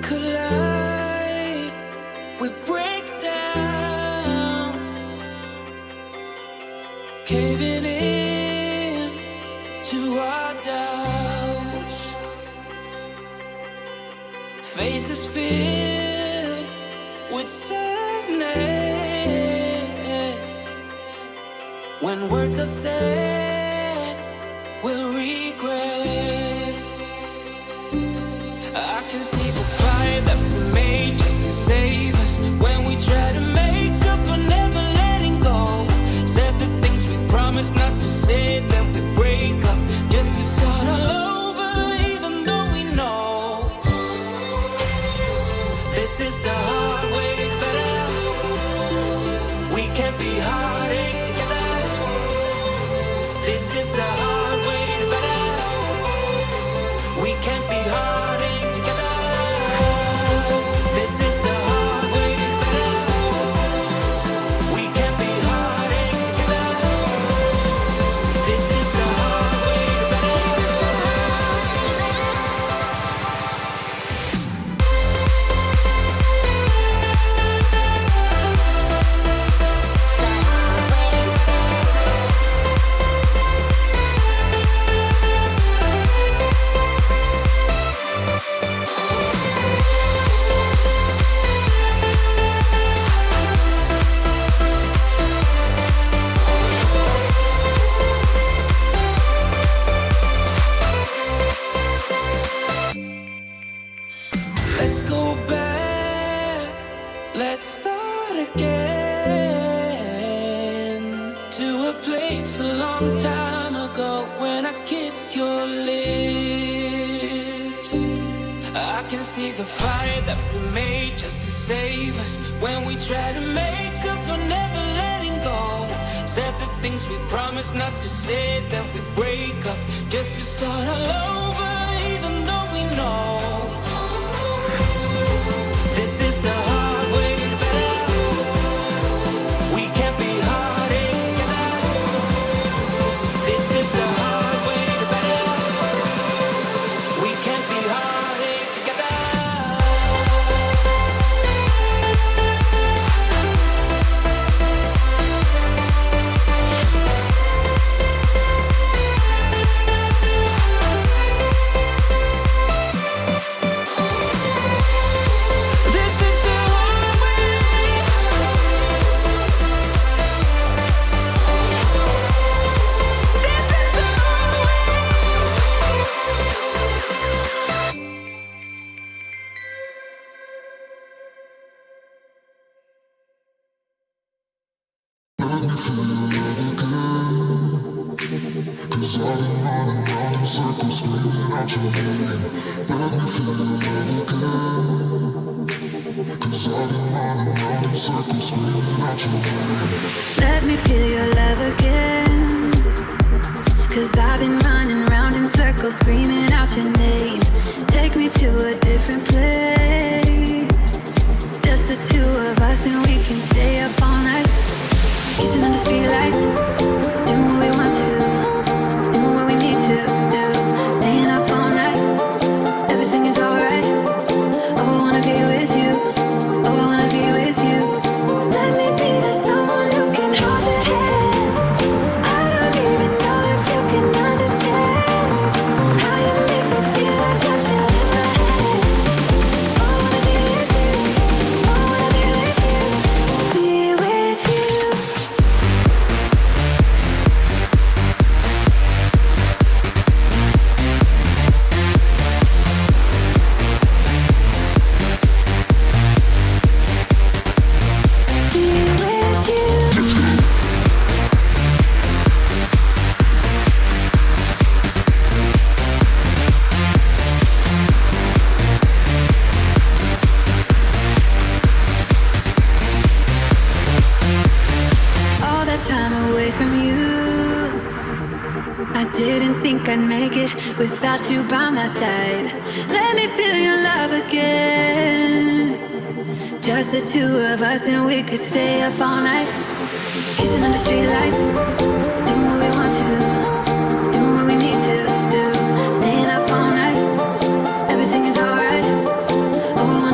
collide, we break down, caving in to our doubts. Faces filled with sadness. When words are said, we'll regret. I can see the fire that we made just to save us. When we try to make up for never letting go. Said the things we promised not to say, then we break up just to start all over, even though we know this is the hard way better. We can't be heartache together. This is the hard way better. We can't be heartache together. This is the hard way better. We can't be heartache together. This is the hard way better. Let's go back, let's start again to a place a long time ago when I kissed your lips. I can see the fire that we made just to save us. When we try to make up for never letting go. Said the things we promised not to say, then we break up just to start all over, even though we know this is the hard way better. We can't be heartache together. This is the hard way better. We can't be heartache together. This is the hard way. This is the hard way. Let me feel your love again. Cause I've been running round in circles screaming out your name. Let me feel your love again. Cause I've been running round in circles screaming out your name. Let me feel your love again. Cause I've been running round in circles screaming out your name. Take me to a different place. Just the two of us and we can stay up all night. Kissing under streetlights, doing what we want to, doing what we need to do. Staying up all night, everything is alright. Oh, I wanna be with you. Oh, I wanna be with you. Let me be that someone who can hold your hand. I don't even know if you can understand how you make me feel. I got you in my hand. Oh, I wanna be with you. Oh, I wanna be with you. Be with you. Be with you. All that time away from you, I didn't think I'd make it without you by my side. Let me feel your love again. Just the two of us and we could stay up all night. Kissing under streetlights, doing what we want to, doing what we need to do. Staying up all night, everything is alright. Oh,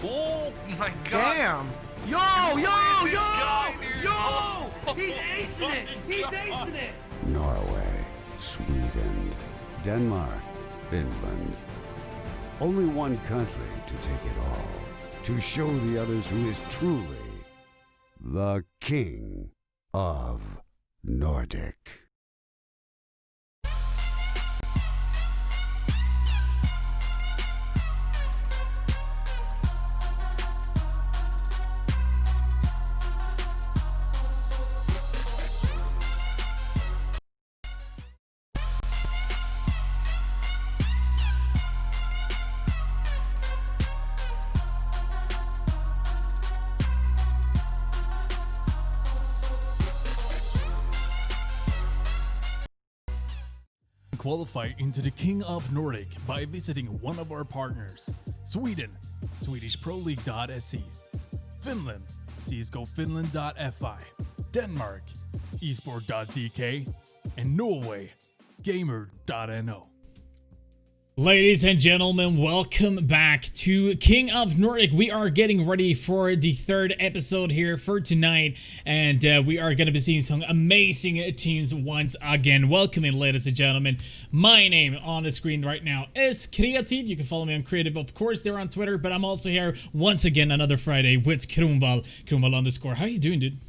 Oh my god! Damn! Yo! He's acing it! He's acing it! Norway, Sweden, Denmark, Finland. Only one country to take it all. To show the others who is truly the King of Nordic. Qualify into the King of Nordic by visiting one of our partners: Sweden, SwedishProLeague.se; Finland, CSGOFinland.fi; Denmark, esport.dk; and Norway, Gamer.no. Ladies and gentlemen, welcome back to King of Nordic. We are getting ready for the third episode here for tonight, and we are going to be seeing some amazing teams once again. Welcome in, ladies and gentlemen. My name on the screen right now is Kreativ. You can follow me on Creative, of course, there on Twitter, but I'm also here once again another Friday with Kronwall, Kronwall_. How are you doing, dude?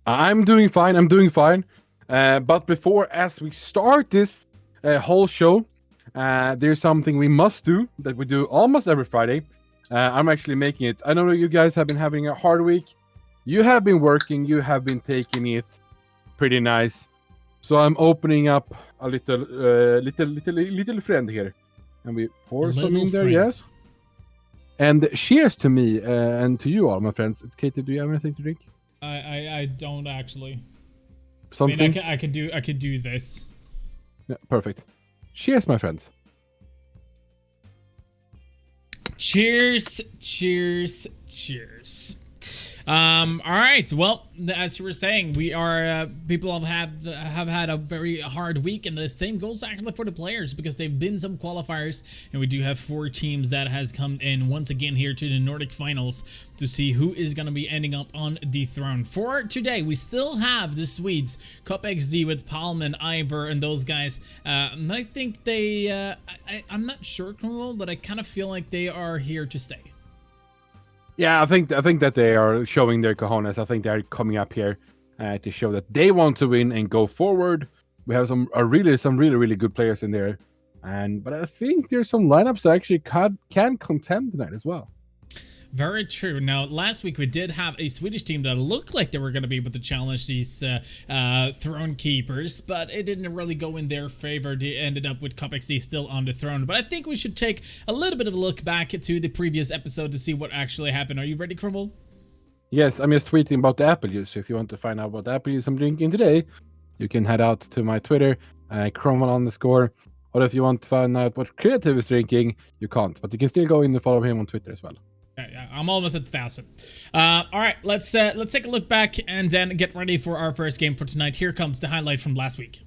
I'm doing fine. But before, as we start this whole show, there's something we must do that we do almost every Friday. I'm actually making it. I know you guys have been having a hard week. You have been working. You have been taking it pretty nice. So I'm opening up a little friend here, and we pour some in there. Yes. And cheers to me and to you all, my friends. Katie, do you have anything to drink? I don't actually. Something. I mean, I could do this. Yeah, perfect. Cheers, my friends. Cheers. All right. Well, as you were saying, we are people have had a very hard week, and the same goes actually for the players because they've been some qualifiers, and we do have 4 teams that has come in once again here to the Nordic finals to see who is going to be ending up on the throne. For today, we still have the Swedes, Cup XD with Palmen, Ivor, and those guys. And I think they, I'm not sure, Cornwall, but I kind of feel like they are here to stay. Yeah, I think that they are showing their cojones. I think they're coming up here to show that they want to win and go forward. We have some really good players in there, but I think there's some lineups that actually can contend tonight as well. Very true. Now, last week we did have a Swedish team that looked like they were going to be able to challenge these throne keepers, but it didn't really go in their favor. They ended up with Cup XD still on the throne. But I think we should take a little bit of a look back to the previous episode to see what actually happened. Are you ready, Crumble? Yes, I'm just tweeting about the apple juice. So if you want to find out what apple juice I'm drinking today, you can head out to my Twitter, Cromwell_. Or if you want to find out what Kreativ is drinking, you can't. But you can still go in and follow him on Twitter as well. Yeah, I'm almost at 1,000. All right, let's take a look back and then get ready for our first game for tonight. Here comes the highlight from last week.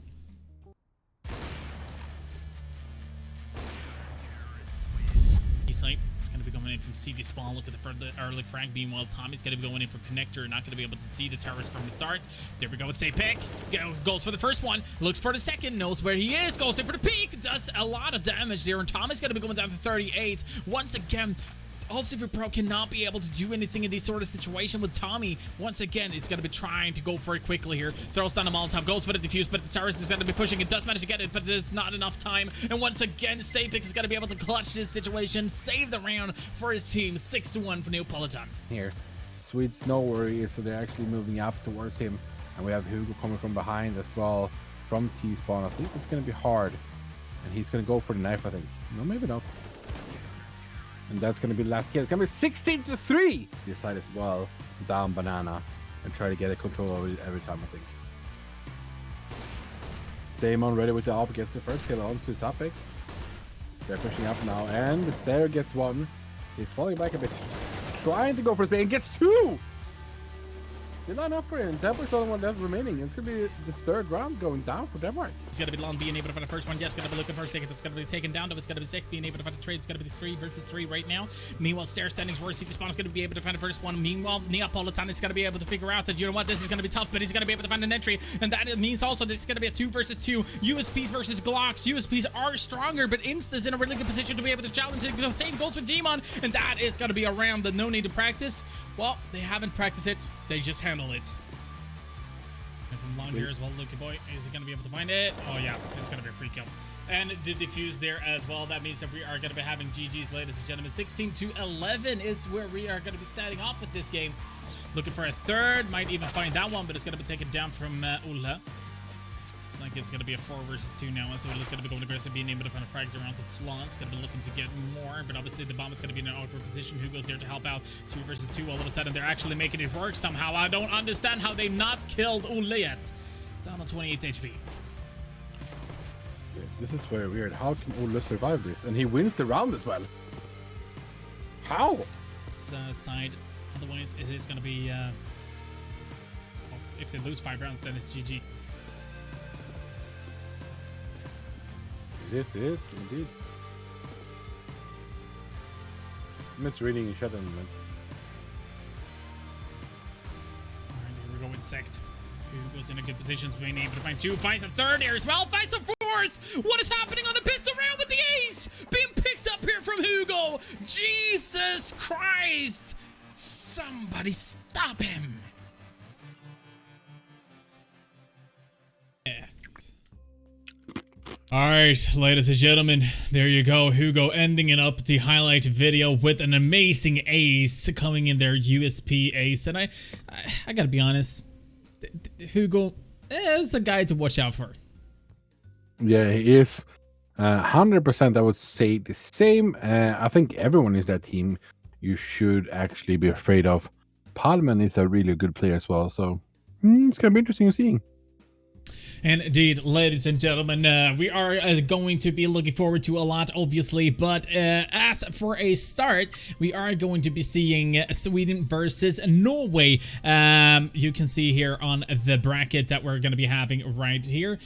Snipe. It's going to be going in from CD spawn. Look at the early frag. Meanwhile, Tommy's going to be going in from connector. Not going to be able to see the towers from the start. There we go. It's a pick. Goes for the first one. Looks for the second. Knows where he is. Goes in for the peak. Does a lot of damage there. And Tommy's going to be going down to 38. Once again, Also, Pro cannot be able to do anything in this sort of situation with Tommy. Once again, he's going to be trying to go for it quickly here. Throws down the Molotov, goes for the defuse, but the terrorist is going to be pushing. It does manage to get it, but there's not enough time. And once again, Sapix is going to be able to clutch this situation, save the round for his team. 6-1 for Neapolitan. Here, Swedes know where he is, so they're actually moving up towards him. And we have Hugo coming from behind as well from T-spawn. I think it's going to be hard. And he's going to go for the knife, I think. No, maybe not. And that's going to be the last kill. It's going to be 16-3. This side as well. Down Banana. And try to get a control over it every time, I think. Damon ready with the AWP. Gets the first kill on to Sapik. They're pushing up now. And the Stair gets one. He's falling back a bit. Trying to go for his bait and gets two. They line up for him. Denmark's the only one left remaining. It's going to be the third round going down for Denmark. It's going to be Long being able to find the first one. Yes, going to be looking for a second. It's going to be taken down. It's going to be 6 being able to find the trade. It's going to be 3 versus 3 right now. Meanwhile, Stair standings where City Spawn is going to be able to find the first one. Meanwhile, Neapolitan is going to be able to figure out that, you know what, this is going to be tough, but he's going to be able to find an entry. And that means also that it's going to be a 2 versus 2. USPs versus Glocks. USPs are stronger, but Insta's in a really good position to be able to challenge it. The same goes with Demon, and that is going to be a round that no need to practice. Well, they haven't practiced it. They just handle it. And from Long here as well, Lucky Boy, is he going to be able to find it? Oh yeah, it's going to be a free kill. And the defuse there as well. That means that we are going to be having GG's, ladies and gentlemen. 16-11 is where we are going to be starting off with this game. Looking for a third, might even find that one, but it's going to be taken down from Ulla. Looks like it's going to be a 4 versus 2 now. So Ulla's going to be going aggressive, being able to find a frag around to Flaunt's going to be looking to get more, but obviously the bomb is going to be in an awkward position. Who goes there to help out? 2 versus 2. All of a sudden, they're actually making it work somehow. I don't understand how they've not killed Ulla yet. Down on 28 HP. Yeah, this is very weird. How can Ulla survive this? And he wins the round as well. How? This side. Otherwise, it is going to be... well, if they lose 5 rounds, then it's GG. It is, indeed. misreading each other. Man. Alright, here we go with Sect. Hugo's in a good position, being able to find two, finds a third here as well, finds a fourth! What is happening on the pistol round with the ace? Being picked up here from Hugo! Jesus Christ! Somebody stop him! Alright, ladies and gentlemen, there you go. Hugo ending it up the highlight video with an amazing ace coming in there, USP ace. And I gotta be honest, Hugo is a guy to watch out for. Yeah, he is. 100% I would say the same. I think everyone in that team you should actually be afraid of. Palmen is a really good player as well, so it's gonna be interesting to see. And indeed, ladies and gentlemen, we are going to be looking forward to a lot, obviously. But as for a start, we are going to be seeing Sweden versus Norway. You can see here on the bracket that we're going to be having right here.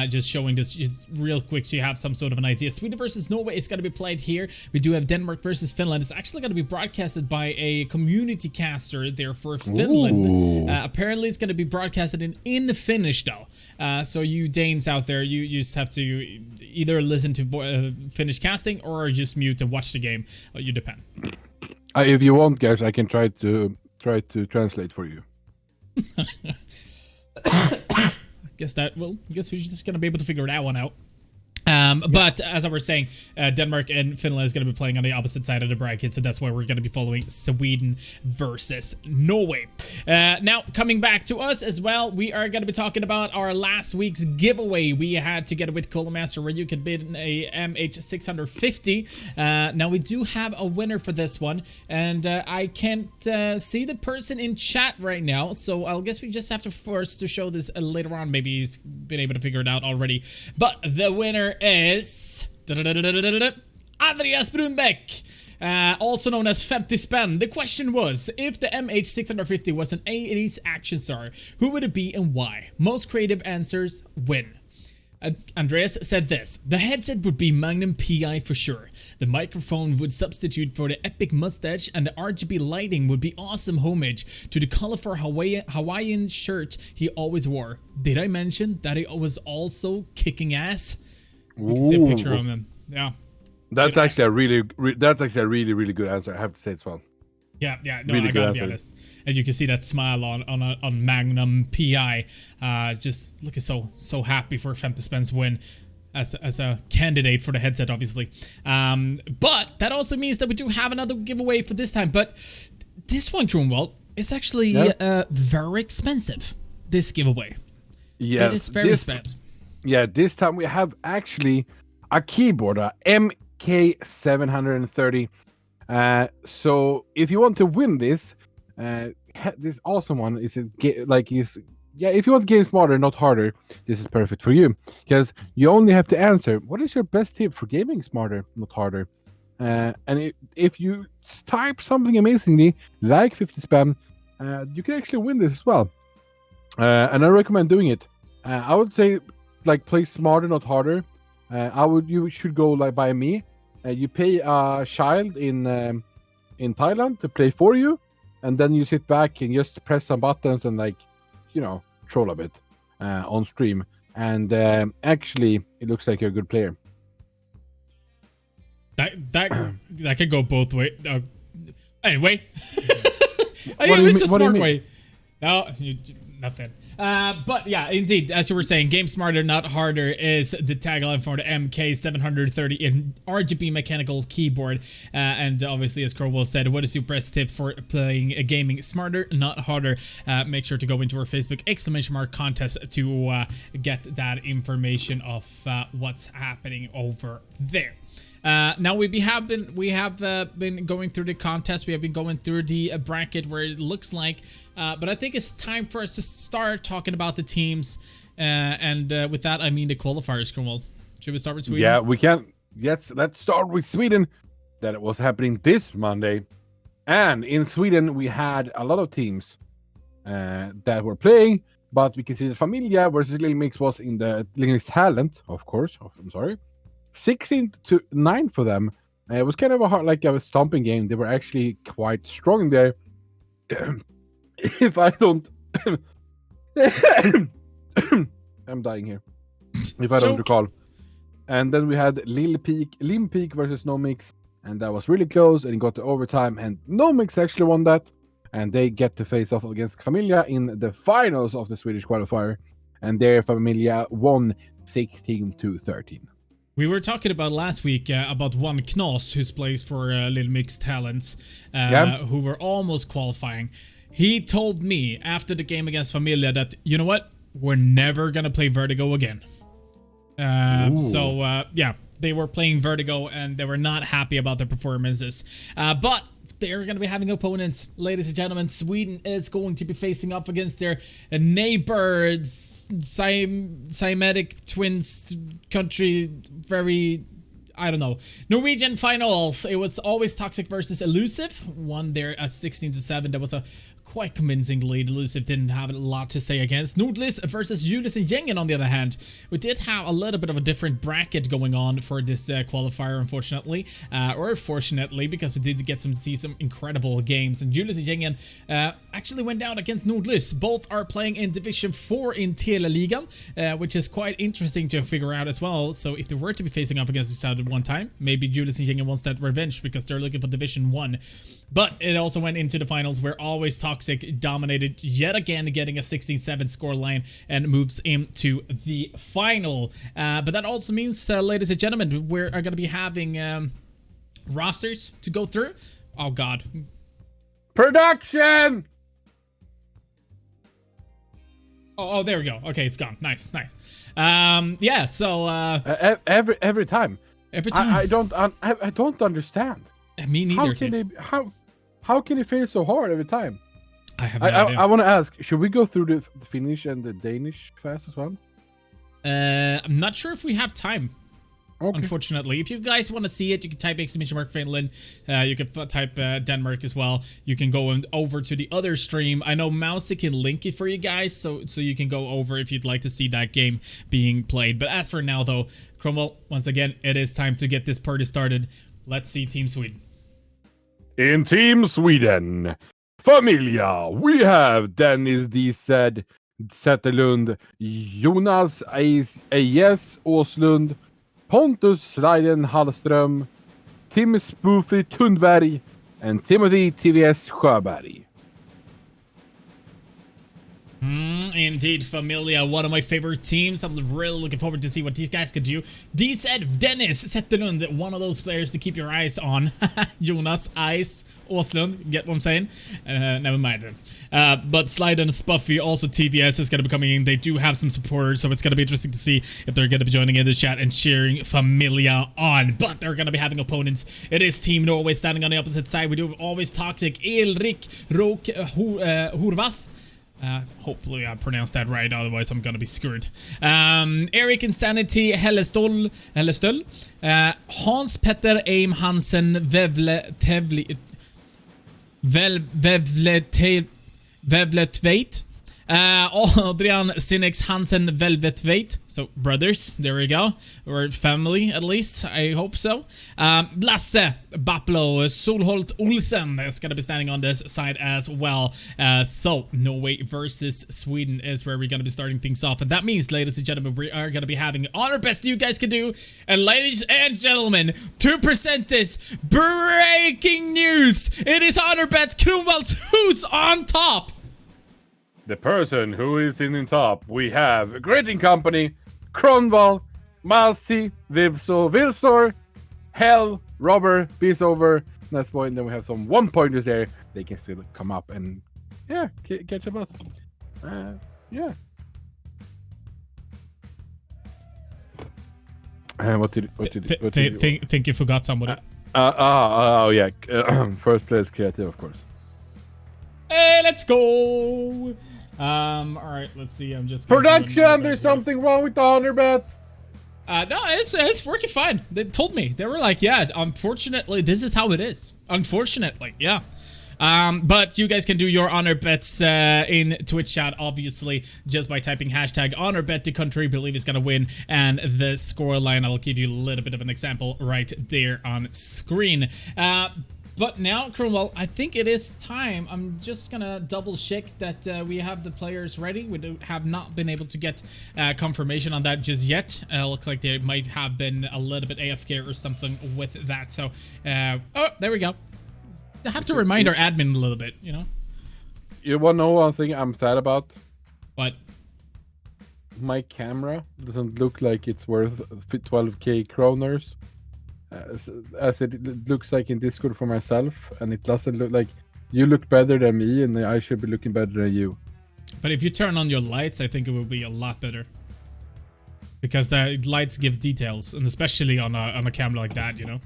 Just showing this just real quick so you have some sort of an idea. Sweden versus Norway is going to be played here. We do have Denmark versus Finland. It's actually going to be broadcasted by a community caster there for Finland. Apparently, it's going to be broadcasted in Finnish, though. So you Danes out there, you just have to either listen to Finnish casting or just mute and watch the game. You depend. If you want, guys, I can try to translate for you. guess we're just gonna be able to figure that one out. But as I was saying, Denmark and Finland is going to be playing on the opposite side of the bracket, so that's why we're going to be following Sweden versus Norway. Now, coming back to us as well, we are going to be talking about our last week's giveaway. We had together with Colemaster where you could bid a MH650. Now, we do have a winner for this one, and I can't see the person in chat right now, so I guess we just have to force to show this later on. Maybe he's been able to figure it out already. But the winner is Andreas Brunbeck, also known as 50 Spänn. The question was, if the MH650 was an 80s action star, who would it be and why? Most creative answers win. Andreas said this: the headset would be Magnum PI for sure. The microphone would substitute for the epic mustache, and the RGB lighting would be awesome homage to the colorful Hawaiian shirt he always wore. Did I mention that he was also kicking ass? You can see a picture of him. Yeah. That's actually a really good answer. I have to say as well. Yeah, no, really I gotta be honest. And you can see that smile on Magnum PI. Just looking so happy for 50 Spenn's win as a candidate for the headset, obviously. But that also means that we do have another giveaway for this time. But this one, Kronwall, is actually very expensive. This giveaway. Yeah, it is very expensive. Yeah, this time we have actually a keyboard, a MK730. So if you want to win this awesome one, if you want Game Smarter, Not Harder, this is perfect for you, because you only have to answer, what is your best tip for gaming smarter, not harder? And if you type something amazingly like 50 Spänn, you can actually win this as well. And I recommend doing it. I would say, play smarter, not harder. You should go by me. You pay a child in Thailand to play for you, and then you sit back and just press some buttons and troll a bit on stream. And actually, it looks like you're a good player. That could go both ways. Anyway, it's a smart way. No, nothing. But yeah, indeed, as you were saying, Game Smarter, Not Harder is the tagline for the MK730 in RGB mechanical keyboard. And obviously, as Crowell said, what is your best tip for playing a gaming smarter, not harder? Make sure to go into our Facebook ! contest to get that information of what's happening over there. Now we have been going through the contest. We have been going through the bracket where it looks like, but I think it's time for us to start talking about the teams. And with that, I mean the qualifiers. Cromwell, should we start with Sweden? Yeah, we can. Yes, let's start with Sweden. That was happening this Monday, and in Sweden we had a lot of teams that were playing. But we can see that Familia versus Little Mix was in the Little Mix Talent, of course. I'm sorry. 16-9 for them. It was kind of a hard, like a stomping game. They were actually quite strong there. If I don't, I'm dying here. If I don't recall. And then we had Limpeak versus Nomix, and that was really close, and it got to overtime, and Nomix actually won that, and they get to face off against Familia in the finals of the Swedish qualifier, and there Familia won 16-13. We were talking about last week about one Knas who plays for Little Mix Talents, who were almost qualifying. He told me after the game against Familia that, you know what, we're never gonna play Vertigo again. Yeah, they were playing Vertigo and they were not happy about their performances. But they're going to be having opponents. Ladies and gentlemen, Sweden is going to be facing up against their neighbors, Siametic twins country, I don't know. Norwegian finals. It was always Toxic versus Elusive. Won there at 16-7. That was a quite convincing lead. Elusive didn't have a lot to say against. Nordlys versus Julius and Jengen, on the other hand. We did have a little bit of a different bracket going on for this qualifier, unfortunately. Or fortunately, because we did get see some incredible games. And Julius and Jengen actually went down against Nordlys. Both are playing in Division 4 in Teleligan, which is quite interesting to figure out as well. So if they were to be facing off against each other one time, maybe Julius and Jengen wants that revenge because they're looking for Division 1. But it also went into the finals where Always Toxic dominated yet again, getting a 16-7 scoreline and moves into the final. But that also means, ladies and gentlemen, we're going to be having rosters to go through. Oh, God. Production! Oh, there we go. Okay, it's gone. Nice. Yeah, so... every time. Every time. I don't understand. Me neither. How can it fail so hard every time? I have no idea. I want to ask, should we go through the Finnish and the Danish fast as well? I'm not sure if we have time. Okay. Unfortunately, if you guys want to see it, you can type !Finland. You can type Denmark as well. You can go over to the other stream. I know Mousy can link it for you guys, so you can go over if you'd like to see that game being played. But as for now, though, Cromwell, once again, it is time to get this party started. Let's see Team Sweden. In Team Sweden, Familia, we have Dennis D. Zetterlund, Jonas A.S. Åslund, Pontus Sliden Hallström, Tim Spoofy Tundberg, and Timothy TVS Sjöberg. Indeed, Familia, one of my favorite teams. I'm really looking forward to see what these guys could do. D said Dennis Zetterlund, one of those players to keep your eyes on. Jonas Ice Åslund, get what I'm saying? Never mind then. But Slide and Spuffy, also TVS, is going to be coming in. They do have some supporters, so it's going to be interesting to see if they're going to be joining in the chat and cheering Familia on. But they're going to be having opponents. It is Team Norway standing on the opposite side. We do Always Toxic, Elrik Rok Horvath. Hopefully I pronounced that right, otherwise I'm gonna be screwed. Eric Insanity Hellestöl, Hans Petter Aim Hansen Vevletveit, Adrian Sinex Hansen Velvetveit. So brothers, there we go, or family at least, I hope so. Lasse Baplo Solholt Olsen is gonna be standing on this side as well. So Norway versus Sweden is where we're gonna be starting things off, and that means, ladies and gentlemen, we are gonna be having honor best you guys can do. And ladies and gentlemen, to present this breaking news, it is honor bets Kronwalls who's on top. The person who is in top, we have Grading Company, Kronwall, Malsi, Vilsor, Hell, Robber, Beasover, that's point. Then we have some 1-pointers there. They can still come up and catch a bus. Yeah. What did you think you forgot somebody? Oh yeah. First place creative, of course. Hey, let's go. All right, let's see. I'm just production. There's something wrong with the honor bet. No, it's working fine. They told me. They were like, yeah, unfortunately, this is how it is. Unfortunately, yeah. But you guys can do your honor bets in Twitch chat, obviously, just by typing hashtag honor bet the country believe is gonna win, and the score line. I'll give you a little bit of an example right there on screen. But now, Cromwell, I think it is time. I'm just gonna double check that we have the players ready. We have not been able to get confirmation on that just yet. Looks like they might have been a little bit AFK or something with that. So, oh, there we go. I have to remind our admin a little bit, you know? You wanna know one thing I'm sad about? What? My camera doesn't look like it's worth 12k kroners. As it looks like in Discord for myself, and it doesn't look like you look better than me, and I should be looking better than you. But if you turn on your lights, I think it will be a lot better, because the lights give details, and especially on a camera like that, you know.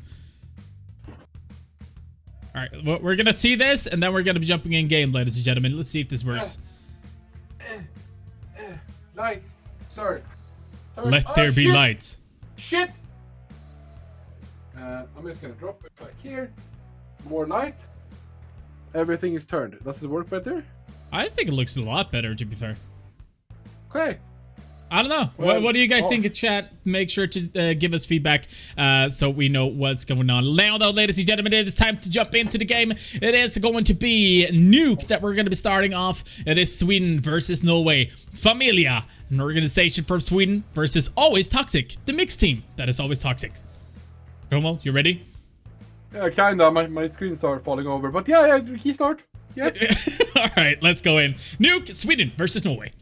All right, well, we're gonna see this, and then we're gonna be jumping in game, ladies and gentlemen. Let's see if this works. Lights, sorry. Let there be lights. Shit. I'm just gonna drop it back here. More light. Everything is turned. Does it work better? I think it looks a lot better, to be fair. Okay. I don't know. Well, what do you guys think in chat? Make sure to give us feedback so we know what's going on. Now, though, ladies and gentlemen, it is time to jump into the game. It is going to be Nuke that we're going to be starting off. It is Sweden versus Norway. Familia, an organization from Sweden, versus Always Toxic, the mixed team that is always toxic. Cromwell, you ready? Yeah, kinda. My screens are falling over, but yeah, he start. Yeah. All right, let's go in. Nuke, Sweden versus Norway.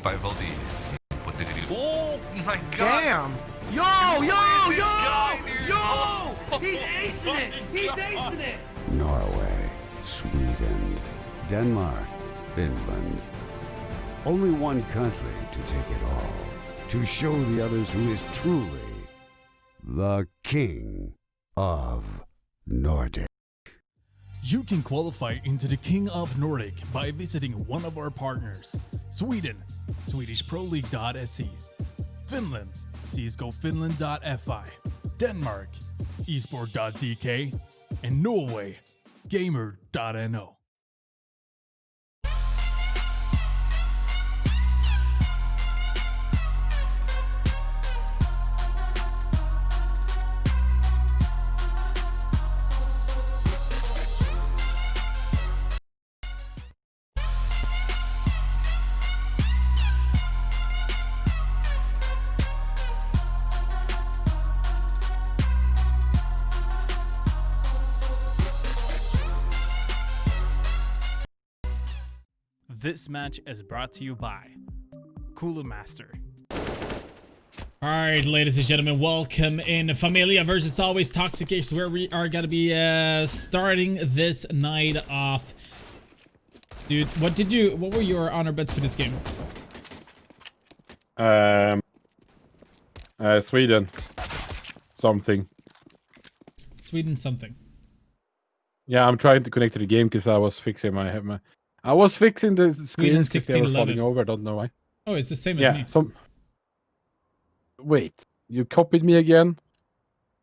By Voldy. What did he do? Oh my god! Damn! Yo! He's acing it! He's acing it! Norway, Sweden, Denmark, Finland. Only one country to take it all. To show the others who is truly the king of Nordic. You can qualify into the King of Nordic by visiting one of our partners. Sweden, SwedishProLeague.se. Finland, CSGOFinland.fi. Denmark, esport.dk. And Norway, Gamer.no. This match is brought to you by Cooler Master. All right, ladies and gentlemen, welcome in Familia versus Always Toxic, where we are going to be starting this night off. Dude, what were your honor bets for this game? Sweden. Something. Sweden something. Yeah, I'm trying to connect to the game because I was fixing I was fixing the screen because they were falling over. I don't know why. Oh, it's the same as me. Wait, you copied me again?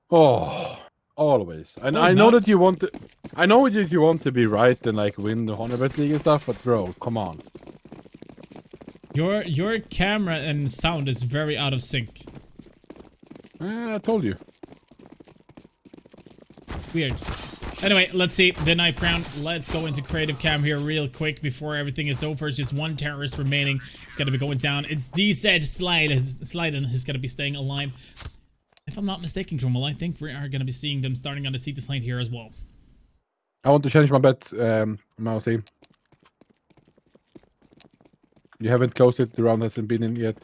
Oh, always. And Oh, I know no. that you want to. I know that you want to be right and like win the Honor Bet League and stuff, but bro, come on. Your camera and sound is very out of sync. I told you. Weird. Anyway, let's see the knife round. Let's go into creative cam here real quick before everything is over. It's just one terrorist remaining. It's gonna be going down. It's DZ Sliden who's gonna be staying alive. If I'm not mistaken, Cromwell, I think we are gonna be seeing them starting on the CT side here as well. I want to change my bet, Mousy. You haven't closed it. The round hasn't been in yet.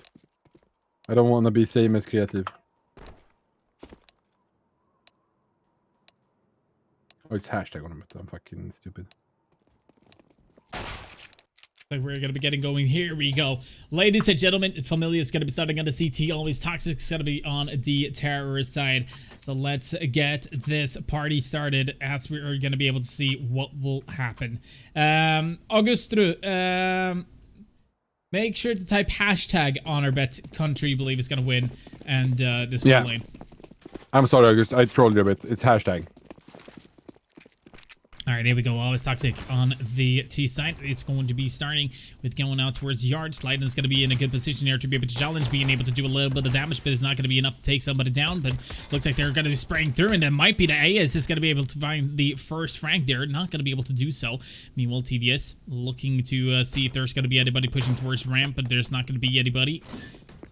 I don't want to be same as creative. Oh, it's hashtag on it. I'm fucking stupid. Like we're gonna be getting going. Here we go, ladies and gentlemen. Familia is gonna be starting on the CT. Always Toxic is gonna be on the terror side. So let's get this party started as we are gonna be able to see what will happen. Augustru, make sure to type hashtag honorbet country you believe is gonna win, and this lane. I'm sorry, August. I trolled you a bit. It's hashtag. All right, here we go. Always Toxic on the T side. It's going to be starting with going out towards yard. Sliden is going to be in a good position here to be able to challenge, being able to do a little bit of damage, but it's not going to be enough to take somebody down. But looks like they're going to be spraying through, and that might be the AS is going to be able to find the first Frank there. Not going to be able to do so. Meanwhile, TVS looking to see if there's going to be anybody pushing towards ramp, but there's not going to be anybody.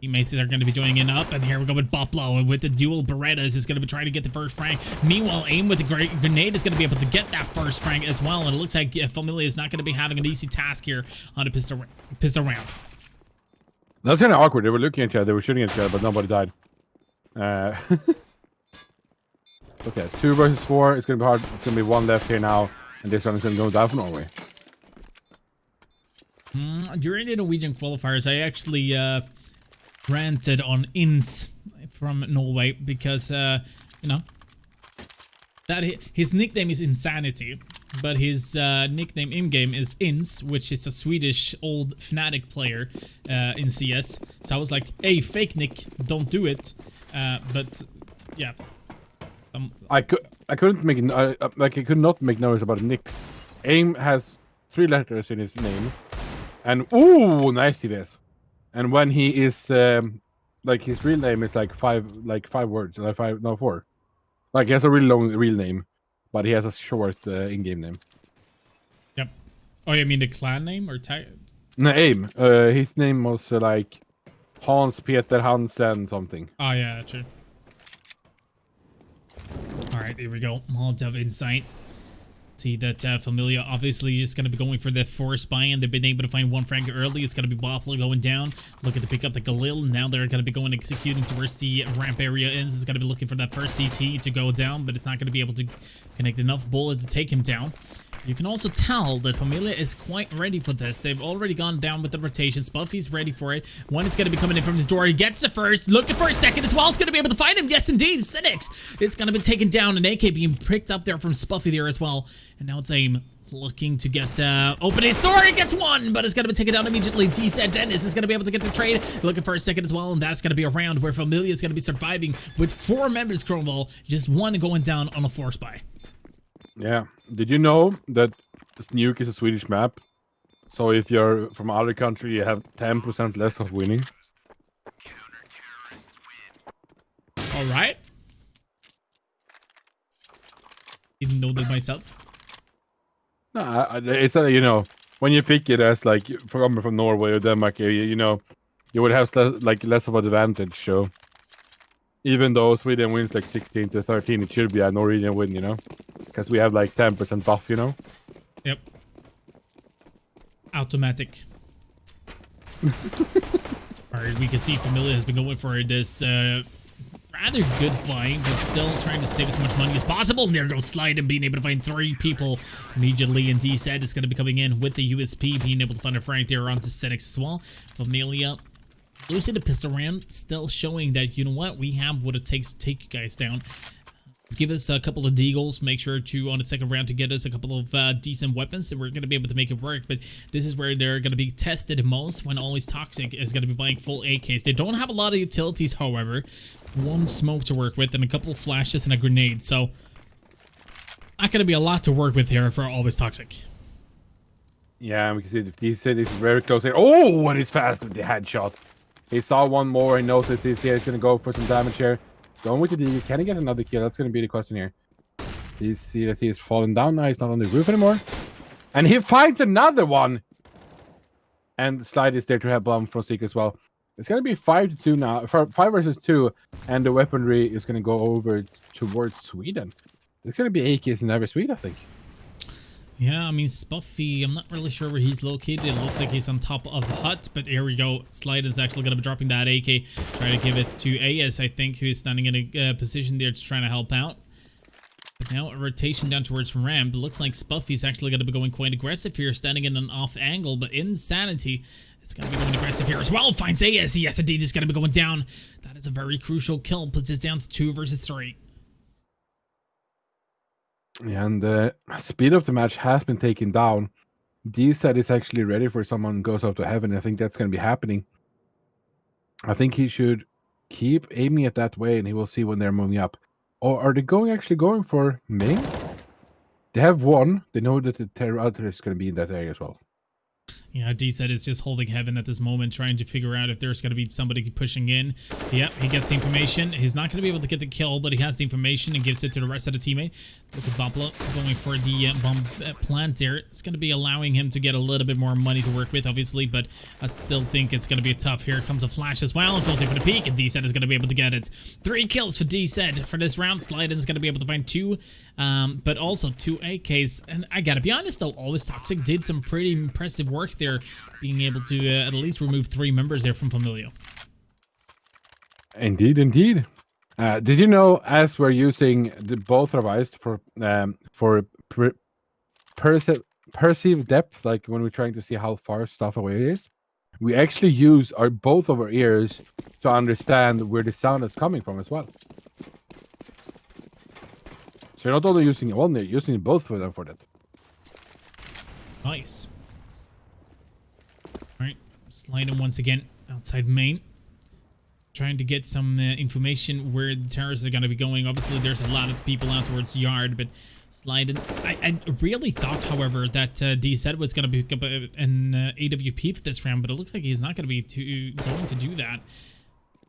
Teammates are going to be joining in up, and here we go with Boplo, and with the dual Berettas is going to be trying to get the first Frank. Meanwhile, Aim with the great grenade is going to be able to get that first Frank as well, and it looks like Familia is not going to be having an easy task here on the pistol round. That's kind of awkward. They were looking at each other, they were shooting at each other, but nobody died. Okay, 2 versus 4. It's going to be hard. It's going to be 1 left here now, and this one is going to go down for Norway. During the Norwegian qualifiers, I actually ranted on Ins from Norway because, you know, that his nickname is Insanity, but his nickname in-game is Ins, which is a Swedish old Fnatic player in CS. So I was like, hey, fake nick, don't do it. But yeah. I couldn't make like I could not make noise about Nick. Aim has 3 letters in his name, and ooh, nice TVS. And when he is like his real name is like 5 words, like 4. Like he has a really long real name, but he has a short in-game name. Yep. Oh, you mean the clan name or tag? No, Aim. His name was like Hans Peter Hansen something. Oh yeah, true. All right, here we go. Molotov Insight. See that Familia obviously is going to be going for the force buy, and they've been able to find 1 Frank early. It's going to be Buffalo going down, looking to pick up the Galil. Now they're going to be going executing towards the ramp area ends. It's going to be looking for that first CT to go down, but it's not going to be able to connect enough bullet to take him down. You can also tell that Familia is quite ready for this. They've already gone down with the rotations. Buffy's ready for it. One is going to be coming in from the door. He gets the first, looking for a second as well. It's going to be able to find him. Yes, indeed. Cynics is going to be taken down. An AK being picked up there from Spuffy there as well. And now it's Aim looking to get open his door. He gets one, but it's going to be taken down immediately. D-Set Dennis is going to be able to get the trade. Looking for a second as well, and that's going to be a round where Familia is going to be surviving with 4 members Chromeball. Just 1 going down on a force buy. Yeah. Did you know that Nuke is a Swedish map? So if you're from other country, you have 10% less of winning. All right. Didn't know that myself. No, it's you know, when you pick it as like from Norway or Denmark, you know, you would have less of an advantage. So even though Sweden wins like 16-13, it should be a Norwegian win, you know, because we have like 10% buff, you know. Yep. Automatic. Alright, we can see Familia has been going for this rather good buying, but still trying to save as much money as possible. And there goes Slide and being able to find 3 people immediately. And D-Set is going to be coming in with the USP, being able to find a Frank there onto Cynics as well. Familia losing the pistol round, still showing that, you know what, we have what it takes to take you guys down. Let's give us a couple of deagles. Make sure to, on the second round, to get us a couple of decent weapons, and we're going to be able to make it work. But this is where they're going to be tested most, when Always Toxic is going to be buying full AKs. They don't have a lot of utilities, however. 1 smoke to work with, and a couple of flashes and a grenade. So, not going to be a lot to work with here for Always Toxic. Yeah, we can see if D-Set is very close here. Oh, and he's fast with the headshot. He saw 1 more. He knows that this guy is going to go for some damage here. Going with the D. Can he get another kill? That's going to be the question here. Do you see that he is falling down now? He's not on the roof anymore. And he finds another one. And Slide is there to help from Seek as well. It's going to be 5-2 now. 5 versus 2. And the weaponry is going to go over towards Sweden. There's going to be AKs in every Swede, I think. Yeah, I mean, Spuffy, I'm not really sure where he's located. It looks like he's on top of the hut, but here we go. Slide is actually going to be dropping that AK, trying to give it to AS, I think, who is standing in a position there to trying to help out. Now a rotation down towards ramp. Looks like Spuffy's actually going to be going quite aggressive here, standing in an off angle, but Insanity is going to be going aggressive here as well. Finds AS. Yes, indeed, is going to be going down. That is a very crucial kill. Puts it down to 2 versus 3. Yeah, and the speed of the match has been taken down. D-Set is actually ready for someone who goes up to heaven. I think that's going to be happening. I think he should keep aiming it that way, and he will see when they're moving up. Or are they actually going for main? They have one. They know that the Terror is going to be in that area as well. Yeah, D-Set is just holding heaven at this moment, trying to figure out if there's going to be somebody pushing in. Yep, he gets the information. He's not going to be able to get the kill, but he has the information and gives it to the rest of the teammate. With the Bopla going for the bomb plant there. It's going to be allowing him to get a little bit more money to work with, obviously, but I still think it's going to be tough. Here comes a flash as well. Goes in for the peek, and D-Set is going to be able to get it. 3 kills for D-Set for this round. Slyden is going to be able to find 2, but also 2 AKs. And I got to be honest, though, Always Toxic did some pretty impressive work there, being able to at least remove 3 members there from Familio. Indeed, indeed. Did you know, as we're using the both revised for perceived depth, like when we're trying to see how far stuff away is, we actually use both of our ears to understand where the sound is coming from as well. So you're not only using one ear, you're using both of them for that. Nice. Alright, Slyden once again outside main. Trying to get some information where the terrorists are going to be going. Obviously, there's a lot of people out towards yard, but Slyden... I really thought, however, that D-Set was going to pick up an AWP for this round, but it looks like he's not going to be going to do that.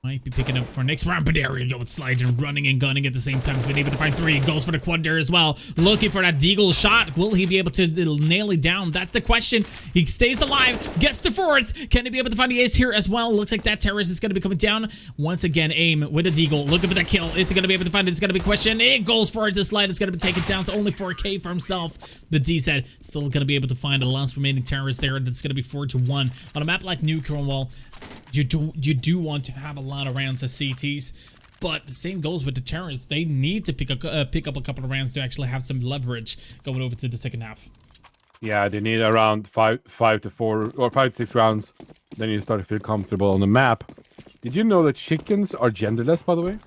Might be picking up for next round, but there we go with Slyden running and gunning at the same time. He's been able to find 3. Goes for the quad there as well. Looking for that deagle shot. Will he be able to nail it down? That's the question. He stays alive. Gets to 4th. Can he be able to find the ace here as well? Looks like that terrorist is going to be coming down. Once again, aim with a deagle. Looking for that kill. Is he going to be able to find it? It's going to be a question. It goes for it. The Slyden is going to be taken down. So only 4K for himself. The D-Set still going to be able to find the last remaining terrorist there. That's going to be 4-1. On a map like New Cornwall, you do want to have a lot of rounds as CTs, but the same goes with the terrorists. They need to pick up a couple of rounds to actually have some leverage going over to the second half. Yeah, they need around 5 to 4 or 5 to 6 rounds. Then you start to feel comfortable on the map. Did you know that chickens are genderless, by the way?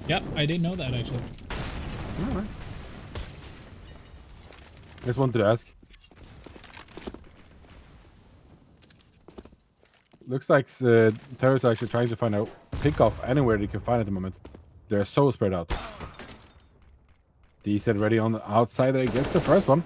Yep, I didn't know that actually. All right. Just wanted to ask. Looks like terrorists are actually trying to find a pickoff anywhere they can find at the moment. They're so spread out. D-Set ready on the outside there. Gets the first one.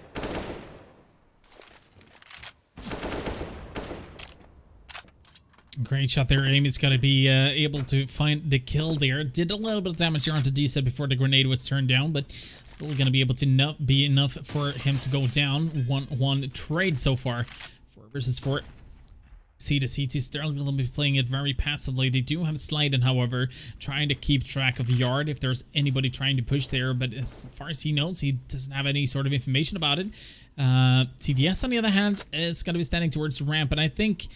Great shot there. Amy's got to be able to find the kill there. Did a little bit of damage here onto D-Set before the grenade was turned down, but still going to be able to be enough for him to go down. 1-1 trade so far. 4 versus 4. See the CT still going to be playing it very passively. They do have Slyden, however, trying to keep track of yard if there's anybody trying to push there, but as far as he knows, he doesn't have any sort of information about it. TDS, on the other hand, is going to be standing towards the ramp, and I think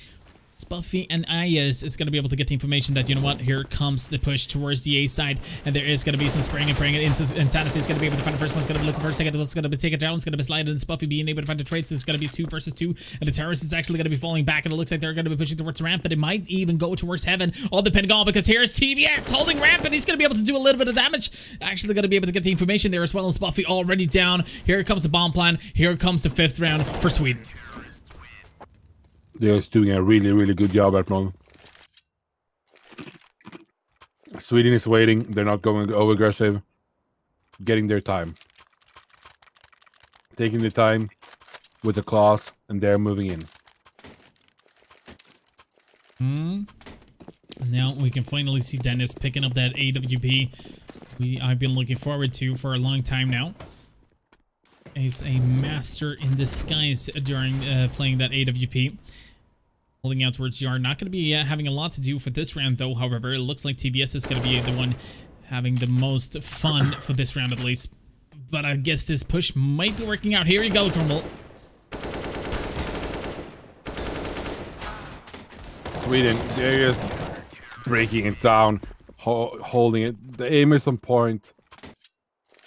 Spuffy and Ayas is going to be able to get the information that, you know what, here comes the push towards the A side, and there is going to be some spraying and praying, and Insanity is going to be able to find the first one. It's going to be looking for a second. It's going to be taken down. It's going to be Slyden and Spuffy being able to find the trades. So it's going to be 2 versus 2, and the terrorist is actually going to be falling back, and it looks like they're going to be pushing towards ramp, but it might even go towards heaven, all depending on, because here's TDS holding ramp, and he's going to be able to do a little bit of damage. Actually going to be able to get the information there as well, and Spuffy already down. Here comes the bomb plan. Here comes the 5th round for Sweden. They're just doing a really, really good job at the moment. Sweden is waiting. They're not going over aggressive. Getting their time. Taking the time with the claws, and they're moving in. Now we can finally see Dennis picking up that AWP I've been looking forward to for a long time now. He's a master in disguise during playing that AWP. Holding out towards yard. Not going to be having a lot to do for this round, though. However, it looks like TDS is going to be the one having the most fun for this round, at least. But I guess this push might be working out. Here you go, Grumble. Sweden, they're just breaking it down, holding it. The aim is on point.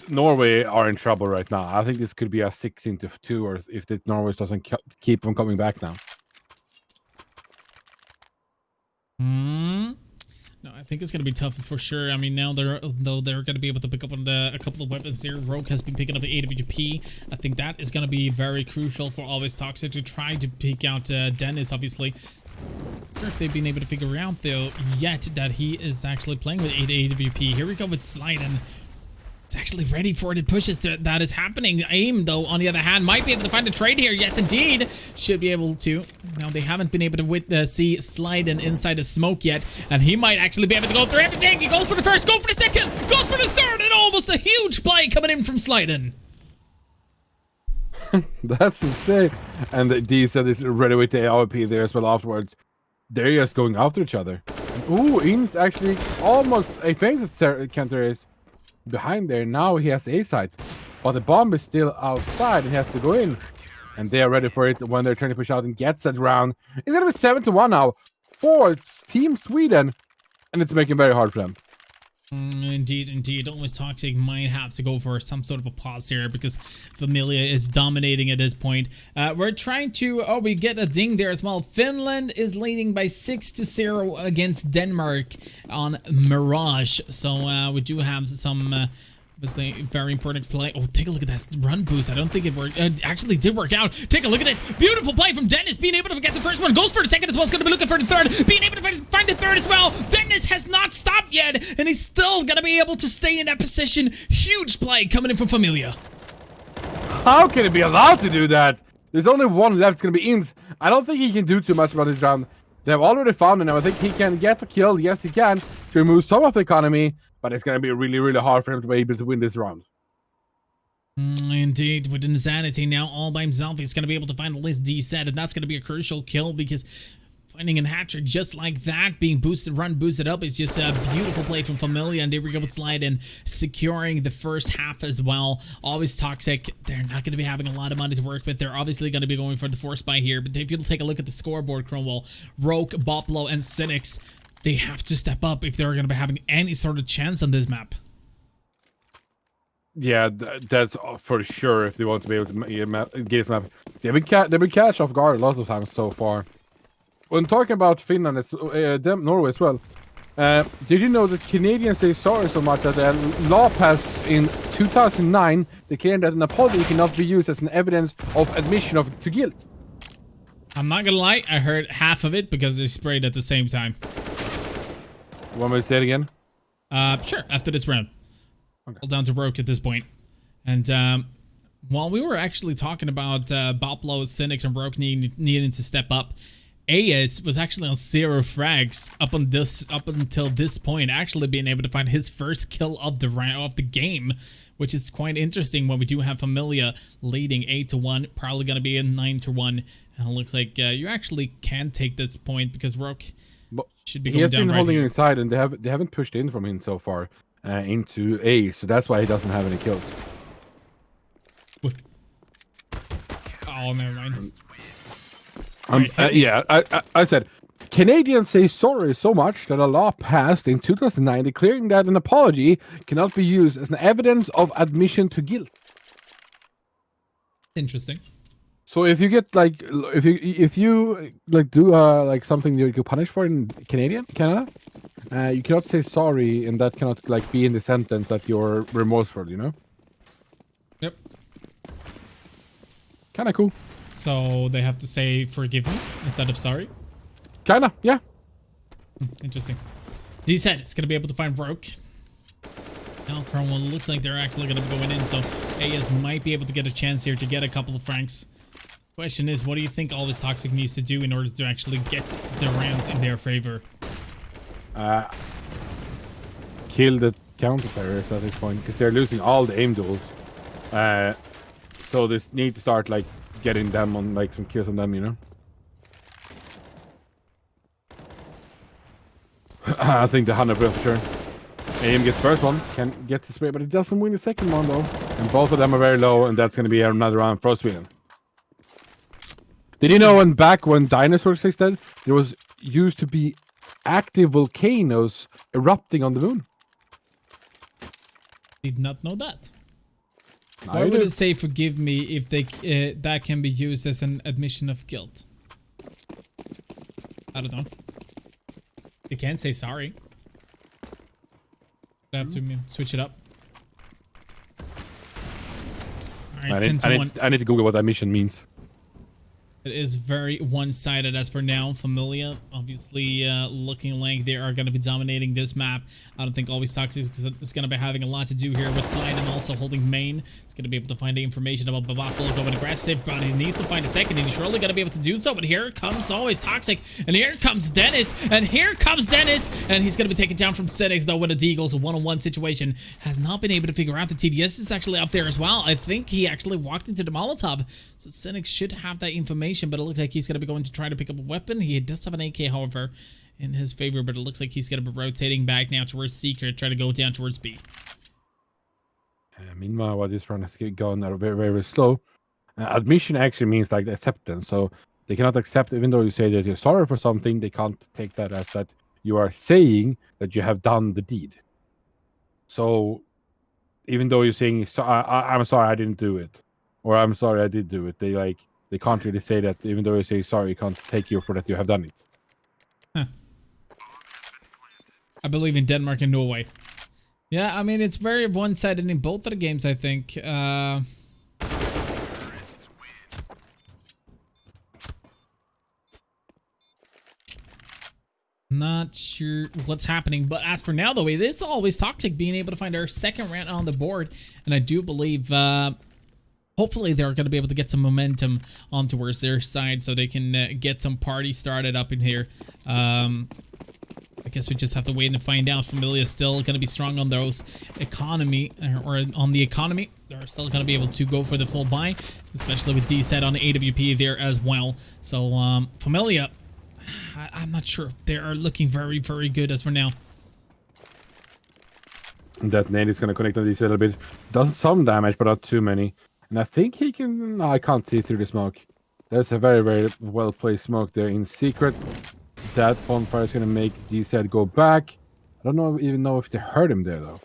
Norway are in trouble right now. I think this could be a 16-2, or if the Norway doesn't keep them coming back now. No, I think it's gonna be tough for sure. I mean, now they're gonna be able to pick up on a couple of weapons here. Rogue has been picking up the AWP. I think that is gonna be very crucial for Always Toxic to try to pick out Dennis, obviously. Not sure if they've been able to figure out though yet that he is actually playing with AWP. Here we go with Slyden. It's actually ready for the pushes that is happening. Aim, though, on the other hand, might be able to find a trade here. Yes, indeed. Should be able to. Now, they haven't been able to see Slyden inside the smoke yet, and he might actually be able to go through everything. He goes for the first, go for the second, goes for the third, and almost a huge play coming in from Slyden. That's insane. And D said this ready with the AWP there as well afterwards. They're just going after each other. Ooh, Ings actually almost a fainted counter is behind there. Now he has A side, but the bomb is still outside and he has to go in. And they are ready for it when they're trying to push out and gets that round. It's gonna be 7-1 now for Team Sweden, and it's making it very hard for them. Indeed. Always Toxic might have to go for some sort of a pause here because Familia is dominating at this point. We're trying to... Oh, we get a ding there as well. Finland is leading by 6-0 against Denmark on Mirage. So we do have some... obviously, very important play. Oh, take a look at that run boost. I don't think it worked. Actually did work out. Take a look at this. Beautiful play from Dennis. Being able to get the first one. Goes for the second as well. It's going to be looking for the third. Being able to find the third as well. Dennis has not stopped yet. And he's still going to be able to stay in that position. Huge play coming in from Familia. How can he be allowed to do that? There's only one left. It's going to be Ins. I don't think he can do too much about this round. They've already found him. I think he can get the kill. Yes, he can. To remove some of the economy. But it's going to be really, really hard for him to be able to win this round. Indeed, with Insanity now all by himself, he's going to be able to find the list D set, and that's going to be a crucial kill because finding a hat trick just like that, being boosted up, is just a beautiful play from Familia, and there we go with Slyden securing the first half as well. Always Toxic, they're not going to be having a lot of money to work with. They're obviously going to be going for the force buy here, but if you'll take a look at the scoreboard, Cromwell, Rogue, Boplo, and Cynics, they have to step up if they're going to be having any sort of chance on this map. Yeah, that's for sure. If they want to be able to get this map, they've been catch off guard a lot of times so far. When talking about Finland, it's Norway as well. Did you know that Canadians say sorry so much that a law passed in 2009 declaring that an apology cannot be used as an evidence of admission to guilt? I'm not gonna lie, I heard half of it because they sprayed at the same time. You want me to say it again? Sure, after this round. Okay. All down to Roke at this point. And while we were actually talking about Boplo, Cynics, and Roke needing to step up, AS was actually on 0 frags up until this point, actually being able to find his first kill of the game, which is quite interesting when we do have Familia leading 8-1, probably going to be a 9-1, and it looks like you actually can take this point because Roke should be going down. He has been holding here. inside, and they haven't pushed in from him so far into A, so that's why he doesn't have any kills. Oh, never mind. Yeah, I said, Canadians say sorry so much that a law passed in 2009 declaring that an apology cannot be used as an evidence of admission to guilt. Interesting. So if you get like, if you like do like something you could punish for in Canada, you cannot say sorry, and that cannot like be in the sentence that you're remorseful. You know. Yep. Kind of cool. So they have to say forgive me instead of sorry? Kinda, yeah. Interesting. D said it's gonna be able to find Roke. Now Cromwell looks like they're actually gonna be going in, so AS might be able to get a chance here to get a couple of francs. Question is, what do you think Always Toxic needs to do in order to actually get the rounds in their favor? Kill the counter players at this point, because they're losing all the aim duels. So they need to start like getting them on like some kills on them, you know. I think the 100% for sure. Aim gets first one, can get the spray, but it doesn't win the second one though. And both of them are very low, and that's going to be another round for Sweden. Did you know back when dinosaurs existed, there was used to be active volcanoes erupting on the moon? Did not know that. Why would it say forgive me if they that can be used as an admission of guilt? I don't know. They can't say sorry. I have to switch it up. Alright, 10 to 1. I need to Google what admission means. It is very one-sided as for now. Familia, obviously looking like they are going to be dominating this map. I don't think Always Toxic is going to be having a lot to do here with Slide and also holding main. He's going to be able to find the information about Bavaflo going aggressive, but he needs to find a second, and he's surely going to be able to do so. But here comes Always Toxic, and here comes Dennis, and here comes Dennis, and he's going to be taken down from Senex, though, with a Deagles, a one-on-one situation. Has not been able to figure out the TDS is actually up there as well. I think he actually walked into the Molotov, so Senex should have that information. But it looks like he's going to be going to try to pick up a weapon. He does have an AK, however, in his favor, but it looks like he's going to be rotating back now towards Secret, try to go down towards B. Meanwhile, while this run is going very, very slow, admission actually means like acceptance. So they cannot accept, even though you say that you're sorry for something, they can't take that as that you are saying that you have done the deed. So even though you're saying, I'm sorry, I didn't do it, or I'm sorry, I did do it, they can't really say that. Even though you say sorry, you can't take you for that you have done it. Huh. I believe in Denmark and Norway. Yeah, I mean, it's very one-sided in both of the games, I think. Not sure what's happening, but as for now, though, it is Always Toxic being able to find our second round on the board, and I do believe... hopefully they're going to be able to get some momentum on towards their side so they can get some party started up in here. I guess we just have to wait and find out. Familia is still going to be strong on those economy, or on the economy. They're still going to be able to go for the full buy, especially with D set on the AWP there as well. So Familia, I'm not sure. They are looking very, very good as for now. That nade is going to connect on these a little bit. Does some damage, but not too many. And I think he can... No, I can't see through the smoke. There's a very, very well-placed smoke there in Secret. That bonfire is going to make DZ go back. I don't even know if they heard him there, though.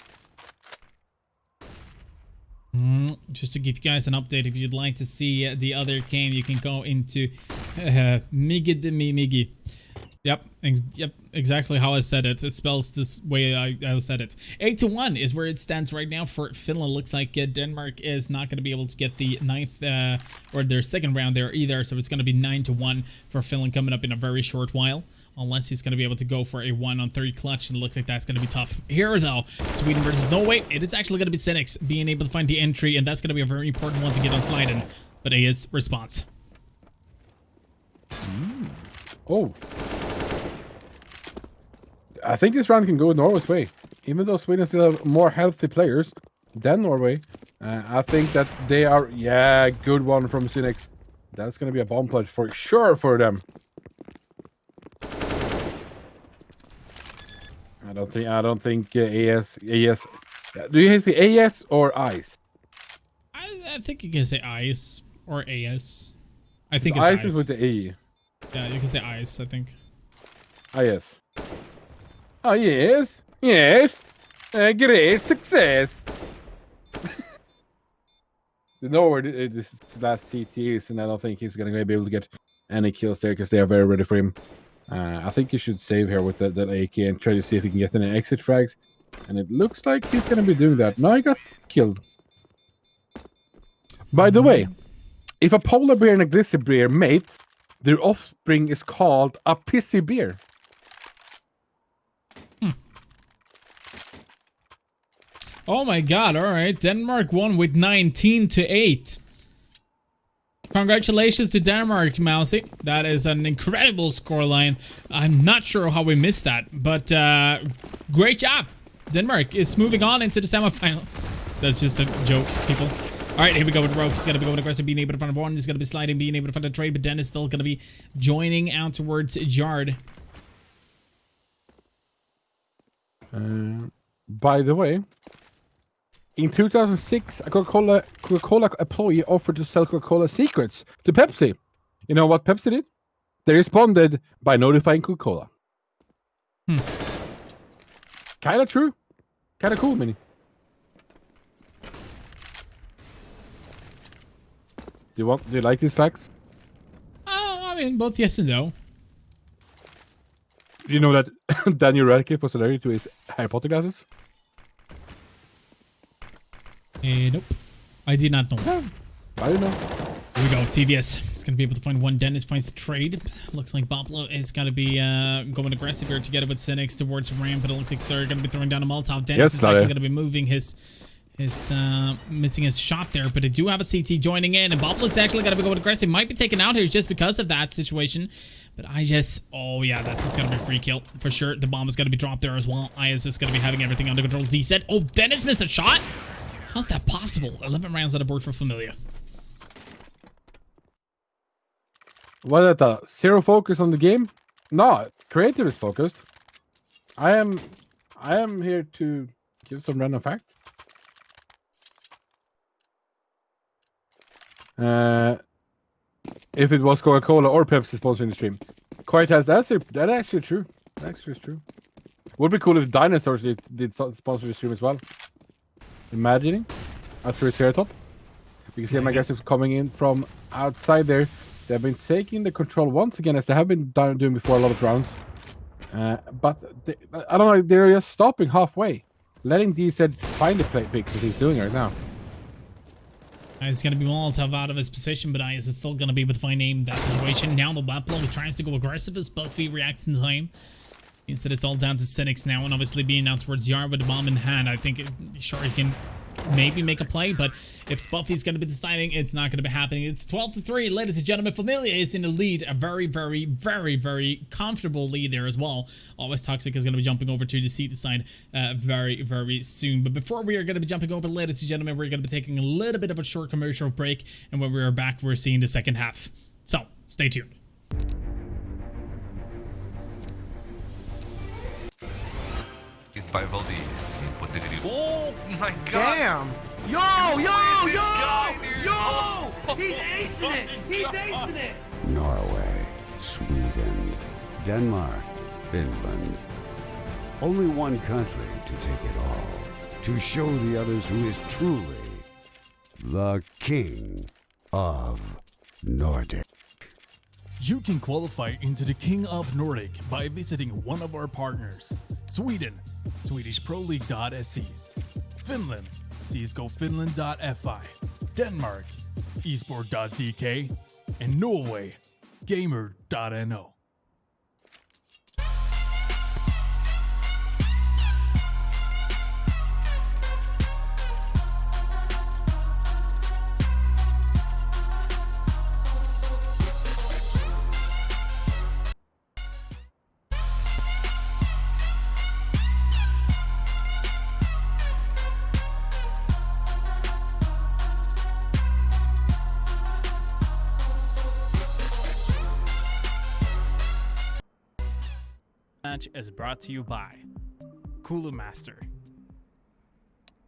Just to give you guys an update, if you'd like to see the other game, you can go into Migi de Migi. Yep, exactly how I said it. It spells this way I said it. 8-1 is where it stands right now for Finland. Looks like Denmark is not going to be able to get the ninth or their second round there either. So it's going to be 9-1 for Finland coming up in a very short while. Unless he's going to be able to go for a 1-on-3 clutch, and it looks like that's going to be tough. Here, though, Sweden versus Norway. It is actually going to be Senex being able to find the entry, and that's going to be a very important one to get on sliding. But it is response. Oh. I think this round can go Norway's way. Even though Sweden still have more healthy players than Norway, I think that they are... Yeah, good one from Senex. That's going to be a bomb pledge for sure for them. I don't think AS. Do you say AS or ICE? I think you can say ICE or AS. I think it's ICE ICE. is with the A. Yeah, you can say ICE, I think. IS. Oh, yes. Yes. Great success. The Norway, this is the last CTs, and I don't think he's going to be able to get any kills there because they are very ready for him. I think you should save here with that AK and try to see if he can get any exit frags. And it looks like he's going to be doing that. No, he got killed. By the way, if a polar bear and a grizzly bear mate, their offspring is called a pissy bear. Oh my god, alright. Denmark won with 19-8. Congratulations to Denmark, Mousy. That is an incredible scoreline. I'm not sure how we missed that, but great job. Denmark is moving on into the semifinal. That's just a joke, people. All right, here we go with Rogue. He's going to be going aggressive, being able to find a one. He's going to be sliding, being able to find a trade, but Dennis still going to be joining out towards Jard. By the way, in 2006, a Coca-Cola employee offered to sell Coca-Cola secrets to Pepsi. You know what Pepsi did? They responded by notifying Coca-Cola. Kind of true. Kind of cool, Minnie. Do you like these facts? I mean, both yes and no. Do you know that Daniel Radcliffe was allergic to his Harry Potter glasses? Nope. I did not know. Yeah, I don't know. Here we go, TVS. It's going to be able to find one. Dennis finds the trade. Looks like Boblo is going to be going aggressive here together with Cynics towards ramp, but it looks like they're going to be throwing down a Molotov. Dennis is actually going to be moving missing his shot there, but they do have a CT joining in, and Boblo is actually going to be going aggressive. Might be taken out here just because of that situation, but oh yeah, this is going to be a free kill for sure. The bomb is going to be dropped there as well. IS is going to be having everything under control. D set. Oh, Dennis missed a shot? How's that possible? 11 rounds out of board for Familia. What is that? Zero focus on the game? No, creative is focused. I am here to give some random facts. If it was Coca-Cola or Pepsi sponsoring the stream. Quite has that actually true. That actually is true. Would be cool if Dinosaurs did sponsor the stream as well. Imagining after his hair top. You can see my guys is coming in from outside there. They've been taking the control once again, as they have been doing before a lot of rounds. But I don't know, they're just stopping halfway, letting DZ find the play picks that he's doing right now. He's going to be Molotov out of his position, but IS is still going to be able to find aim in that situation. Now the Waplo tries to go aggressive as Buffy reacts in time. Means that it's all down to Cynics now, and obviously being out towards Yard with the bomb in hand, I think sure he can maybe make a play, but if Buffy's going to be deciding, it's not going to be happening. It's 12-3, ladies and gentlemen. Familia is in the lead, a very, very, very, very comfortable lead there as well. Always Toxic is going to be jumping over to the C side very, very soon. But before we are going to be jumping over, ladies and gentlemen, we're going to be taking a little bit of a short commercial break, and when we are back, we're seeing the second half. So, stay tuned. It's by Valdi. Oh my god! Damn! Yo! He's acing it! He's acing it! Norway, Sweden, Denmark, Finland. Only one country to take it all. To show the others who is truly the King of Nordic. You can qualify into the King of Nordic by visiting one of our partners. Sweden, SwedishProLeague.se. Finland, CSGOFinland.fi. Denmark, Esport.dk. And Norway, Gamer.no. Is brought to you by Kulu Master.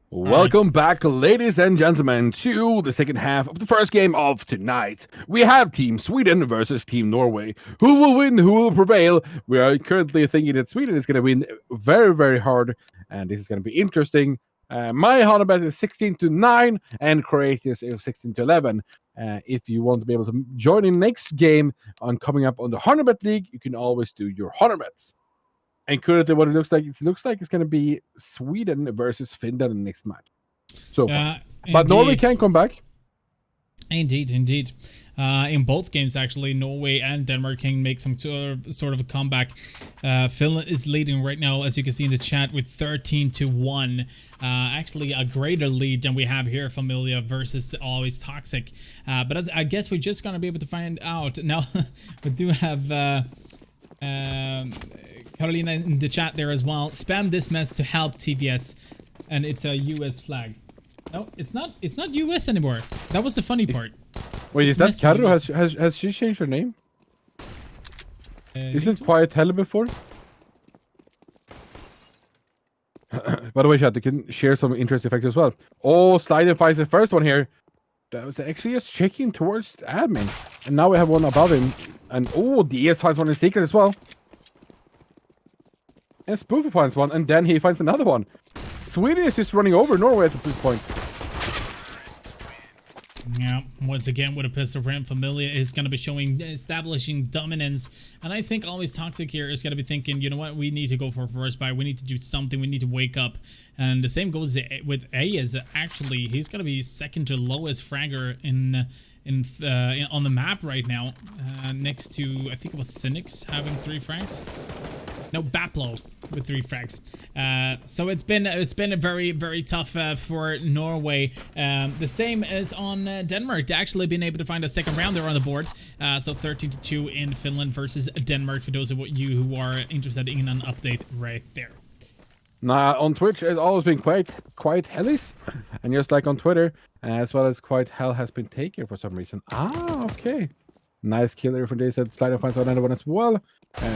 Welcome back, ladies and gentlemen, to the second half of the first game of tonight. We have Team Sweden versus Team Norway. Who will win? Who will prevail? We are currently thinking that Sweden is going to win very, very hard, and this is going to be interesting. My honor bet is 16-9, and Croatia's is 16-11. If you want to be able to join in next game on coming up on the honor bet league, you can always do your honor bets. And currently, what it looks like it's going to be Sweden versus Finland in the next match. So far. But Norway can come back. Indeed. In both games, actually, Norway and Denmark can make some sort of a comeback. Finland is leading right now, as you can see in the chat, with 13-1. Actually, a greater lead than we have here, Familia versus Always Toxic. But I guess we're just going to be able to find out. Now, we do have... Carolina in the chat there as well. Spam this mess to help TVS, and it's a US flag. No, it's not US anymore. That was the funny part. Wait, is that Caro? Has she changed her name? Isn't it Quiet Hell before? By the way, chat, you can share some interesting facts as well. Oh, Sliden finds the first one here. That was actually just checking towards admin. And now we have one above him. And oh, DS finds one in secret as well. And Spoofy finds one, and then he finds another one. Sweden is just running over Norway at this point. Yeah, once again with a pistol ramp, Familia is going to be establishing dominance, and I think always Toxic here is going to be thinking, you know what, we need to go for a first buy, we need to do something, we need to wake up, and the same goes with A, as actually he's going to be second to lowest fragger on the map right now, next to, I think it was Cynics having 3 frags. No, Baplo with 3 frags. So it's been a very, very tough for Norway. The same as on Denmark. They actually been able to find a second round there on the board. So 13-2 in Finland versus Denmark. For those of you who are interested in an update right there. Nah, on Twitch it's always been quite hellish, and just like on Twitter, as well as quite hell has been taken for some reason. Ah, okay. Nice killer for this. Slider finds another one as well.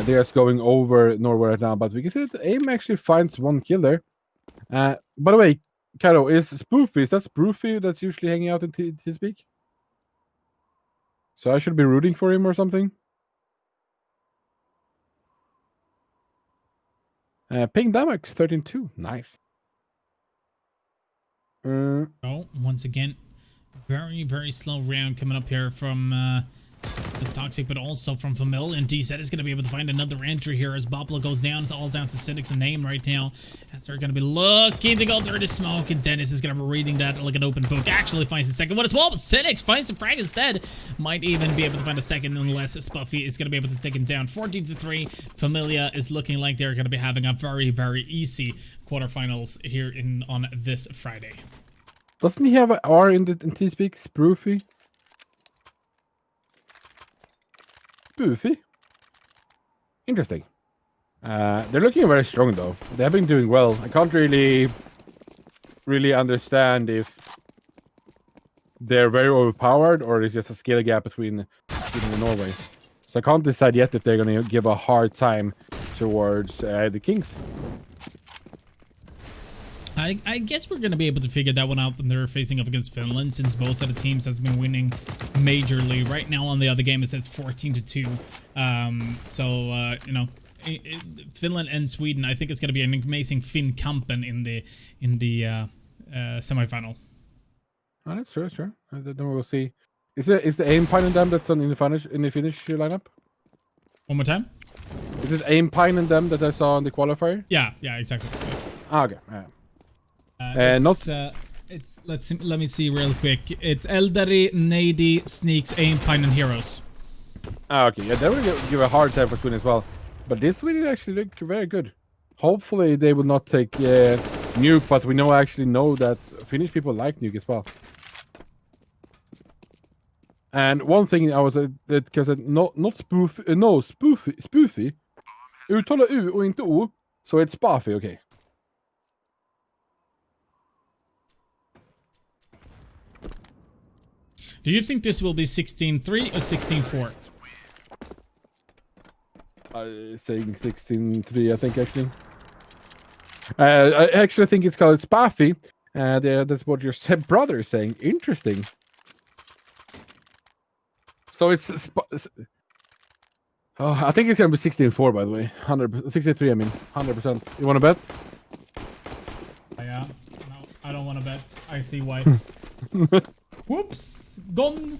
They're just going over Norway right now, but we can see that AIM actually finds 1 killer. By the way, Caro, is that Spoofy that's usually hanging out in T-Speak? So I should be rooting for him or something? Ping damage 13-2. Nice. Oh, once again, very, very slow round coming up here from this Toxic, but also from Famil. And DZ is going to be able to find another entry here as Bopla goes down. It's all down to Cynics and Name right now, as they're going to be looking to go through the smoke. And Dennis is going to be reading that like an open book. Actually finds the second one as well, but Cynics finds the frag instead. Might even be able to find a second unless Spuffy is going to be able to take him down. 14-3. Familia is looking like they're going to be having a very, very easy quarterfinals here on this Friday. Doesn't he have an R in T-Speak? Spoofy? Spoofy? Interesting. They're looking very strong though. They have been doing well. I can't really understand if they're very overpowered or it's just a skill gap between Sweden and Norway. So I can't decide yet if they're going to give a hard time towards the Kings. I guess we're going to be able to figure that one out when they're facing up against Finland, since both of the teams has been winning majorly. Right now on the other game it says 14-2. You know, Finland and Sweden, I think it's going to be an amazing Finn-kampen in the semifinal. Oh, that's true, sure. Then we'll see. Is the aim pine and them that's on in the Finnish lineup? One more time? Is it aim pine and them that I saw in the qualifier? Yeah, exactly. Ah, okay. Let me see real quick. It's Eldari, Nady, Sneaks, Aim, Pine, and Heroes. Ah, okay. Yeah, they will give a hard time for Sweden as well. But this Sweden actually looked very good. Hopefully they will not take Nuke, but we actually know that Finnish people like Nuke as well. And one thing I was because not spoof, no spoofy. Uttala U och inte O, so it's Spoofy, okay. Do you think this will be 16-3 or 16-4? Saying 16-3, I think, actually. I actually think it's called Spoofy. That's what your brother is saying. Interesting. So it's... Oh, I think it's going to be 16-4, by the way. 63, I mean. 100%. You want to bet? Yeah. No, I don't want to bet. I see why. Whoops! Gone!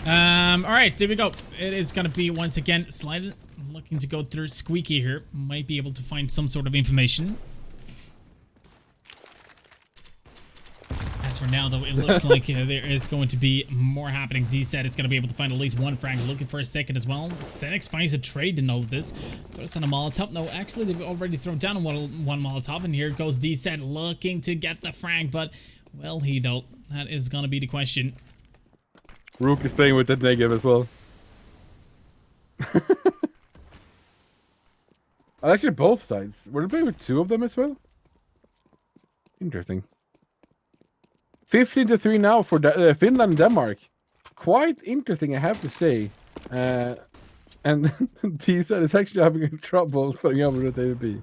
Alright, there we go. It is gonna be, once again, Slide looking to go through Squeaky here. Might be able to find some sort of information. As for now, though, it looks like there is going to be more happening. D-Set is going to be able to find at least one frag. Looking for a second as well. Senex finds a trade in all of this. Throws down a Molotov. No, actually, they've already thrown down one Molotov. And here goes D-Set looking to get the frag. But, well, though, that is going to be the question. Rook is playing with that negative as well. Actually, both sides. Were they playing with two of them as well? Interesting. 15-3 now for Finland and Denmark. Quite interesting, I have to say. And T-Set is actually having trouble putting up with the AVP.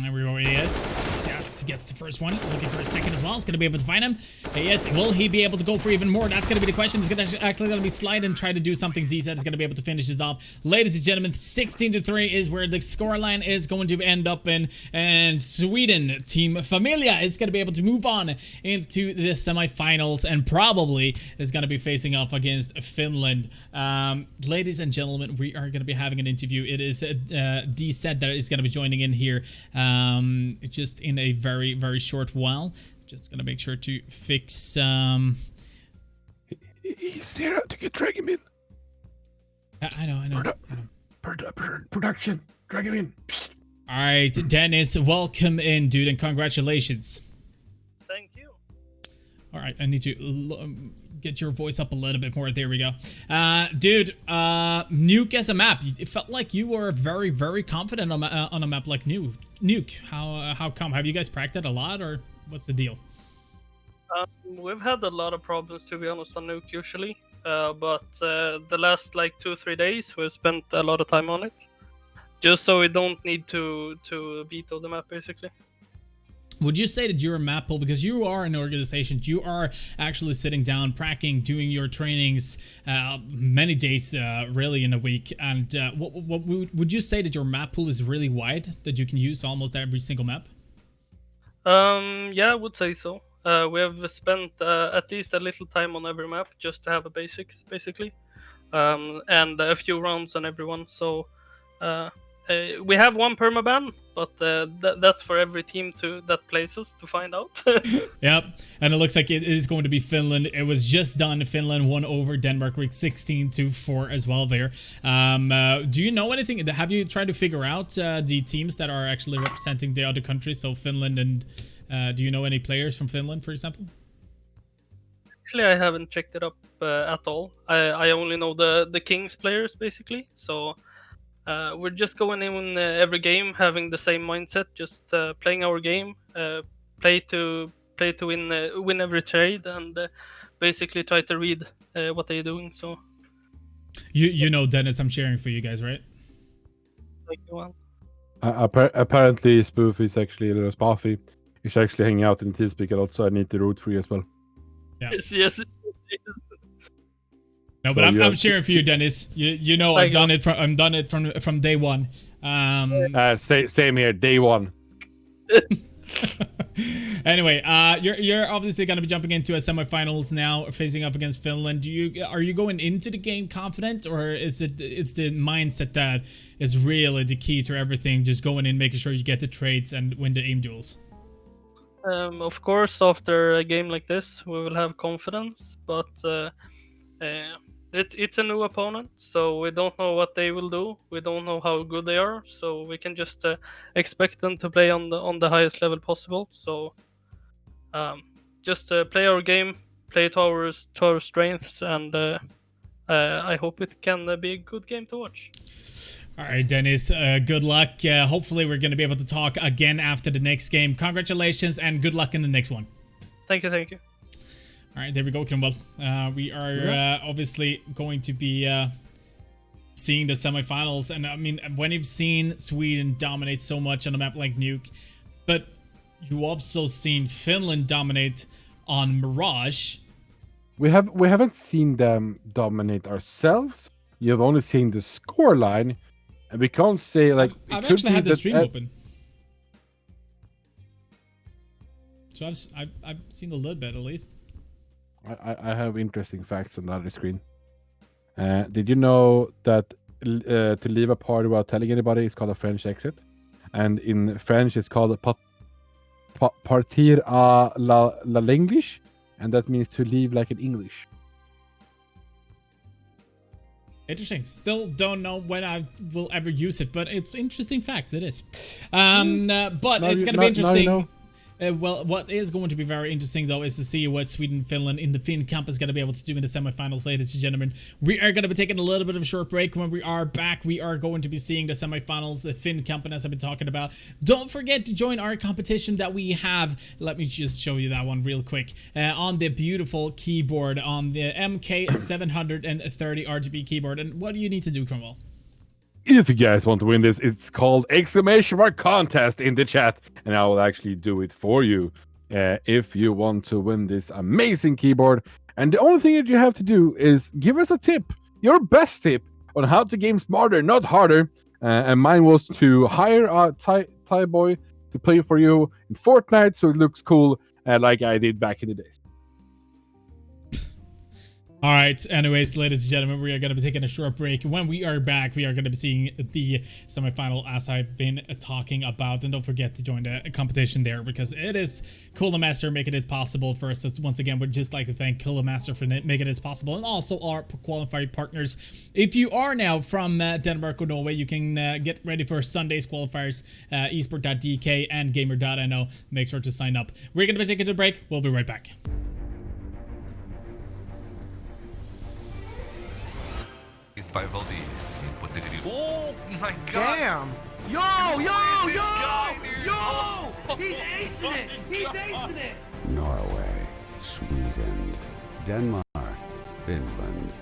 There we go. Yes. Dennis gets the first one. Looking for a second as well. It's going to be able to find him. Yes, will he be able to go for even more? That's going to be the question. He's going to actually going to be slide and try to do something. Z said is going to be able to finish this off. Ladies and gentlemen, 16-3 is where the scoreline is going to end up in. And Sweden, Team Familia, is going to be able to move on into the semifinals and probably is going to be facing off against Finland. Ladies and gentlemen, we are going to be having an interview. It is D said that is going to be joining in here just in a very, very short while. Just going to make sure to fix... He's there to get drag him in. I know. Production, drag him in. All right, Dennis, welcome in, dude, and congratulations. Thank you. All right, I need to get your voice up a little bit more. There we go. Dude, Nuke as a map. It felt like you were very, very confident on a map like Nuke. How come? Have you guys practiced a lot, or what's the deal? We've had a lot of problems, to be honest, on Nuke usually. But the last like 2-3 days, we've spent a lot of time on it. Just so we don't need to veto the map, basically. Would you say that you're a map pool because you are an organization? You are actually sitting down, practicing, doing your trainings many days, really in a week. And what would you say that your map pool is really wide, that you can use almost every single map? Yeah, I would say so. We have spent at least a little time on every map just to have a basics, basically, and a few rounds on everyone. So. We have one permaban, but that's for every team that plays us to find out. Yep, and it looks like it is going to be Finland. It was just done. Finland won over Denmark with 16-4 as well there. Do you know anything? Have you tried to figure out the teams that are actually representing the other countries? So Finland and do you know any players from Finland, for example? Actually, I haven't checked it up at all. I only know the Kings players, basically. So... we're just going in every game having the same mindset, just playing our game, play to win every trade, and basically try to read what they're doing. So you know, Dennis, I'm sharing for you guys, right? Thank you, Juan. Apparently, Spoof is actually a little Spaffy. He's actually hanging out in TeamSpeak a lot, so I need to root for you as well. Yeah. Yes. No, but I'm cheering for you, Dennis. You know I've done it from day one. Same here, day one. Anyway, you're obviously going to be jumping into a semifinals now, facing up against Finland. Are you going into the game confident, or it's the mindset that is really the key to everything? Just going in, making sure you get the trades and win the aim duels. Of course, after a game like this, we will have confidence, but it's a new opponent, so we don't know what they will do. We don't know how good they are, so we can just expect them to play on the highest level possible. So just play our game, play to our strengths, and I hope it can be a good game to watch. All right, Dennis, good luck. Hopefully we're going to be able to talk again after the next game. Congratulations and good luck in the next one. Thank you. All right, there we go, Kimball. We are obviously going to be seeing the semifinals. And I mean, when you've seen Sweden dominate so much on a map like Nuke, but you also seen Finland dominate on Mirage. We haven't seen them dominate ourselves. You have only seen the scoreline, and we can't say like. I've actually had the stream open, so I've seen a little bit at least. I have interesting facts on the other screen. Did you know that to leave a party without telling anybody is called a French exit? And in French, it's called partir à la l'English, and that means to leave like in English. Interesting. Still don't know when I will ever use it, but it's interesting facts. It is. But it's going to be interesting. Now you know. Well, what is going to be very interesting, though, is to see what Sweden, Finland in the Finn Cup is going to be able to do in the semifinals, ladies and gentlemen. We are going to be taking a little bit of a short break. When we are back, we are going to be seeing the semifinals, the Finn Cup, as I've been talking about. Don't forget to join our competition that we have. Let me just show you that one real quick. On the beautiful keyboard, on the MK730 RGB keyboard. And what do you need to do, Cromwell? if you guys want to win this, it's called exclamation mark contest in the chat, and I will actually do it for you. If you want to win this amazing keyboard, and the only thing that you have to do is give us a tip, your best tip on how to game smarter, not harder. And mine was to hire a Thai boy to play for you in Fortnite, so it looks cool, like I did back in the days. All right. Anyways, ladies and gentlemen, we are going to be taking a short break. When we are back, we are going to be seeing the semifinal as I've been talking about. And don't forget to join the competition there because it is Cooler Master making it possible for us. So once again, we'd just like to thank Cooler Master for making it possible and also our qualified partners. If you are now from Denmark or Norway, you can get ready for Sunday's qualifiers, esport.dk and gamer.no. Make sure to sign up. We're going to be taking a break. We'll be right back. Oh my god! Damn! Yo! He's acing it! He's acing it! Norway, Sweden, Denmark, Finland.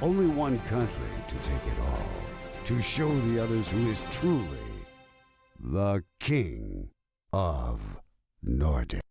Only one country to take it all. To show the others who is truly the king of Nordic.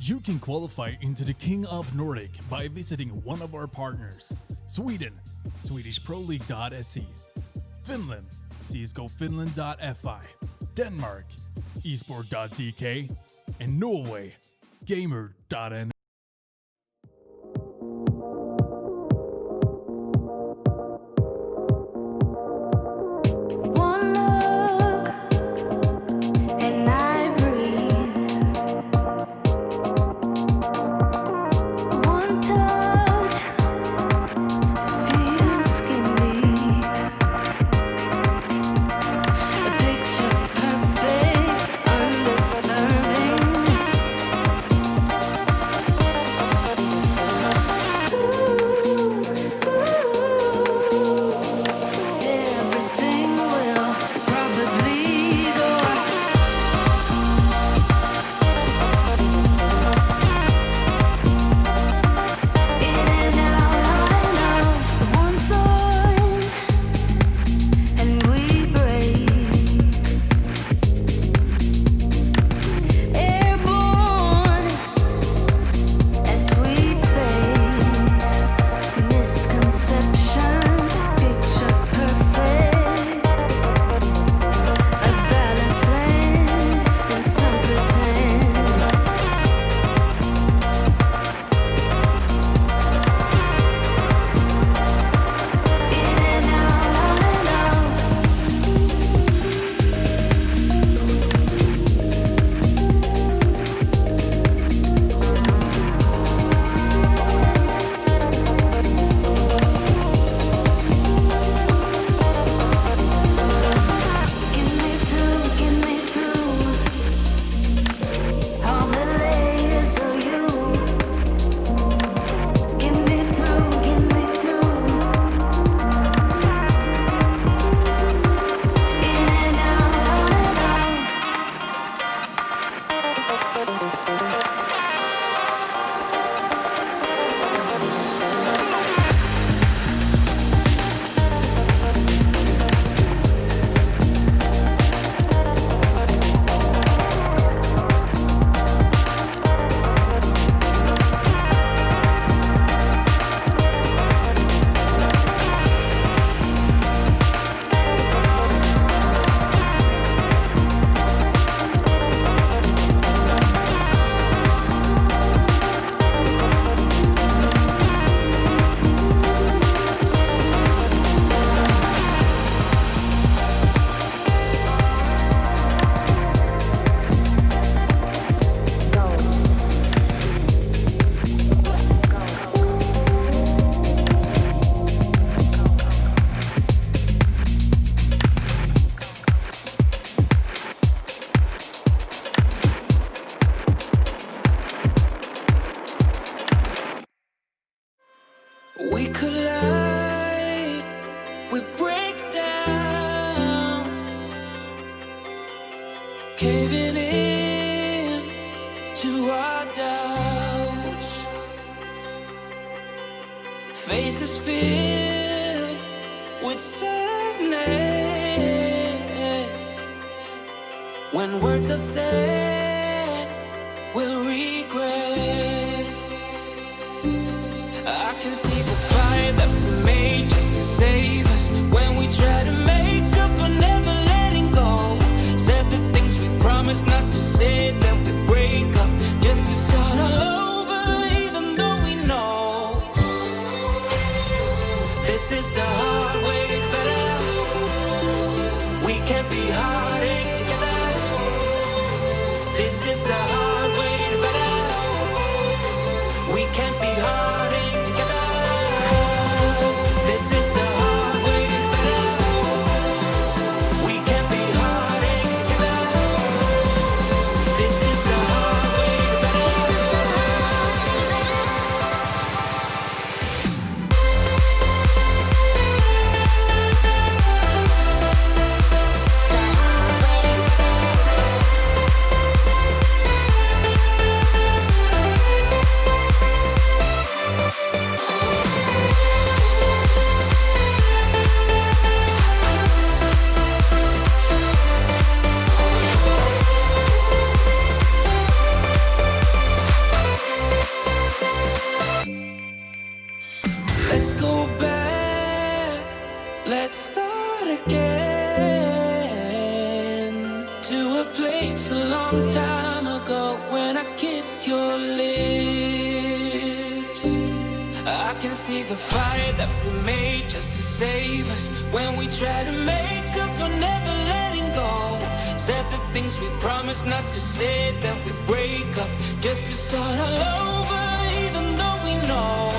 You can qualify into the King of Nordic by visiting one of our partners. Sweden, SwedishProLeague.se. Finland, CSGOFinland.fi. Denmark, esport.dk. And Norway, gamer.no. One look and I breathe. One touch feels skin deep. A picture perfect, undeserving. We collide, we break down, caving in to our doubts. Faces filled with sadness. When words are said, we'll regret. I can see the fire that we made just to save us. When we try to make up for never letting go. Said the things we promised not to say, then we break up just to start all over, even though we know this is the hard way better. We can't be heartache together. This is the hard way better. We can't be heartache together. This is the hard way better. We can't be heartache together. This is the hard way better. Let's go back, let's start again to a place a long time ago when I kissed your lips. I can see the fire that we made just to save us. When we try to make up for never letting go. Said the things we promised not to say, then we break up just to start all over, even though we know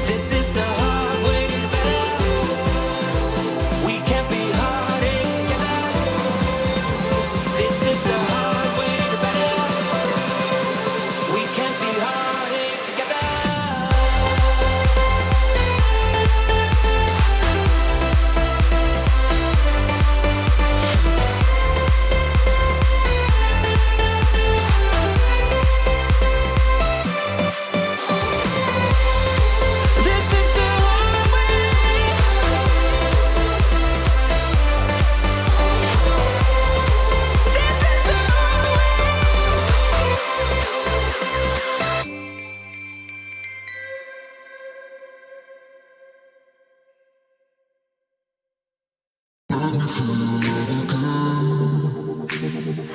this is the hard way better. We can't be heartache together. This is the hard way better. We can't be heartache together. This is the hard way. This is the hard Let me feel your love again.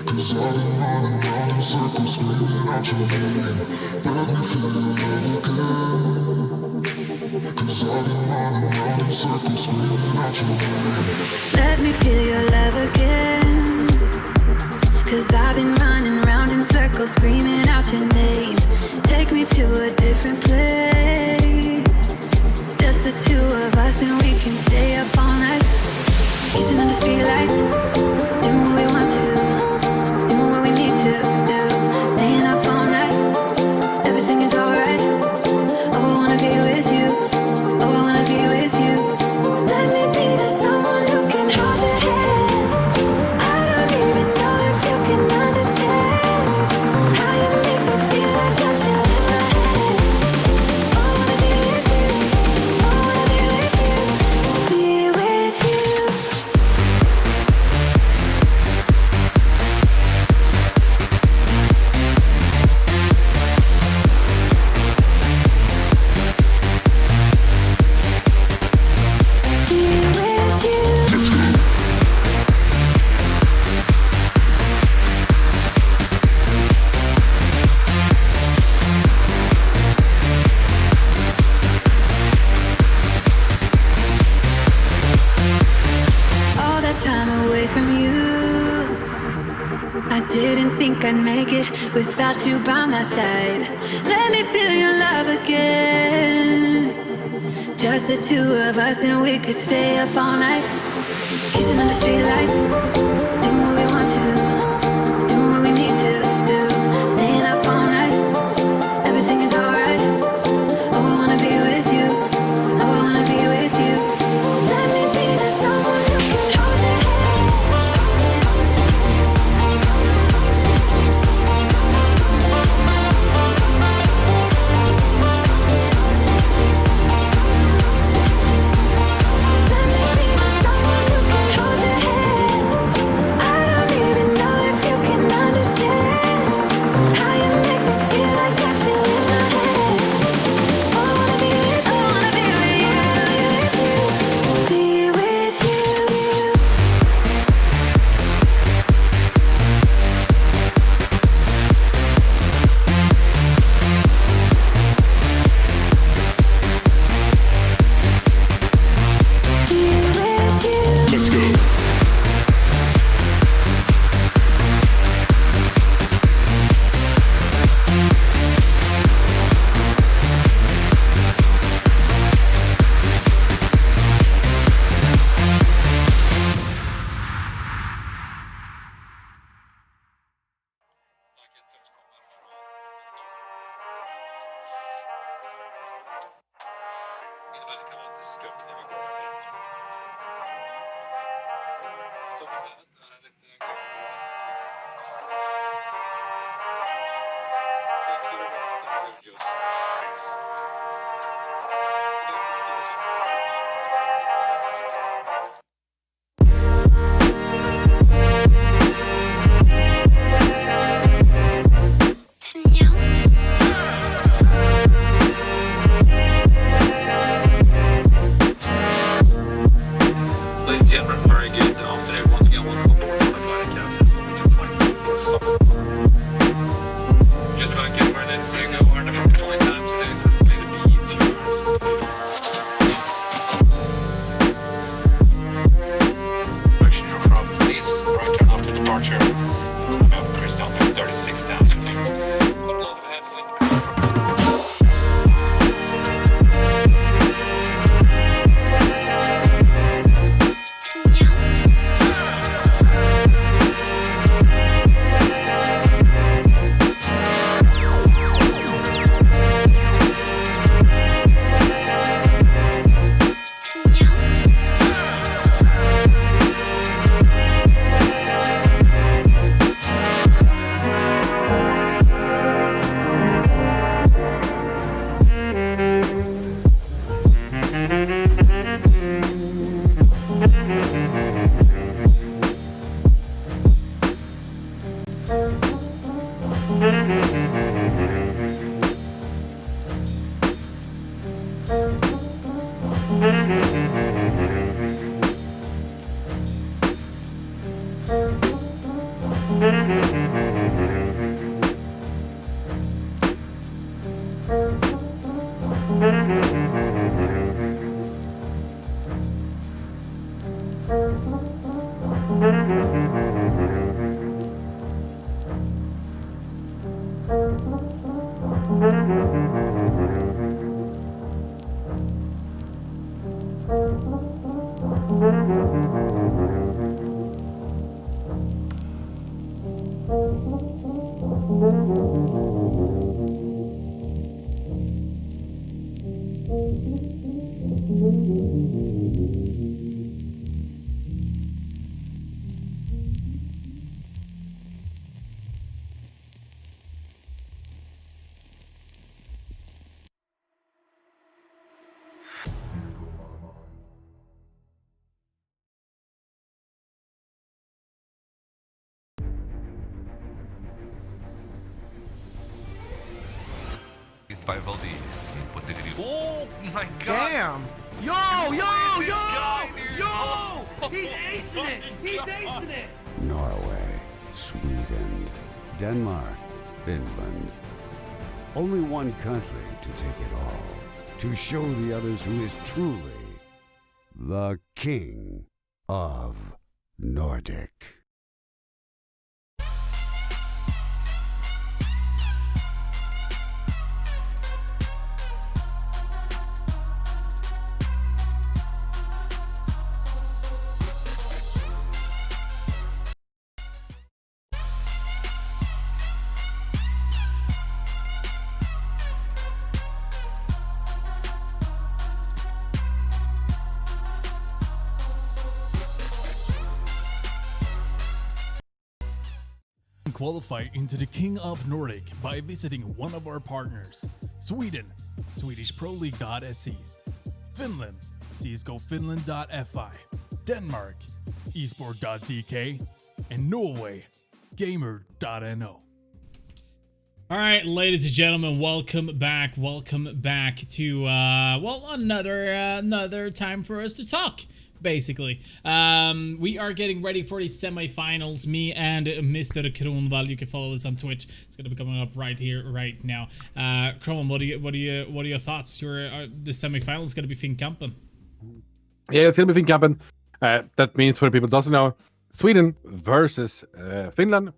Cause I've been running round in circles screaming out your name. Let me feel your love again. Cause I've been running round in circles screaming out your name. Let me feel your love again. Cause I've been running round in circles screaming out your name. Take me to a different place. Just the two of us and we can stay up all night. Kissing under streetlights, doing what we want to, doing what we need to do. Staying up all night, everything is alright. Oh, I wanna be with you. Oh, I wanna be with you. Let me be the someone who can hold your hand. I don't even know if you can understand how you make me feel. I got you in my head. Oh, I wanna be with you. Oh, I wanna be with you. Be with you. Be with you. All that time away from you, I didn't think I'd make it without you by my side. Let me feel your love again. Just the two of us and we could stay up all night. Kissing under streetlights, doing what we want to, doing what we need to do. Staying up all night, everything is alright. 5LD poteria. Oh my god! Damn! Yo! He's acing it! He's acing it! Norway, Sweden, Denmark, Finland. Only one country to take it all. To show the others who is truly the King of Nordic. Qualify into the King of Nordic by visiting one of our partners: Sweden, SwedishProLeague.se; Finland, CSGOFinland.fi; Denmark, Esport.dk; and Norway, Gamer.no. All right, ladies and gentlemen, welcome back to well, another time for us to talk. Basically, we are getting ready for the semifinals. Me and Mr. Kronwall. You can follow us on Twitch. It's gonna be coming up right here, right now. Kronwall, what are your thoughts? The semifinals is gonna be Finnkampen. Yeah, it's gonna be Finnkampen. That means, for the people who doesn't know, Sweden versus Finland.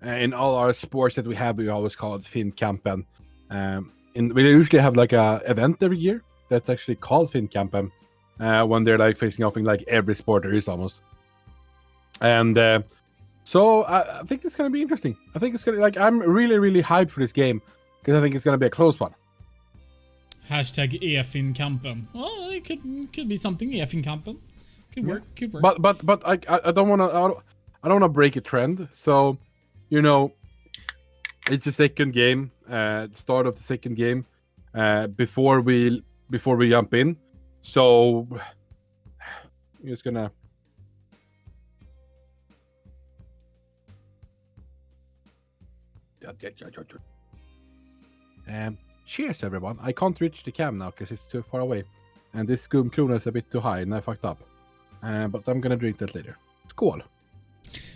In all our sports that we have, we always call it Finnkampen. And we usually have like a event every year that's actually called Finnkampen. When they're like facing off in like every sport there is almost. And so I think it's gonna be interesting. I think it's gonna I'm really hyped for this game because I think it's gonna be a close one. Hashtag EFinkampen. Well, it could be something. EFinkampen. Could work. Could work. But I don't want to I don't want to break a trend. So, you know, it's the second game, start of the second game, before we jump in. So, I'm just gonna. Cheers, everyone. I can't reach the cam now because it's too far away, and this skumkrona is a bit too high, and I fucked up. But I'm gonna drink that later. Skål.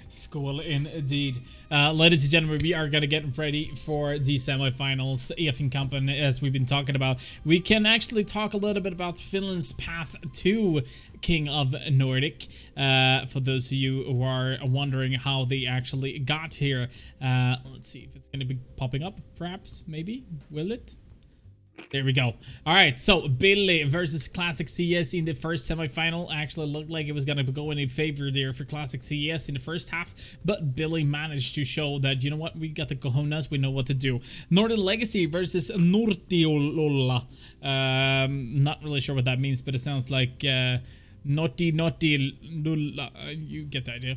Skål indeed. Ladies and gentlemen, we are going to get ready for the semifinals. EFinkampen, as we've been talking about. We can actually talk a little bit about Finland's path to King of Nordic. For those of you who are wondering how they actually got here. Let's see if it's going to be popping up, perhaps, maybe. Will it? There we go. All right, so Billy versus Classic CS in the first semifinal. Actually looked like it was going to go in favor there for Classic CS in the first half, but Billy managed to show that, you know what, we got the cojones, we know what to do. Nordic Legacy versus Nortiolola. Not really sure what that means, but it sounds like... Naughty, you get the idea.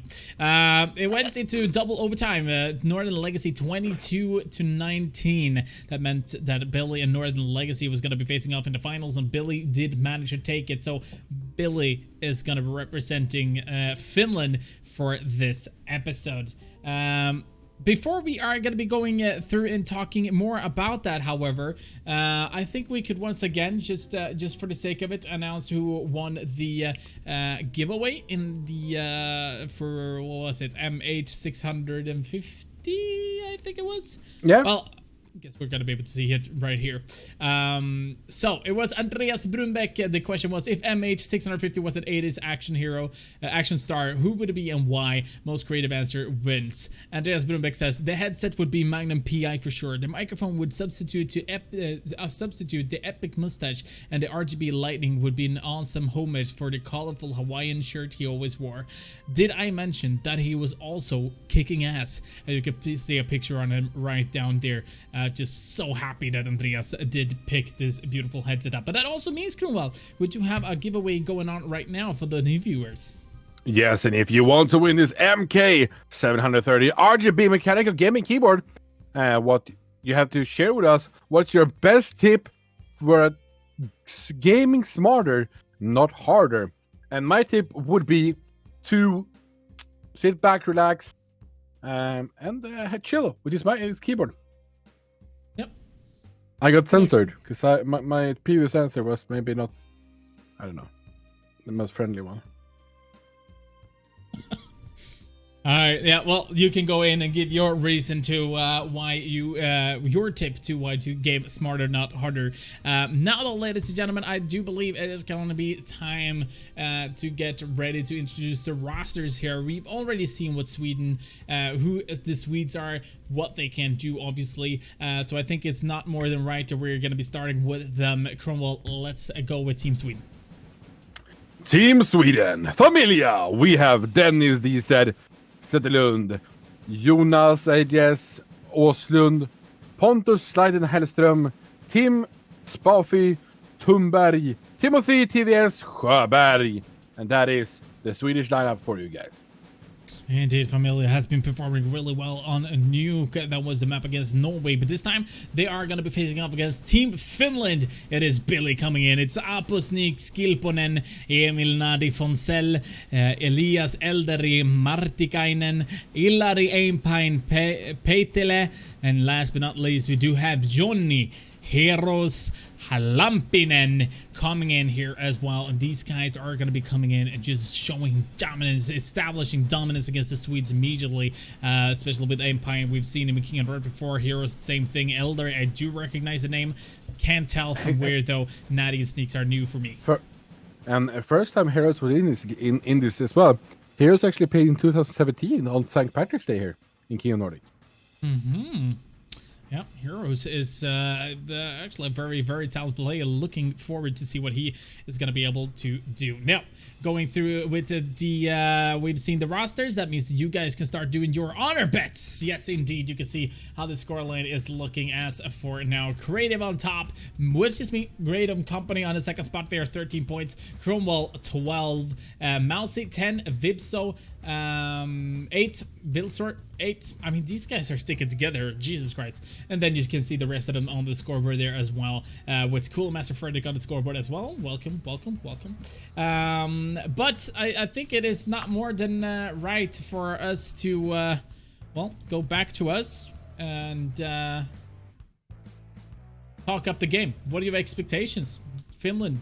It went into double overtime. Northern Legacy 22-19. That meant that Billy and Northern Legacy was going to be facing off in the finals, and Billy did manage to take it. So Billy is going to be representing Finland for this episode. Before we are going to be going through and talking more about that, however, I think we could once again, just for the sake of it, announce who won the giveaway in the, for, what was it, MH650, I think it was? Yeah. Well, I guess we're gonna be able to see it right here. So it was Andreas Brunbeck. The question was, if MH650 was an 80s action hero, action star, who would it be and why? Most creative answer wins. Andreas Brunbeck says the headset would be Magnum PI for sure. The microphone would substitute the epic mustache, and the RGB lighting would be an awesome homage for the colorful Hawaiian shirt he always wore. Did I mention that he was also kicking ass? You can please see a picture on him right down there. Just so happy that Andreas did pick this beautiful headset up. But that also means, Kronwall, we do have a giveaway going on right now for the new viewers. Yes, and if you want to win this MK730 RGB mechanical gaming keyboard, what you have to share with us, what's your best tip for gaming smarter, not harder? And my tip would be to sit back, relax, and chill with his keyboard. I got censored because my previous answer was maybe not, I don't know, the most friendly one. Alright, yeah, well, you can go in and give your reason to why you, your tip to why to game smarter, not harder. Now though, ladies and gentlemen, I do believe it is going to be time to get ready to introduce the rosters here. We've already seen what Sweden, who the Swedes are, what they can do, obviously. So I think it's not more than right that we're going to be starting with them. Cromwell, let's go with Team Sweden. Team Sweden, Familia, we have Dennis DZ, Zetterlund, Jonas AGS, Åslund, Pontus Sliden Hellström, Tim Spafi Thunberg, Timothy TVS Sjöberg, and that is the Swedish lineup for you guys. Indeed, Familia has been performing really well on a Nuke. That was the map against Norway, but this time they are going to be facing off against Team Finland. It is Billy coming in. It's Aposnik Skilponen, Emil Nadi Fonsell, Elias Elderi Martikainen, Ilari Einpain Peitele, and last but not least, we do have Johnny Heros Halampinen coming in here as well, and these guys are going to be coming in and just showing dominance, establishing dominance against the Swedes immediately, especially with Empire. We've seen him in King of Nordic before. Heroes, same thing. Elder, I do recognize the name, can't tell from where though. Natty and Sneaks are new for me. And first time Heroes was in this as well. Heroes actually played in 2017 on St. Patrick's Day here in King of Nordic. Yeah, Heroes is actually a very, very talented player. Looking forward to see what he is going to be able to do. Now, going through with we've seen the rosters. That means you guys can start doing your honor bets. Yes, indeed. You can see how the scoreline is looking as for now. Creative on top, which is me. Creative Company on the second spot there, 13 points. Cromwell, 12. Mousy, 10. Vibso, 8. Vilsort, 8. I mean, these guys are sticking together. Jesus Christ. And then you can see the rest of them on the scoreboard there as well. With Cool Master Frederick on the scoreboard as well. Welcome, welcome, welcome. But I think it is not more than right for us to, well, go back to us and talk up the game. What are your expectations? Finland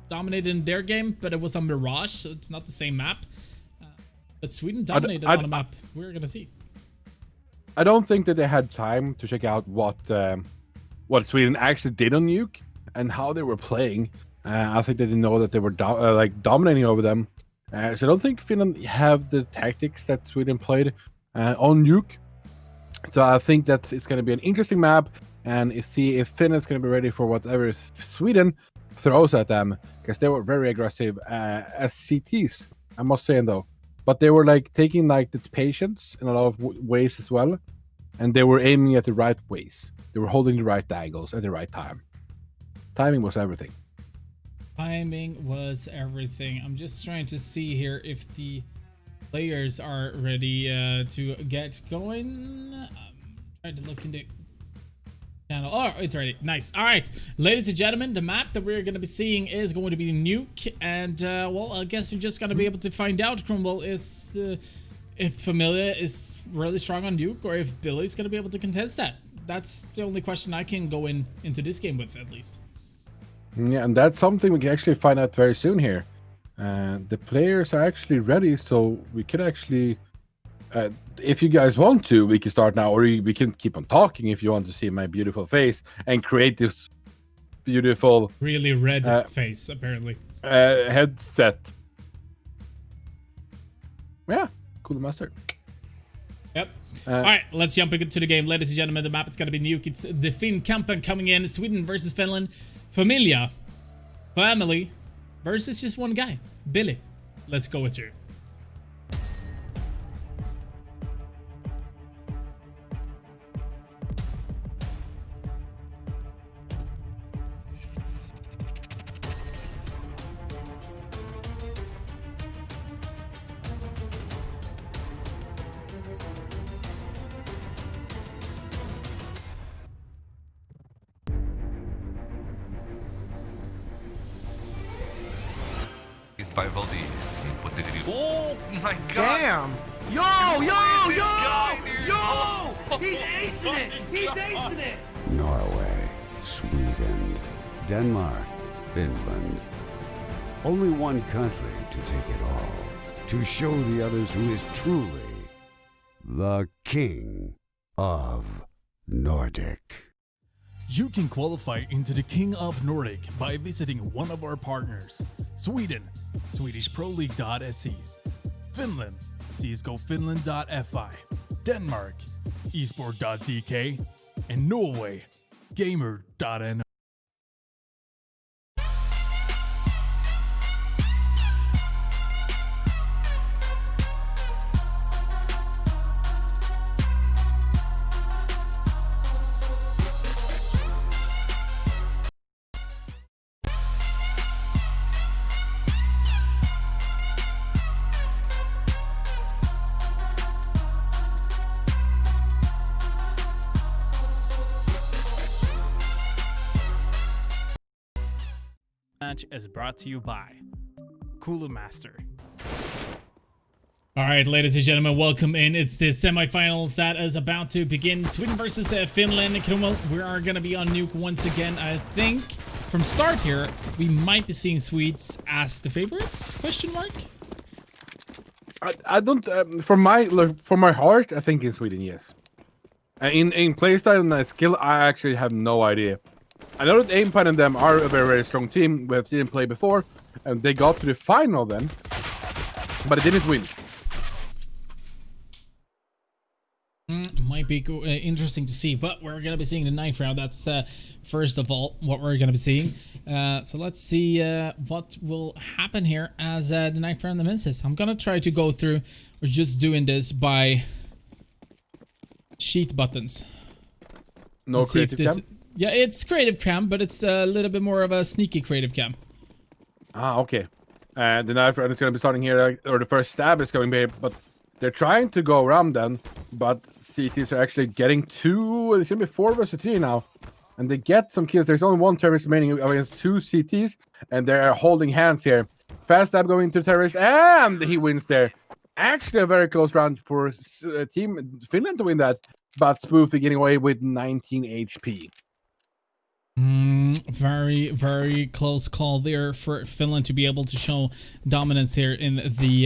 dominated in their game, but it was a Mirage, so it's not the same map. But Sweden dominated on a map we're gonna see. I don't think that they had time to check out what Sweden actually did on Nuke and how they were playing. I think they didn't know that they were dominating over them. So I don't think Finland have the tactics that Sweden played on Nuke. So I think that it's going to be an interesting map and see if Finland's going to be ready for whatever Sweden throws at them, because they were very aggressive as CTs, I must say, though. But they were like taking like the patience in a lot of ways as well, and they were aiming at the right ways. They were holding the right angles at the right time. Timing was everything. Timing was everything. I'm just trying to see here if the players are ready to get going. I'm trying to look into channel. Oh, it's ready. Nice. All right, ladies and gentlemen, the map that we're going to be seeing is going to be Nuke, and well, I guess we're just going to be able to find out. Cromwell is if Familia is really strong on Nuke, or if Billy's going to be able to contest that. That's the only question I can go into this game with, at least. Yeah, and that's something we can actually find out very soon here. The players are actually ready, so we could actually, if you guys want to, we can start now, or we can keep on talking if you want to see my beautiful face and create this beautiful, really red face, apparently. Headset. Yeah, cool master. Yep. All right, let's jump into the game, ladies and gentlemen. The map is going to be Nuke. It's the Finn Kampen coming in. Sweden versus Finland. Familia, family versus just one guy, Billy. Let's go with you. By Valdi. What did he do? Oh my god! Damn! Yo! guy, dude. Yo! He's acing it! He's acing it! Norway, Sweden, Denmark, Finland. Only one country to take it all, to show the others who is truly the King of Nordic. You can qualify into the King of Nordic by visiting one of our partners. Sweden, SwedishProLeague.se. Finland, CSGOFinland.fi. Denmark, Esport.dk. And Norway, Gamer.no. Match is brought to you by Cooler Master. All right, ladies and gentlemen, welcome in. It's the semifinals that is about to begin. Sweden versus Finland. We are going to be on Nuke once again. I think from start here, we might be seeing Swedes as the favorites? Question mark? I don't. For my heart, I think in Sweden, yes. In playstyle and skill, I actually have no idea. I know that Aimpan and them are a very, very strong team. We have seen them play before, and they got to the final then, but they didn't win. Might be interesting to see, but we're gonna be seeing the knife round. That's first of all what we're gonna be seeing. So let's see what will happen here as the knife round commences. I'm gonna try to go through. We're just doing this by sheet buttons. No Let's see if creative cam? Yeah, it's creative cam, but it's a little bit more of a sneaky creative cam. Ah, okay. The knife round is going to be starting here, or the first stab is going to be, but they're trying to go around then, but CTs are actually getting two, it's going to be 4 versus 3 now. And they get some kills. There's only one terrorist remaining against 2 CTs, and they're holding hands here. Fast stab going to terrorist, and he wins there. Actually, a very close round for Team Finland to win that, but Spoofy getting away with 19 HP. Very, very close call there for Finland to be able to show dominance here in the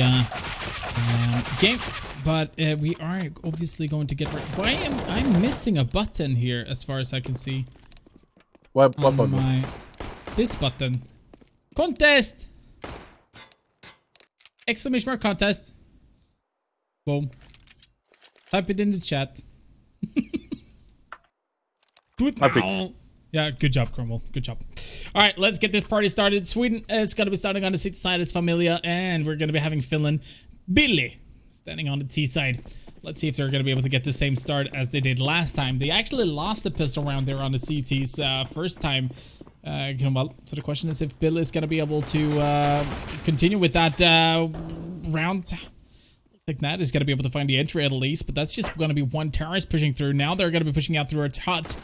game. But we are obviously going to get... Why am I missing a button here as far as I can see? What button? This button. Contest! Exclamation mark contest. Boom. Type it in the chat. Do it now. Yeah, good job, Cromwell. Good job. All right, let's get this party started. Sweden, it's going to be starting on the C side. It's Familia, and we're going to be having Finland. Billy standing on the T side. Let's see if they're going to be able to get the same start as they did last time. They actually lost the pistol round there on the CTs first time. Well, so the question is if Billy is going to be able to continue with that round. Like that is going to be able to find the entry at least, but that's just going to be one terrorist pushing through. Now they're going to be pushing out through a hut.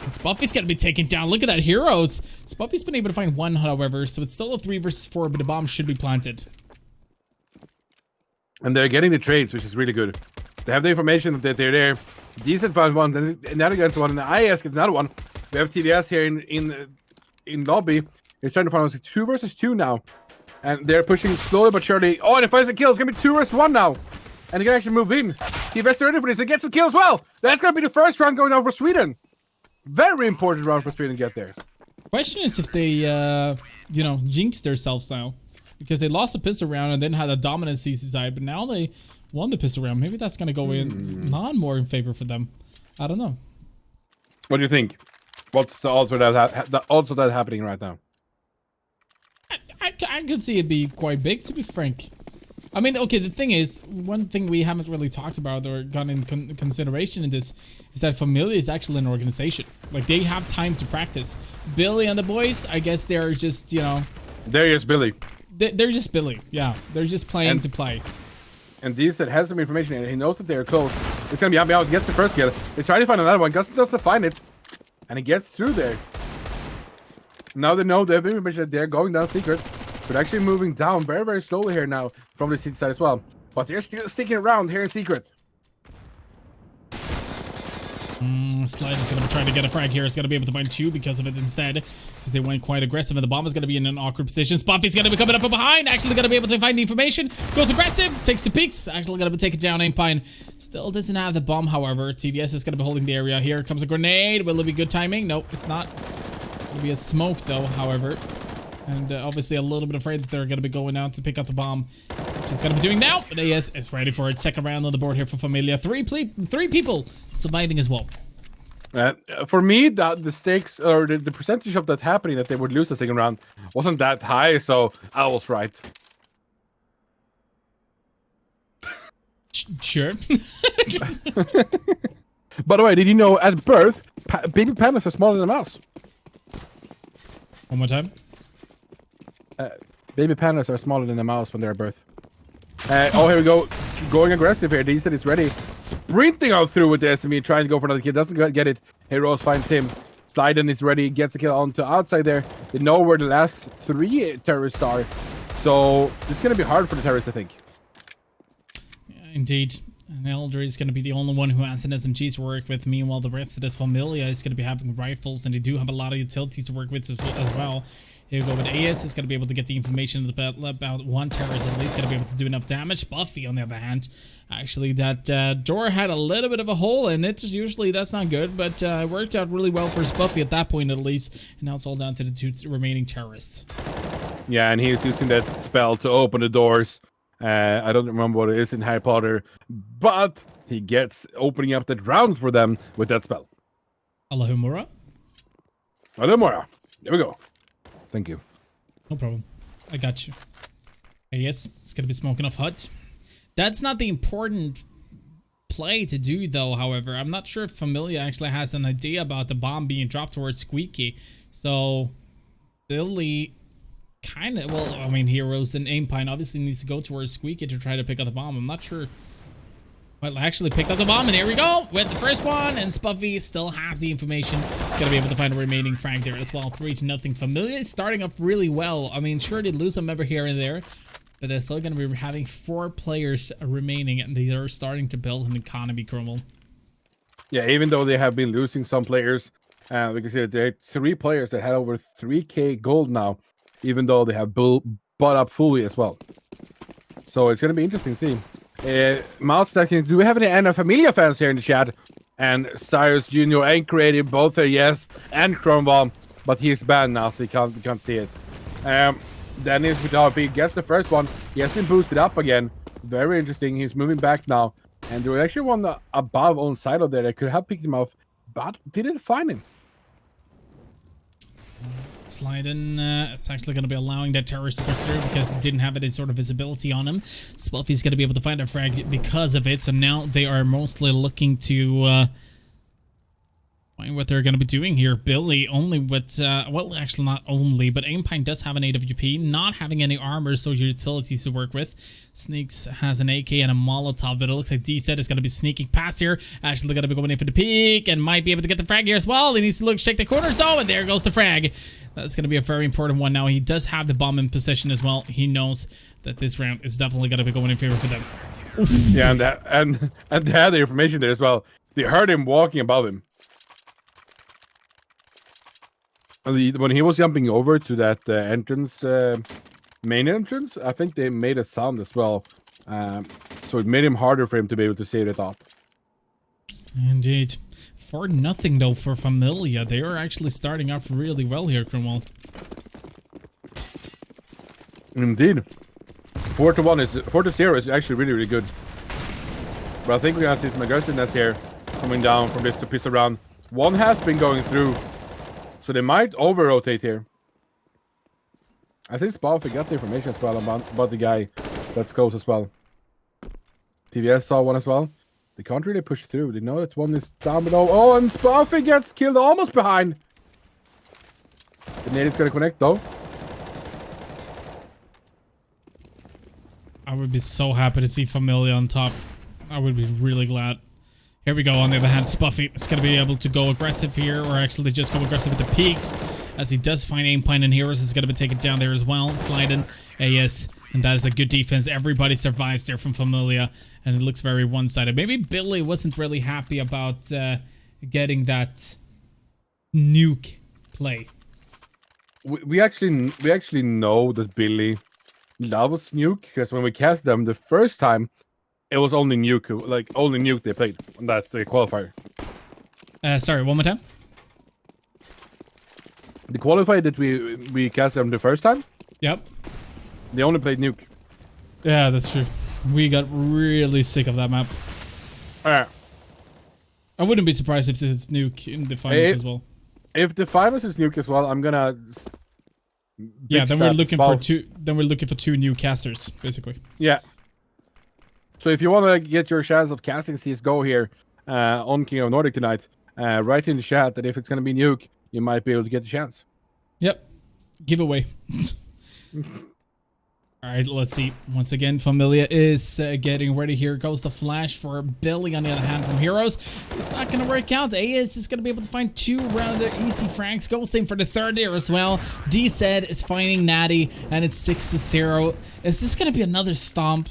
And Spuffy's going to be taken down. Look at that, heroes. Spuffy's been able to find one, however, so it's still a 3 versus 4, but the bomb should be planted. And they're getting the trades, which is really good. They have the information that they're there. Decent found one, then another against one, and IS gets another one. We have TVS here in lobby. He's trying to find us 2 versus 2 now. And they're pushing slowly but surely. Oh, and if finds a kill, it's going to be 2 versus 1 now. And they can actually move in. TVS are ready for this. They get some kill as well. That's going to be the first round going down for Sweden. Very important round for Sweden to get there. Question is if they, you know, jinxed themselves now. Because they lost the pistol round and then had a dominant CC side. But now they won the pistol round. Maybe that's going to go in more in favor for them. I don't know. What do you think? What's the odds of that happening right now? I could see it be quite big, to be frank. I mean, okay, the thing is, one thing we haven't really talked about or gone in consideration in this is that Familia is actually an organization. Like, they have time to practice. Billy and the boys, I guess they're just, you know... They're just Billy. They're just Billy, yeah. They're just playing to play. And these that has some information and he knows that they're close. It's going to be out, gets the first kill. He's trying to find another one, doesn't find it. And he gets through there. Now they know they have information that they're going down secrets, but actually moving down very, very slowly here now from the city side as well. But they're still sticking around here in secret. Slide is going to be trying to get a frag here. It's going to be able to find 2 because of it instead. Because they went quite aggressive and the bomb is going to be in an awkward position. Spuffy's going to be coming up from behind. Actually going to be able to find the information. Goes aggressive. Takes the peaks. Actually going to be taken down. Aim still doesn't have the bomb, however. TVS is going to be holding the area. Here comes a grenade. Will it be good timing? Nope, it's not. It'll be a smoke though, however. And obviously a little bit afraid that they're going to be going out to pick up the bomb. Which he's going to be doing now. But AS is ready for it. Second round on the board here for Familia. Three people surviving as well. For me, the stakes or the percentage of that happening that they would lose the second round wasn't that high, so I was right. Sure. By the way, did you know at birth, baby pandas are smaller than a mouse? One more time. Baby pandas are smaller than a mouse when they're at birth. Oh, here we go. Going aggressive here. Decent is ready. Sprinting out through with the SME, trying to go for another kill. Doesn't get it. Heroes finds him. Sliden is ready. Gets a kill onto outside there. They know where the last 3 terrorists are. So it's going to be hard for the terrorists, I think. Yeah, indeed. And Elder is going to be the only one who has an SMG to work with. Meanwhile, the rest of the Familia is going to be having rifles, and they do have a lot of utilities to work with as well. Here we go with AS. Is going to be able to get the information about one terrorist at least. Going to be able to do enough damage. Buffy, on the other hand, actually, that door had a little bit of a hole in it. Usually, that's not good, but it worked out really well for Buffy at that point, at least. And now it's all down to the 2 remaining terrorists. Yeah, and he's using that spell to open the doors. I don't remember what it is in Harry Potter, but he gets opening up that round for them with that spell. Alahumura? Alamora. There we go. Thank you. No problem. I got you. Yes, it's gonna be smoking off hut. That's not the important play to do though, however. I'm not sure if Familia actually has an idea about the bomb being dropped towards Squeaky. So Billy kind of, well, I mean, Heroes and Aimpine obviously needs to go towards Squeaky to try to pick up the bomb. I'm not sure. Well, actually picked up the bomb, and here we go with the first one, and Spuffy still has the information. He's gonna be able to find a remaining frag there as well. 3-0. Familia is starting off really well. I mean, sure, they lose a member here and there, but they're still gonna be having 4 players remaining, and they are starting to build an economy, Cromwell. Yeah, even though they have been losing some players, we can see that there are 3 players that had over 3k gold now, even though they have bought up fully as well. So it's gonna be interesting to see. Mouse second, do we have any Anna Familia fans here in the chat? And Cyrus Jr. and Creative both say yes, and Cromwell, but he's banned now, so you can't see it. Dennis with RP gets the first one. He has been boosted up again. Very interesting. He's moving back now, and there was actually one above on side of there that could have picked him off, but didn't find him. Sliden, it's actually going to be allowing that terrorist to go through because it didn't have any sort of visibility on him. Spuffy's going to be able to find a frag because of it, so now they are mostly looking to find what they're going to be doing here. Billy only with, well, actually not only, but Aimpine does have an AWP, not having any armor, so utilities to work with. Sneaks has an AK and a Molotov, but it looks like D-Set is going to be sneaking past here. Actually going to be going in for the peek and might be able to get the frag here as well. He needs to look, check the corners though, and there goes the frag. That's going to be a very important one now. He does have the bomb in position as well. He knows that this round is definitely going to be going in favor for them. Yeah, and they had the information there as well. They heard him walking above him. When he was jumping over to that entrance, main entrance, I think they made a sound as well. So it made him harder for him to be able to save it off. Indeed. 4-0 though for Familia. They are actually starting off really well here, Cromwell. Indeed. 4-0 is actually really, really good. But I think we're gonna see some aggressiveness here coming down from this pistol round. One has been going through, so they might over-rotate here. I think Spalfy got the information as well about the guy that's close as well. TVS saw one as well. They can't really push through. They know that one is down below. Oh, and Spalfy gets killed almost behind. The nade is going to connect though. I would be so happy to see Familia on top. I would be really glad. Here we go. On the other hand, Spuffy is going to be able to go aggressive here, or actually just go aggressive with the peaks, as he does find Aimpine and Heroes is going to be taken down there as well. Sliding AS, and that is a good defense. Everybody survives there from Familia, and it looks very one-sided. Maybe Billy wasn't really happy about getting that nuke play. We actually know that Billy loves nuke, because when we cast them the first time, it was only nuke, like only nuke they played on that qualifier. Sorry, one more time. The qualifier that we cast them the first time. Yep. They only played nuke. Yeah, that's true. We got really sick of that map. I wouldn't be surprised if it's nuke in the finals as well. If the finals is nuke as well, I'm gonna. Yeah, then we're looking for two. Then we're looking for 2 new casters, basically. Yeah. So if you want to get your chance of casting CSGO here on King of Nordic tonight, write in the chat that if it's going to be nuke, you might be able to get the chance. Yep. Giveaway. Alright, let's see. Once again, Familia is getting ready. Here goes the flash for Billy on the other hand from Heroes. It's not going to work out. AS is going to be able to find 2-rounder easy frags. Goes in for the third there as well. D-Said is finding Natty, and it's 6-0. Is this going to be another stomp?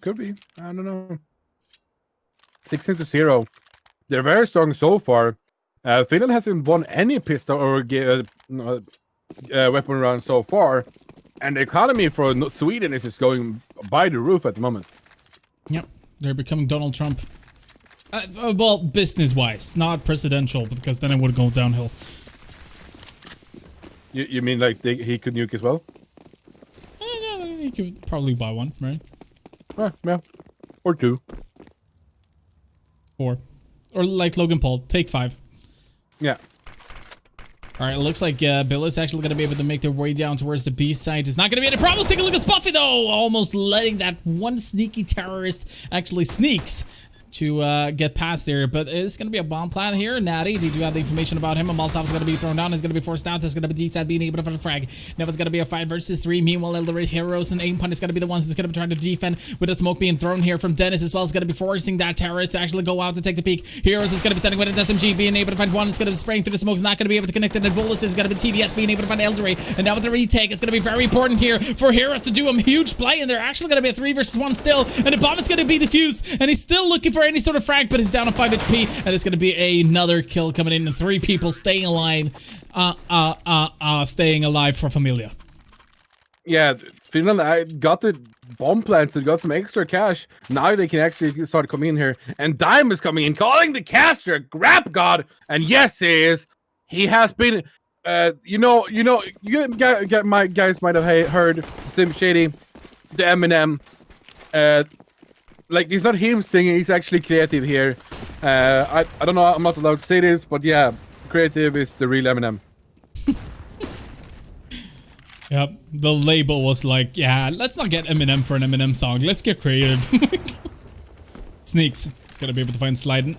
Could be. I don't know. 6-0. They're very strong so far. Finland hasn't won any pistol or weapon round so far, and the economy for Sweden is just going by the roof at the moment. Yep, they're becoming Donald Trump. Well, business-wise, not presidential, because then it would go downhill. You mean like he could nuke as well? Yeah, you could probably buy one, right? Yeah. Or 2. 4. Or like Logan Paul, take 5. Yeah. All right, it looks like Bill is actually going to be able to make their way down towards the B site. It's not going to be any problems. Take a look at Spuffy, though. Almost letting that one sneaky terrorist actually sneaks to get past there. But it's going to be a bomb plant here. Natty, they do have the information about him. A Molotov is going to be thrown down. It's going to be forced out. There's going to be D-Side being able to find a frag. Now it's going to be a 5 versus 3. Meanwhile, Elderate Heroes and Aim Pun is going to be the ones who's going to be trying to defend with the smoke being thrown here from Dennis as well. It's going to be forcing that terrorist to actually go out to take the peek. Heroes is going to be standing with an SMG being able to find one. It's going to be spraying through the smoke. It's not going to be able to connect it. And bullets is going to be TVS being able to find Elderate. And now with the retake, it's going to be very important here for Heroes to do a huge play. And they're actually going to be a 3 versus 1 still. And the bomb is going to be defused. And he's still looking for any sort of frag, but he's down on 5 HP, and it's going to be another kill coming in, and 3 people staying alive, staying alive for Familia. Yeah, Finland got the bomb planted, got some extra cash. Now they can actually start coming in here, and Dime is coming in, calling the caster Grab God, and yes, he is. He has been, you guys might have heard Slim Shady, the Eminem, like, it's not him singing, he's actually creative here. I don't know, I'm not allowed to say this, but yeah, creative is the real Eminem. Yep, the label was like, yeah, let's not get Eminem for an Eminem song, let's get creative. Sneaks, it's gonna be able to find Sliden.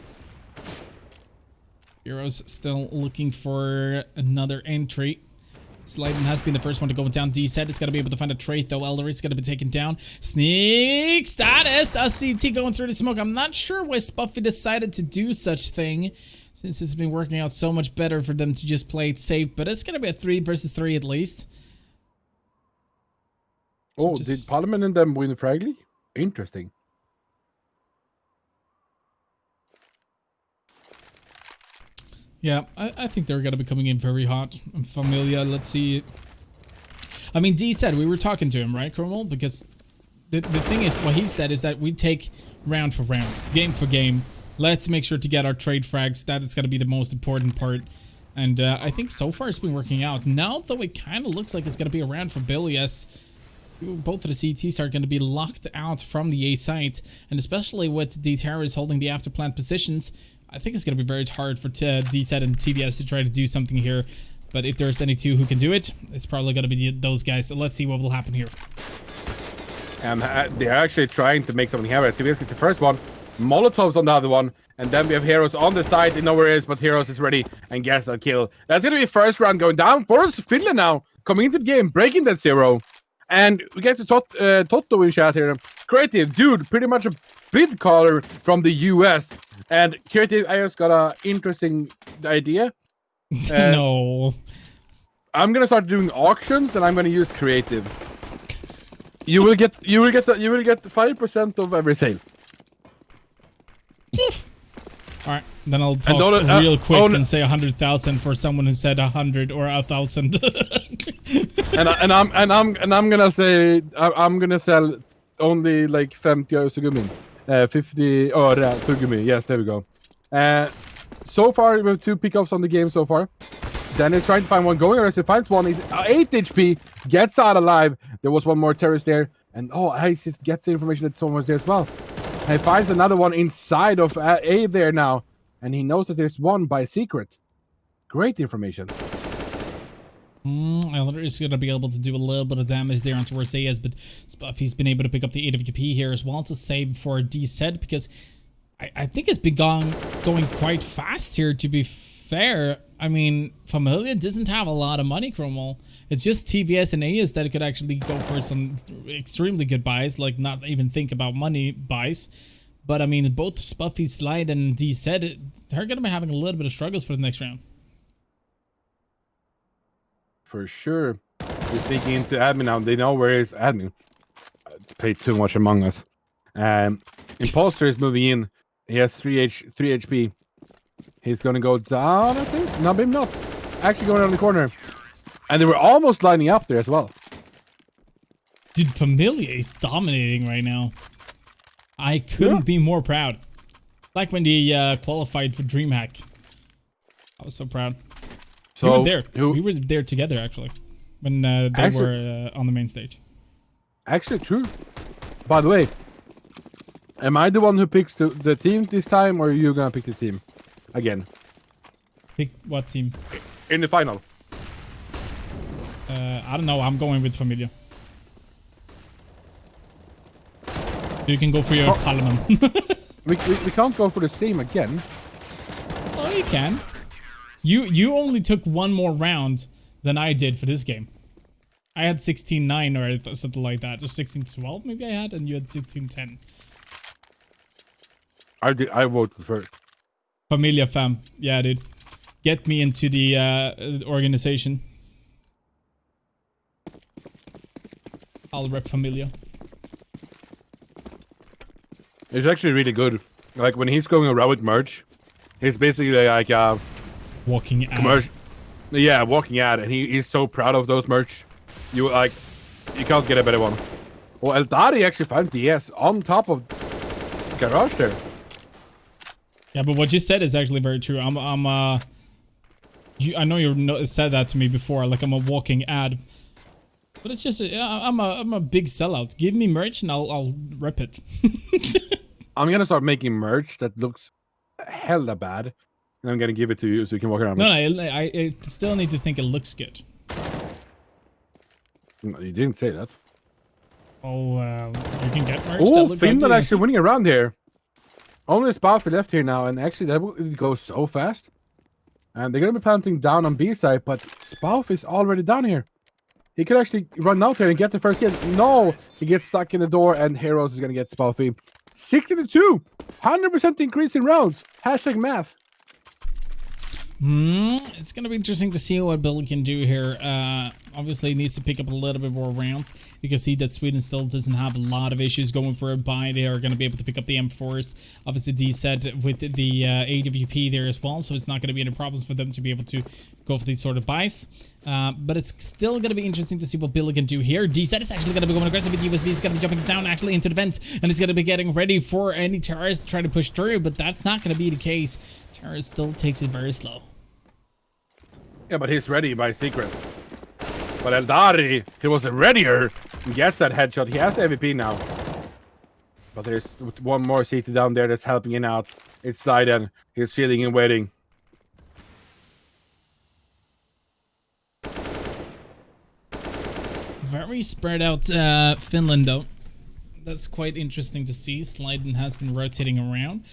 Heroes still looking for another entry. Sliden has been the first one to go down. D-Set is going to be able to find a trait, though. Elder's going to be taken down. Sneak status. A CT going through the smoke. I'm not sure why Spuffy decided to do such thing, since it's been working out so much better for them to just play it safe. But it's going to be a 3 versus 3 at least. So did Parliament and them win Fragley? Interesting. Yeah, I think they're going to be coming in very hot. Familia, let's see. I mean, D said, we were talking to him, right, Cromwell? Because the thing is, what he said is that we take round for round, game for game. Let's make sure to get our trade frags. That is going to be the most important part. And I think so far it's been working out. Now, though, it kind of looks like it's going to be a round for Billy as both of the CTs are going to be locked out from the A site. And especially with D-Terrors holding the afterplant positions, I think it's going to be very hard for D-Set and TVS to try to do something here. But if there's any two who can do it, it's probably going to be those guys. So let's see what will happen here. And they're actually trying to make something happen. TVS gets the first one. Molotov's on the other one. And then we have Heroes on the side. They know where it is, but Heroes is ready and gets that kill. That's going to be first round going down for Finland now. Coming into the game, breaking that 0. And we get to Toto in chat here. Creative, dude, pretty much a bid caller from the US. And Creative, I just got an interesting idea. No. I'm gonna start doing auctions, and I'm gonna use Creative. You will get 5% of every sale. All right, then I'll talk real quick and say 100,000 for someone who said 100 or 1,000. and I'm gonna say I'm gonna sell only like 50 tuggummi. 50 tuggummi. Yes, there we go. So far we have 2 pickups on the game so far. Dennis trying to find one going, or he finds one. He's 8 HP, gets out alive. There was one more terrorist there, and ISIS gets the information that someone was there as well. He finds another one inside of A there now, and he knows that there's one by secret. Great information. Elder is going to be able to do a little bit of damage there on towards AS, but Spuffy's been able to pick up the 8 FGP here as well to save for D-Set, because I think it's been going quite fast here, to be fair. I mean, Familia doesn't have a lot of money, Cromwell. It's just TVS and AS that could actually go for some extremely good buys, like not even think about money buys. But I mean, both Spuffy, Slide, and D-Set, they're going to be having a little bit of struggles for the next round. For sure. They're sneaking into admin now. They know where is admin. Pay too much Among Us. Imposter is moving in. He has 3 HP. He's gonna go down, I think. No, maybe not. Actually going around the corner. And they were almost lining up there as well. Dude, Familia is dominating right now. I couldn't be more proud. Like when they qualified for DreamHack. I was so proud. You So were there. who? We were there together actually, when they Actually- were on the main stage. Actually, true. By the way, am I the one who picks the team this time, or are you gonna pick the team again Pick what team? in the final? I don't know. I'm going with Familia. You can go for your Parliament. We can't go for the same again. Oh, you can. You only took one more round than I did for this game. I had 16-9 or something like that. Or 16-12 maybe I had, and you had 16-10. I voted first. Familia fam. Yeah, dude. Get me into the organization. I'll rep Familia. It's actually really good. Like when he's going around with merch, he's basically like Walking ad. commercial. Yeah, walking ad, and he's so proud of those merch. You can't get a better one. Well, Eldari actually found DS on top of garage there. Yeah, but what you said is actually very true. I know you said that to me before. Like I'm a walking ad, but it's just I'm a big sellout. Give me merch and I'll rep it. I'm gonna start making merch that looks hella bad, and I'm gonna give it to you so you can walk around. No, I still need to think it looks good. No, you didn't say that. Oh, you can get merch. Oh, Finland actually winning around here. Only spot we left here now, and actually that will go so fast. And they're gonna be planting down on B side, but Spauf is already down here. He could actually run out there and get the first kill. No, he gets stuck in the door, and Heroes is gonna get Spaufy. 60-2, 100% increase in rounds. Hashtag math. It's gonna be interesting to see what Billy can do here. Obviously, he needs to pick up a little bit more rounds. You can see that Sweden still doesn't have a lot of issues going for a buy. They are going to be able to pick up the M4s. Obviously, D said with the AWP there as well, so it's not going to be any problems for them to be able to go for these sort of buys. But it's still going to be interesting to see what Billy can do here. D said is actually going to be going aggressive with USB. He's going to be jumping down actually into the vent, and he's going to be getting ready for any terrorists to try to push through, but that's not going to be the case. Terrorist still takes it very slow. Yeah, but he's ready by secret. But Eldari, he was readier. He gets that headshot. He has the AVP now. But there's one more CT down there that's helping him out. It's Siden. He's shielding and waiting. Very spread out Finland though. That's quite interesting to see. Slyden has been rotating around.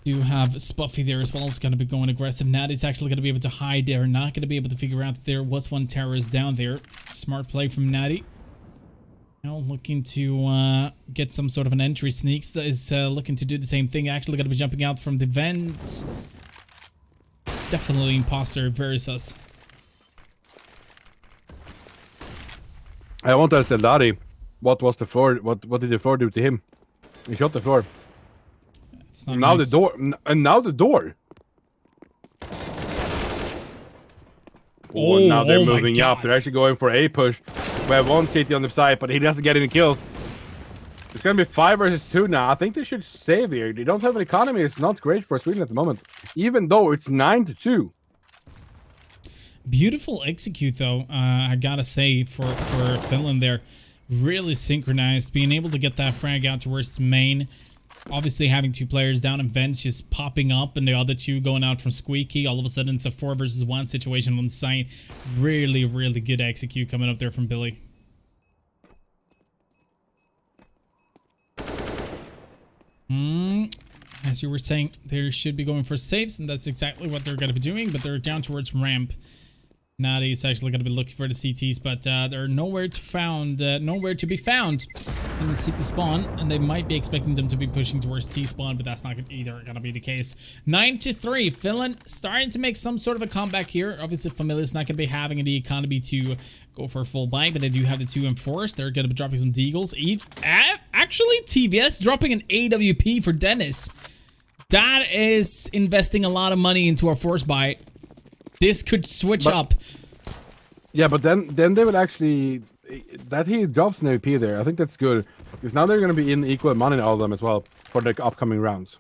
Do have Spuffy there as well. It's going to be going aggressive. Natty's actually going to be able to hide there. Not going to be able to figure out that there was one terrorist down there. Smart play from Natty. Now looking to get some sort of an entry. Sneaks is looking to do the same thing. Actually going to be jumping out from the vents. Definitely imposter. Very sus. I want to ask Eldari, what was the floor? What did the floor do to him? He shot the floor. It's not Now nice. the door, and now the door. Oh, now they're oh my moving up. God. They're actually going for a push. We have one CT on the side, but he doesn't get any kills. It's gonna be 5 versus 2 now. I think they should save here. They don't have an economy. It's not great for Sweden at the moment, even though it's 9-2. Beautiful execute though, I gotta say, for Finland there. Really synchronized, being able to get that frag out towards main. Obviously having two players down in vents just popping up and the other two going out from squeaky. All of a sudden it's a 4 versus 1 situation on site. Really, really good execute coming up there from Billy. As you were saying, they should be going for saves, and that's exactly what they're going to be doing, but they're down towards ramp. Natty is actually going to be looking for the CTs, but they're nowhere to be found in the CT spawn, and they might be expecting them to be pushing towards T spawn, but that's not either going to be the case. 9-3, Finland starting to make some sort of a comeback here. Obviously, Familia is not going to be having the economy to go for a full buy, but they do have the 2 M4s. They're going to be dropping some deagles. Actually, TVS dropping an AWP for Dennis. That is investing a lot of money into our force buy. This could switch up. Yeah, but then they will actually that he drops an AP there. I think that's good because now they're going to be in equal money all of them as well for the upcoming rounds.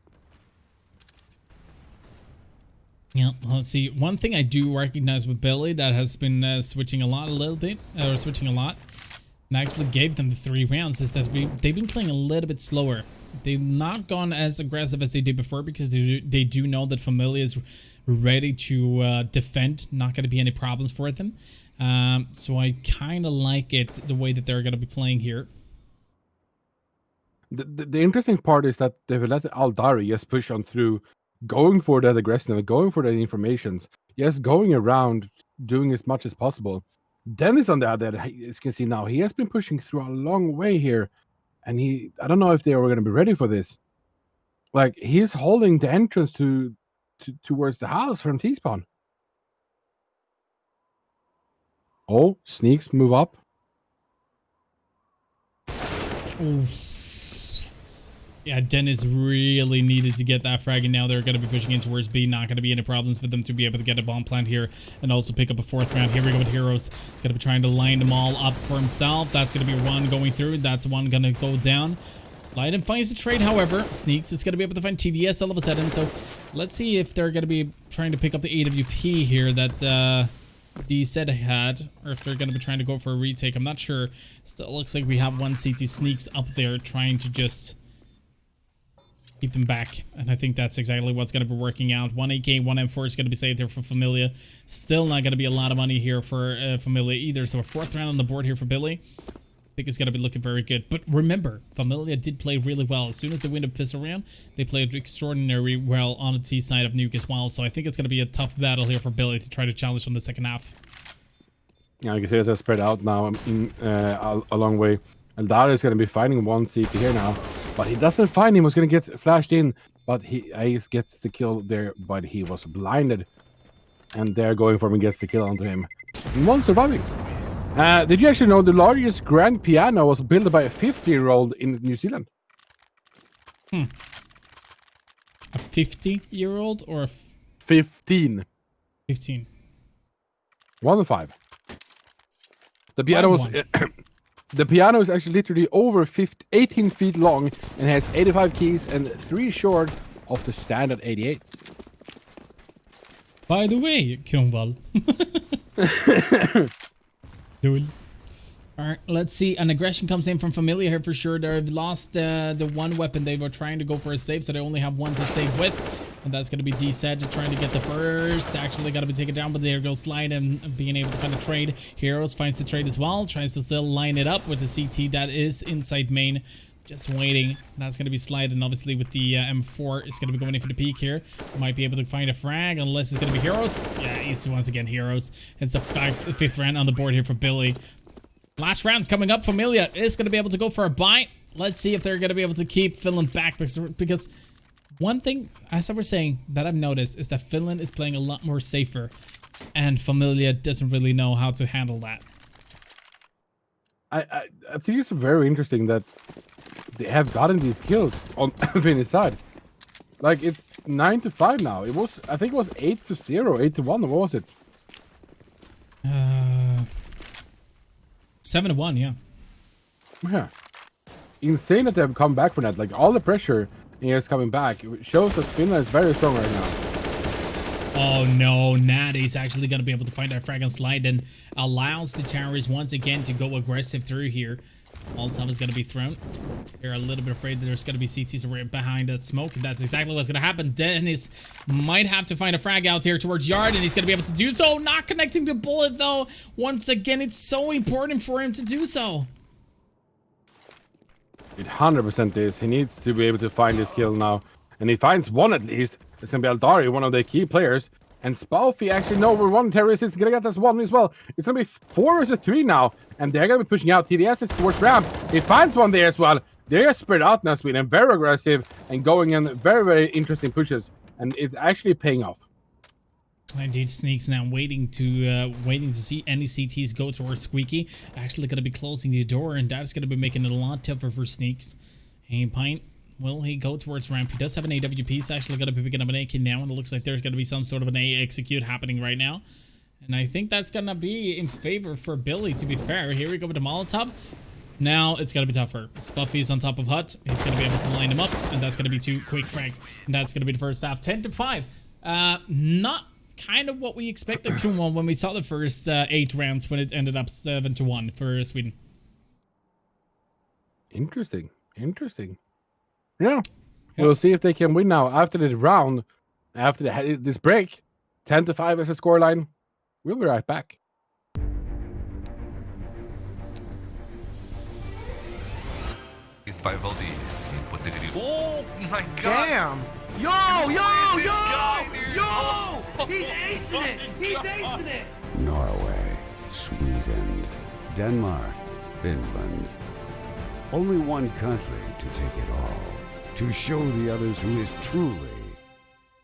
Yeah, let's see. One thing I do recognize with Billy that has been switching a little bit, and actually gave them the 3 rounds, is that they've been playing a little bit slower. They've not gone as aggressive as they did before because they do know that Familia is ready to defend. Not going to be any problems for them. So I kind of like it, the way that they're going to be playing here. The interesting part is that they've let Aldari just push on through, going for that aggression, going for that informations, yes, going around, doing as much as possible. Dennis, on the other hand, as you can see now, he has been pushing through a long way here, and I don't know if they were going to be ready for this. Like, he's holding the entrance towards the house from T-spawn. Oh, sneaks move up. Oof. Yeah, Dennis really needed to get that frag, and now they're going to be pushing in towards B. Not going to be any problems for them to be able to get a bomb plant here and also pick up a 4th round. Here we go with Heroes. He's going to be trying to line them all up for himself. That's going to be one going through. That's one going to go down. Slide and finds the trade, however. Sneaks is going to be able to find TVS all of a sudden. So let's see if they're going to be trying to pick up the AWP here that D said had, or if they're going to be trying to go for a retake. I'm not sure. Still looks like we have one CT Sneaks up there trying to just keep them back, and I think that's exactly what's going to be working out. 1 AK, 1 M4 is going to be saved there for Familia. Still not going to be a lot of money here for Familia either, so a 4th round on the board here for Billy. I think it's going to be looking very good. But remember, Familia did play really well. As soon as they win a pistol round, they played extraordinarily well on the T side of Nuke as well, so I think it's going to be a tough battle here for Billy to try to challenge on the second half. Yeah, you can see it has spread out now a long way. Eldar is going to be finding one CP here now, but he doesn't find him. He's going to get flashed in, but Ace gets the kill there, but he was blinded. And they're going for him and gets the kill onto him. And one surviving. Did you actually know the largest grand piano was built by a 50-year-old in New Zealand? A 50-year-old or a 15. 15. 1 to 5. The piano was... The piano is actually literally over 18 feet long and has 85 keys and 3 short of the standard 88. By the way, Kronwall. Duel. Alright, let's see. An aggression comes in from Familia here for sure. They've lost the one weapon. They were trying to go for a save, so they only have one to save with. And that's going to be D-Set trying to get the first. Actually got to be taken down, but there goes Slide and being able to find a trade. Heroes finds the trade as well. Tries to still line it up with the CT that is inside main. Just waiting. That's going to be Slide, and obviously with the M4, it's going to be going in for the peak here. Might be able to find a frag unless it's going to be Heroes. Yeah, it's once again Heroes. It's a 5th round on the board here for Billy. Last round coming up. Familia is going to be able to go for a buy. Let's see if they're going to be able to keep Finland back, because one thing, as I was saying, that I've noticed is that Finland is playing a lot more safer, and Familia doesn't really know how to handle that. I think it's very interesting that they have gotten these kills on Finnish side. Like, it's 9 to 5 now. It was, I think it was 8 to 0, 8 to 1. What was it? 7 to 1, yeah. Yeah. Insane that they have come back from that. Like, all the pressure is coming back. It shows that Finland is very strong right now. Oh no, Natty's actually going to be able to find that frag and Slide and allows the terrorists once again to go aggressive through here. Molotov is going to be thrown. They're a little bit afraid that there's going to be CTs right behind that smoke, and that's exactly what's going to happen. Dennis might have to find a frag out here towards Yard, and he's going to be able to do so. Not connecting the bullet, though. Once again, it's so important for him to do so. It 100% is. He needs to be able to find his kill now. And he finds one at least. It's going to be Aldari, one of the key players. And Spalfy actually know where one terrorist is going to get this one as well. It's going to be 4 versus 3 now. And they're going to be pushing out. TVS is towards ramp. He finds one there as well. They're spread out now, Sweden. Very aggressive and going in very, very interesting pushes. And it's actually paying off. Indeed, Sneaks now waiting to see any CTs go towards Squeaky. Actually going to be closing the door, and that's going to be making it a lot tougher for Sneaks. Hey, Pint, will he go towards ramp? He does have an AWP. He's actually going to be picking up an AK now, and it looks like there's going to be some sort of an A execute happening right now. And I think that's going to be in favor for Billy, to be fair. Here we go with the Molotov. Now it's going to be tougher. Spuffy's on top of Hut. He's going to be able to line him up, and that's going to be 2 quick frags. And that's going to be the first half. 10 to 5. Not kind of what we expected when we saw the first 8 rounds when it ended up 7-1 for Sweden. Interesting. Yeah. We'll see if they can win now after the round. After this break, 10-5 as a scoreline. We'll be right back. By Voldy. Oh my god! Damn! Yo! He's acing it! He's acing it! Norway, Sweden, Denmark, Finland. Only one country to take it all. To show the others who is truly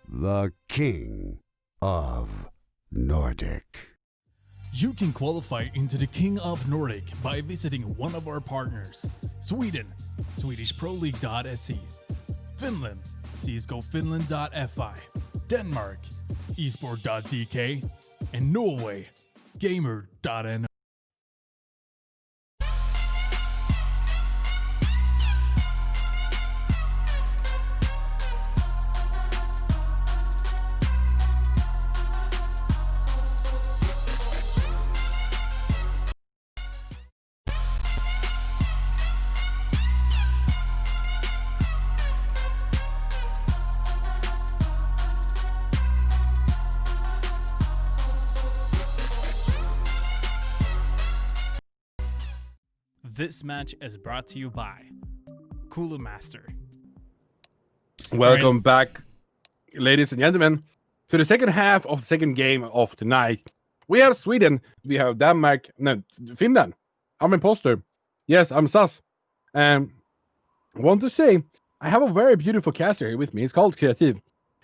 the King of Nordic. You can qualify into the King of Nordic by visiting one of our partners. Sweden, SwedishProLeague.se. Finland, CSGOFinland.fi. Denmark, Esport.dk. And Norway, Gamer.no. This match is brought to you by Cooler Master. Welcome back, ladies and gentlemen, to the second half of the second game of tonight. We have Sweden, we have Denmark, no, Finland. I'm imposter. Yes, I'm sus. I want to say, I have a very beautiful caster here with me. It's called Creative.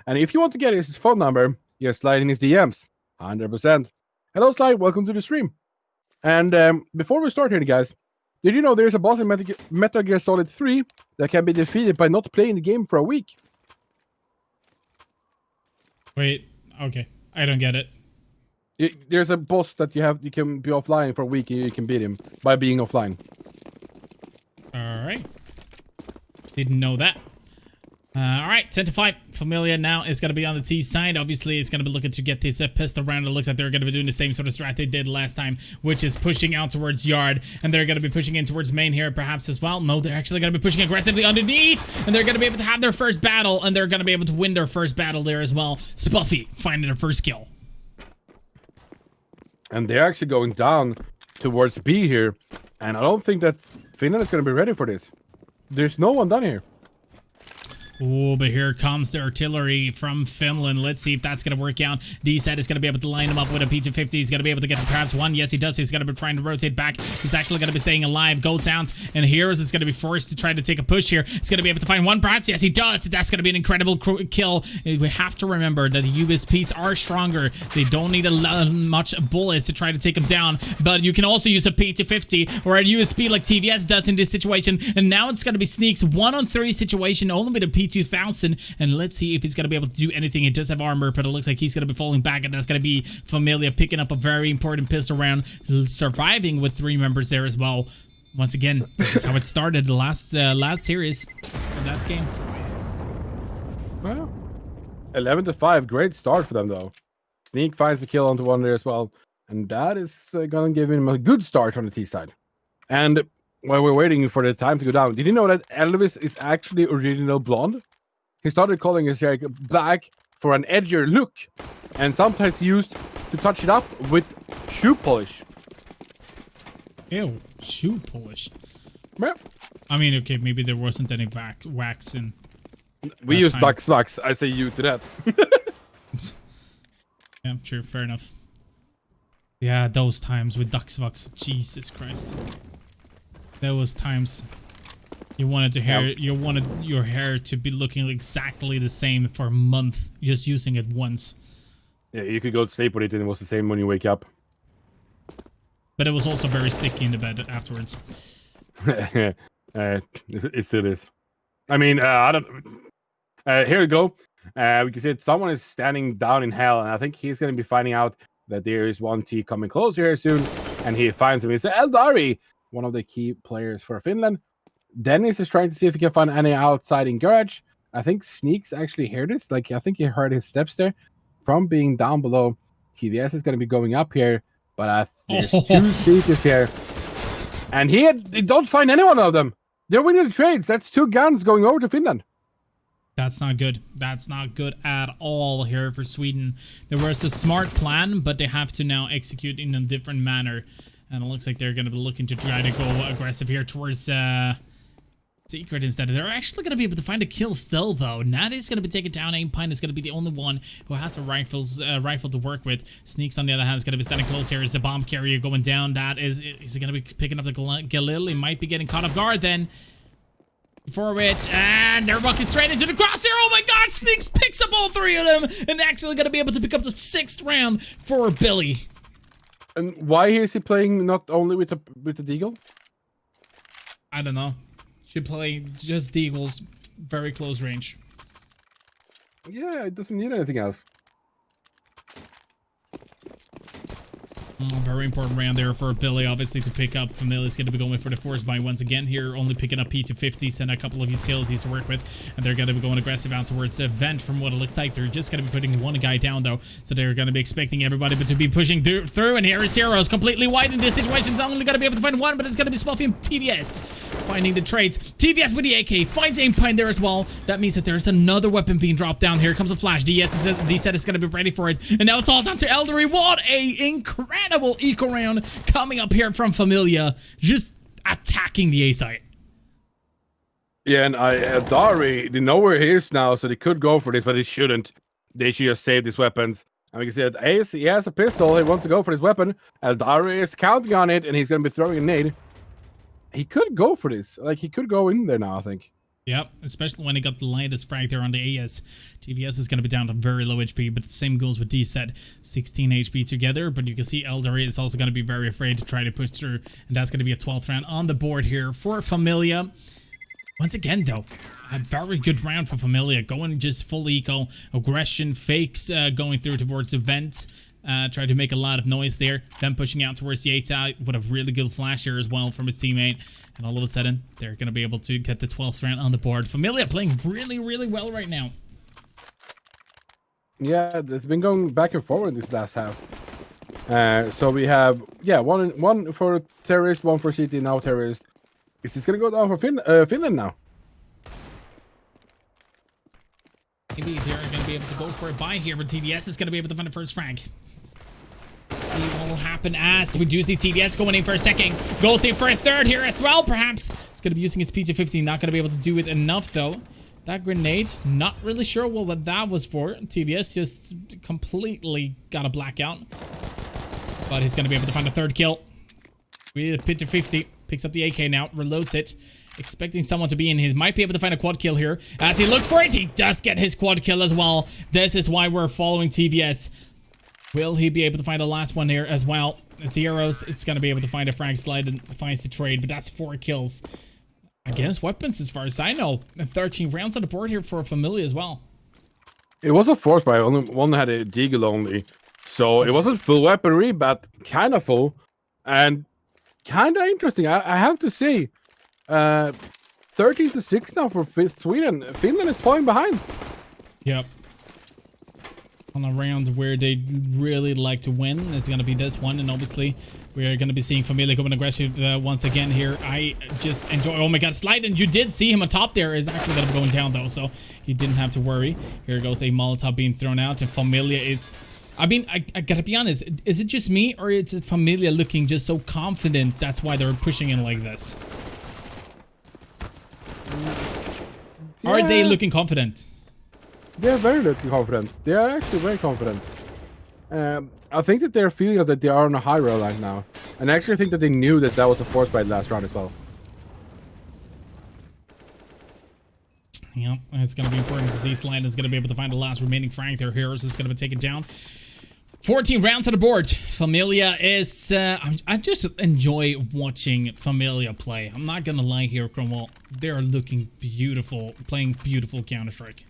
And if you want to get his phone number, just slide in his DMs. 100%. Hello, Slide. Welcome to the stream. And before we start here, guys, did you know there's a boss in Metal Gear Solid 3 that can be defeated by not playing the game for a week? Wait, okay. I don't get it. There's a boss that you can be offline for a week and you can beat him by being offline. Alright. Didn't know that. Alright, 10-5. Familia now is going to be on the T side. Obviously, it's going to be looking to get this pistol round. It looks like they're going to be doing the same sort of strat they did last time, which is pushing out towards Yard. And they're going to be pushing in towards main here, perhaps as well. No, they're actually going to be pushing aggressively underneath. And they're going to be able to have their first battle. And they're going to be able to win their first battle there as well. Spuffy finding their first kill. And they're actually going down towards B here. And I don't think that Finland is going to be ready for this. There's no one down here. Oh, but here comes the artillery from Finland. Let's see if that's going to work out. D-Set is going to be able to line him up with a P250. He's going to be able to get perhaps one. Yes, he does. He's going to be trying to rotate back. He's actually going to be staying alive. Gold sounds. And Heroes is going to be forced to try to take a push here. He's going to be able to find one perhaps. Yes, he does. That's going to be an incredible kill. We have to remember that the USPs are stronger. They don't need much bullets to try to take him down. But you can also use a P250 or a USP like TVS does in this situation. And now it's going to be Sneak's 1-on-3 situation only with a P250. 2000, and let's see if he's going to be able to do anything. He does have armor, but it looks like he's going to be falling back, and that's going to be Familia picking up a very important pistol round, surviving with 3 members there as well. Once again, this is how it started the last series of last game. Well, 11-5, great start for them though. Sneak finds the kill onto one there as well, and that is going to give him a good start on the T side. And while we're waiting for the time to go down, did you know that Elvis is actually original blonde? He started calling his hair black for an edgier look, and sometimes used to touch it up with shoe polish. Ew, shoe polish. Yeah. I mean, okay, maybe there wasn't any wax in. We use Dux wax. I say you to that. Yeah, true. Fair enough. Yeah, those times with Duxvox. Jesus Christ. Those times. You wanted your hair to be looking exactly the same for a month, just using it once. Yeah, you could go to sleep with it and it was the same when you wake up. But it was also very sticky in the bed afterwards. It still is. I mean, I don't. Here we go. We can see someone is standing down in hell, and I think he's going to be finding out that there is one T coming closer here soon, and he finds him. It's the Eldari, one of the key players for Finland. Dennis is trying to see if he can find any outside in garage. I think Sneaks actually heard this. Like, I think he heard his steps there from being down below. TVS is going to be going up here, but there's two Sneakers here. And they don't find any one of them. They're winning the trades. That's 2 guns going over to Finland. That's not good. That's not good at all here for Sweden. There was a smart plan, but they have to now execute in a different manner. And it looks like they're going to be looking to try to go aggressive here towards Secret instead. They're actually going to be able to find a kill still, though. Natty's going to be taken down. Aim Pine is going to be the only one who has a rifle to work with. Sneaks, on the other hand, is going to be standing close here. Is the bomb carrier going down? Is he going to be picking up the Galil? He might be getting caught off guard then. Forward, and they're walking straight into the crosshair. Oh my god, Sneaks picks up all 3 of them and actually going to be able to pick up the 6th round for Billy. And why is he playing not only with the Deagle? I don't know. Should play just Deagle's very close range. Yeah, it doesn't need anything else. Very important round there for Billy, obviously, to pick up. Familia's going to be going for the force buy once again here, only picking up P250s and a couple of utilities to work with, and they're going to be going aggressive out towards Vent from what it looks like. They're just going to be putting one guy down, though, so they're going to be expecting everybody to be pushing through, and here is Heroes completely wide in this situation. They're only going to be able to find one, but it's going to be Smuffy and TVS finding the trades. TVS with the AK finds Aim Pine there as well. That means that there's another weapon being dropped down. Here comes a flash. D-Set is going to be ready for it, and now it's all down to Eldery. What a incredible eco round coming up here from Familia, just attacking the A site. Yeah, and Dari, they know where he is now, so they could go for this, but they shouldn't. They should just save these weapons. And we can see that Ace, he has a pistol, he wants to go for this weapon. Dari is counting on it, and he's going to be throwing a nade. He could go for this. Like, he could go in there now, I think. Yep, especially when he got the latest frag there on the AS. TVS is going to be down to very low HP, but the same goes with D-Set. 16 HP together, but you can see Eldery is also going to be very afraid to try to push through, and that's going to be a 12th round on the board here for Familia. Once again, though, a very good round for Familia, going just full eco, aggression, fakes going through towards the vent. Tried to make a lot of noise there, then pushing out towards the 8 side with a really good flash here as well from his teammate, and all of a sudden they're going to be able to get the 12th round on the board. Familia playing really, really well right now. Yeah, it's been going back and forward this last half. So we have, yeah, one for Terrorist, one for CT, now Terrorist. Is this going to go down for Finland now? Maybe they're going to be able to go for a buy here, but TVS is going to be able to find the first frag. See what will happen as we do see TVS going in for a second. Goes in for a third here as well, perhaps. He's going to be using his P250, not going to be able to do it enough, though. That grenade, not really sure what that was for. TVS just completely got a blackout. But he's going to be able to find a third kill. We need a P250. Picks up the AK now, reloads it. Expecting someone to be in. He might be able to find a quad kill here. As he looks for it, he does get his quad kill as well. This is why we're following TVS. Will he be able to find the last one here as well? It's Heroes. It's going to be able to find a frag slide and finds the trade, but that's 4 kills. Against weapons as far as I know. And 13 rounds on the board here for Familia as well. It was a force buy. Only one had a deagle only. So it wasn't full weaponry, but kind of full. And kind of interesting. I have to say, 13-6 now for Sweden. Finland is falling behind. Yep. On a round where they really like to win is going to be this one, and obviously we're going to be seeing Familia going aggressive once again here. I just enjoy. Oh my god, slide, and you did see him on top there. Is actually going to be going down though, so you didn't have to worry. Here goes a Molotov being thrown out, and Familia is. I mean, I gotta be honest. Is it just me, or is it Familia looking just so confident? That's why they're pushing in like this. Yeah. Are they looking confident? They're very looking confident. They are actually very confident. I think that they're feeling that they are on a high road right now. And I actually think that they knew that was a force by the last round as well. Yeah, it's going to be important to see Slide is going to be able to find the last remaining frag. Their Heroes is going to be taken down. 14 rounds on the board. Familia is... I just enjoy watching Familia play. I'm not going to lie here, Cromwell. They're looking beautiful, playing beautiful Counter-Strike.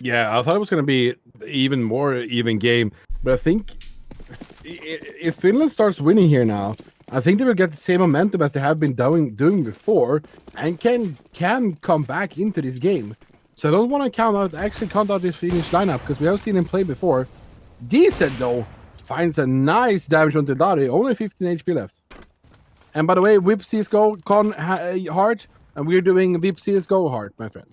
Yeah, I thought it was going to be even more even game. But I think if Finland starts winning here now, I think they will get the same momentum as they have been doing before and can come back into this game. So I don't want to count out this Finnish lineup because we have seen him play before. Decent though, finds a nice damage on Tildari, only 15 HP left. And by the way, Whip CSGO con hard, and we're doing Whip CSGO hard, my friend.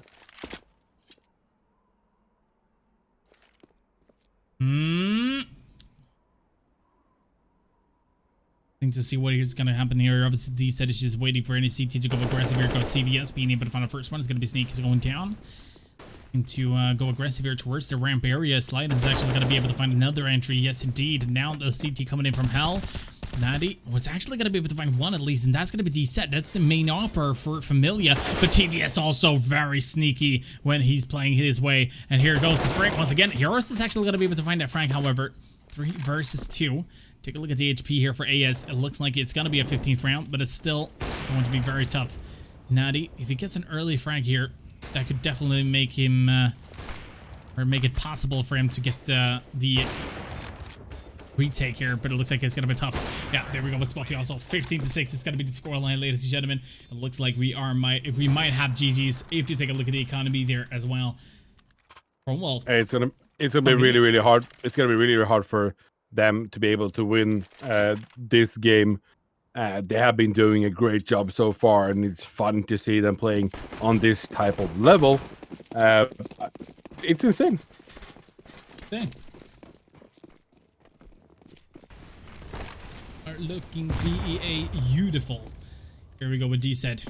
To see what is going to happen here. Obviously, D said is just waiting for any CT to go aggressive here. Code CVS being able to find the first one is going to be Sneak going down. And to go aggressive here towards the ramp area. Slide is actually going to be able to find another entry. Yes, indeed. Now the CT coming in from Hell. Natty was actually going to be able to find one at least, and that's going to be D-Set. That's the main opera for Familia, but TVS also very sneaky when he's playing his way. And here goes the sprint once again. Heroes is actually going to be able to find that Frank, however. 3 versus 2. Take a look at the HP here for AS. It looks like it's going to be a 15th round, but it's still going to be very tough. Natty, if he gets an early Frank here, that could definitely make him, or make it possible for him to get the retake here, but it looks like it's gonna be tough. Yeah, there we go with Spuffy also. 15-6 is gonna be the scoreline, ladies and gentlemen. It looks like we might have GG's if you take a look at the economy there as well. Well, it's gonna be really hard. It's gonna be really hard for them to be able to win this game. They have been doing a great job so far, and it's fun to see them playing on this type of level. It's insane. Insane. Are looking BEA beautiful. Here we go with D-Set.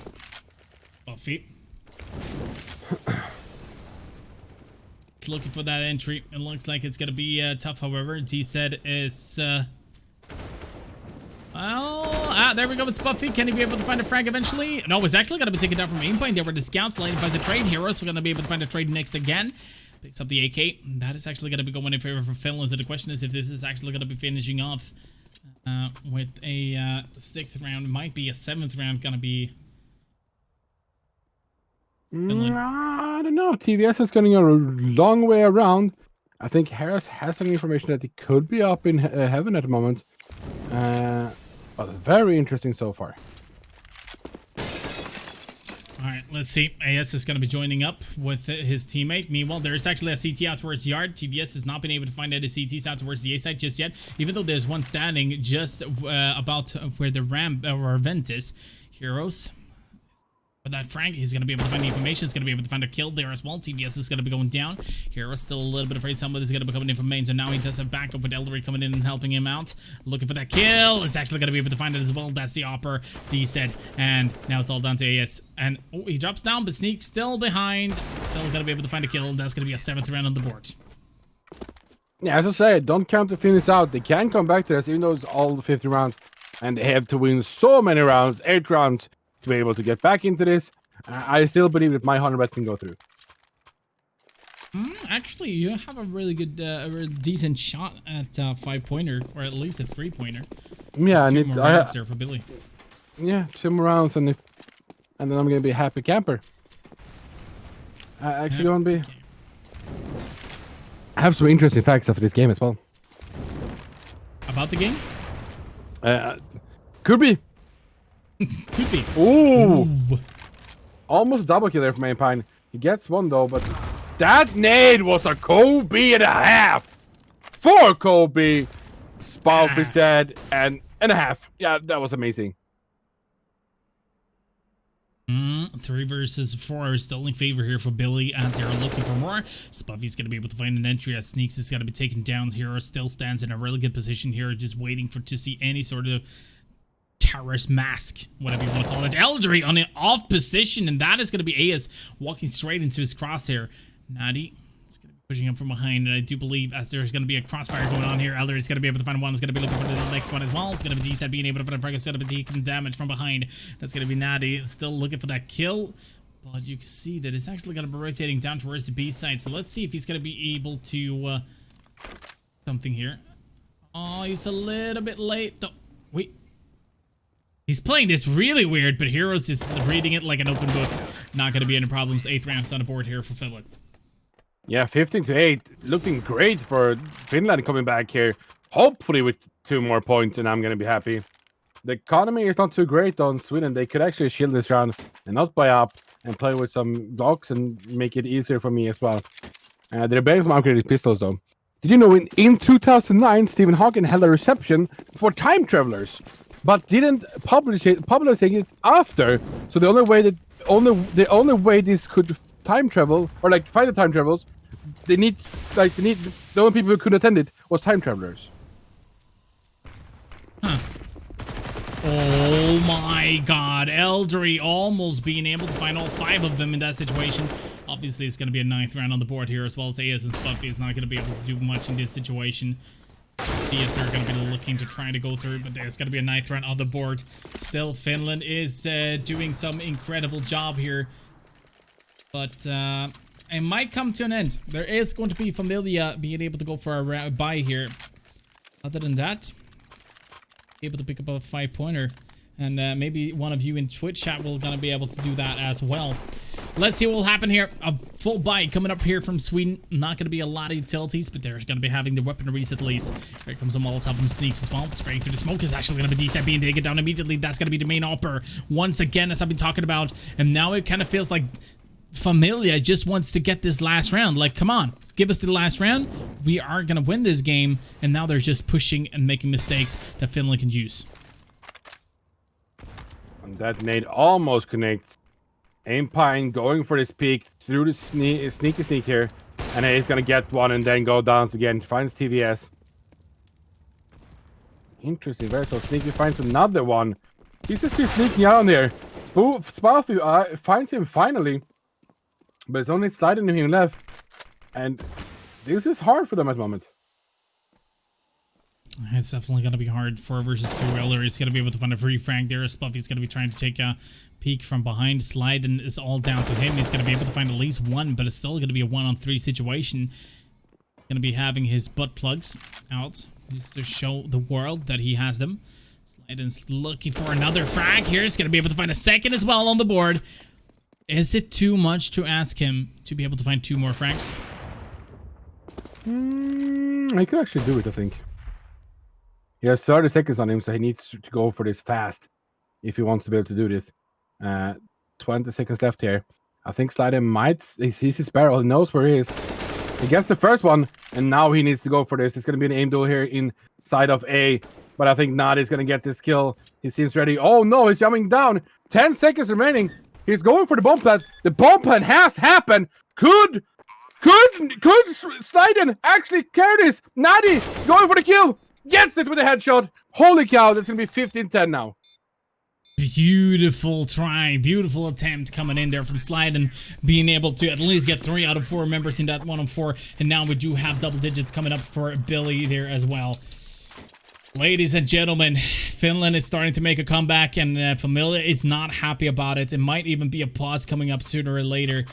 Buffy. Looking for that entry. It looks like it's gonna be tough, however. D-Set is there we go with Spuffy. Can he be able to find a frag eventually? No, it's actually gonna be taken down from aim point. There were the scouts. Lane finds a trade. Heroes are gonna be able to find a trade next again. Picks up the AK. That is actually gonna be going in favor for Finland. So the question is if this is actually gonna be finishing off with a 6th round. Might be a 7th round gonna be I don't know. TVS is going a long way around. I think Harris has some information that he could be up in heaven at the moment. But very interesting so far. Alright, let's see. AS is going to be joining up with his teammate. Meanwhile, there's actually a CT out towards yard. TVS has not been able to find any CTs out towards the A side just yet, even though there's one standing just about where the ramp or vent is. Heroes. With that Frank, he's going to be able to find the information. He's going to be able to find a kill there as well. TVS is going to be going down. Hero's still a little bit afraid somebody's going to be coming in from main, so now he does have backup with Eldery coming in and helping him out. Looking for that kill. It's actually going to be able to find it as well. That's the Opper, D said. And now it's all down to AS. And oh, he drops down, but Sneak still behind. Still going to be able to find a kill. That's going to be a 7th round on the board. Yeah, as I said, don't count the finish out. They can come back to this, even though it's all the 50 rounds. And they have to win so many rounds, 8 rounds, to be able to get back into this. I still believe that my 100 bet can go through. Actually, you have a really good, decent shot at 5-pointer, or at least a 3-pointer. Yeah, and 2 more rounds there for Billy. Yeah, 2 more rounds, and then I'm gonna be a happy camper. I have some interesting facts of this game as well. About the game? Could be. Could be. Ooh. Almost double kill there from Mainpine. He gets one though, but that nade was a Kobe and a half. 4 Kobe. Spalf is dead and a half. Yeah, that was amazing. 3 versus 4 is still in favor here for Billy as they're looking for more. Spuffy's going to be able to find an entry as Sneaks is going to be taken down. Hero still stands in a really good position here, just waiting to see any sort of terrorist mask, whatever you want to call it. Eldery on an off position, and that is going to be AS walking straight into his crosshair. Natty is going to be pushing him from behind, and I do believe as there's going to be a crossfire going on here, Eldery is going to be able to find one. Is going to be looking for the next one as well. It's going to be D-Set being able to find a frag. It's going to be taking damage from behind. That's going to be Natty still looking for that kill, but you can see that it's actually going to be rotating down towards the B side. So let's see if he's going to be able to something here. Oh, he's a little bit late though. Wait. He's playing this really weird, but Heroes is reading it like an open book. Not going to be any problems. 8th rounds on the board here for Finland. Yeah, 15-8. Looking great for Finland coming back here. Hopefully with 2 more points, and I'm going to be happy. The economy is not too great on Sweden. They could actually shield this round and not buy up and play with some dogs and make it easier for me as well. They're banning some upgraded pistols though. Did you know in 2009 Stephen Hawking held a reception for time travelers, but didn't publish it after? So the only way this could time travel or like find the time travels, the only people who could attend it was time travelers. Huh. Oh my god, Eldry almost being able to find all 5 of them in that situation. Obviously, it's going to be a 9th round on the board here, as well as AS and Spuffy is not going to be able to do much in this situation. See if they're going to be looking to try to go through, but there's going to be a 9th round on the board. Still, Finland is doing some incredible job here, but it might come to an end. There is going to be Familia being able to go for a buy here. Other than that, able to pick up a 5-pointer, and maybe one of you in Twitch chat will gonna be able to do that as well. Let's see what will happen here. A full buy coming up here from Sweden. Not gonna be a lot of utilities, but they're gonna be having the weaponaries at least. Here comes a Molotov from Sneaks as well. Spraying through the smoke is actually gonna be decent, being taken down immediately. That's gonna be the main upper once again, as I've been talking about, and now it kind of feels like Familia just wants to get this last round. Like, come on, give us the last round. We are gonna win this game, and now they're just pushing and making mistakes that Finland can use. And that nade almost connects. Ampine going for this peek through the sneak here, and he's gonna get one and then go down again. Finds TVS. Interesting, very so sneaky finds another one. He's just been sneaking out on there. Spafu finds him finally, but it's only sliding him left, and this is hard for them at the moment. It's definitely going to be hard for versus 2. Eller is going to be able to find a free frag there. Spuffy's going to be trying to take a peek from behind. Slide, and it's all down to him. He's going to be able to find at least one, but it's still going to be a 1-on-3 situation. Going to be having his butt plugs out just to show the world that he has them. Slide is looking for another frag here. He's going to be able to find a second as well on the board. Is it too much to ask him to be able to find 2 more frags? I could actually do it, I think. He has 30 seconds on him, so he needs to go for this fast if he wants to be able to do this. 20 seconds left here. I think Slider he sees his barrel, he knows where he is. He gets the first one, and now he needs to go for this. It's going to be an aim duel here inside of A, but I think Nadi's going to get this kill. He seems ready. Oh no, he's jumping down. 10 seconds remaining. He's going for the bomb plant. The bomb plant has happened. Could Sliden actually carry this? Nadi going for the kill. Gets it with a headshot. Holy cow, that's going to be 15-10 now. Beautiful try. Beautiful attempt coming in there from Sliden, being able to at least get 3 out of 4 members in that 1-on-4. And now we do have double digits coming up for Billy there as well. Ladies and gentlemen, Finland is starting to make a comeback, and Familia is not happy about it. It might even be a pause coming up sooner or later.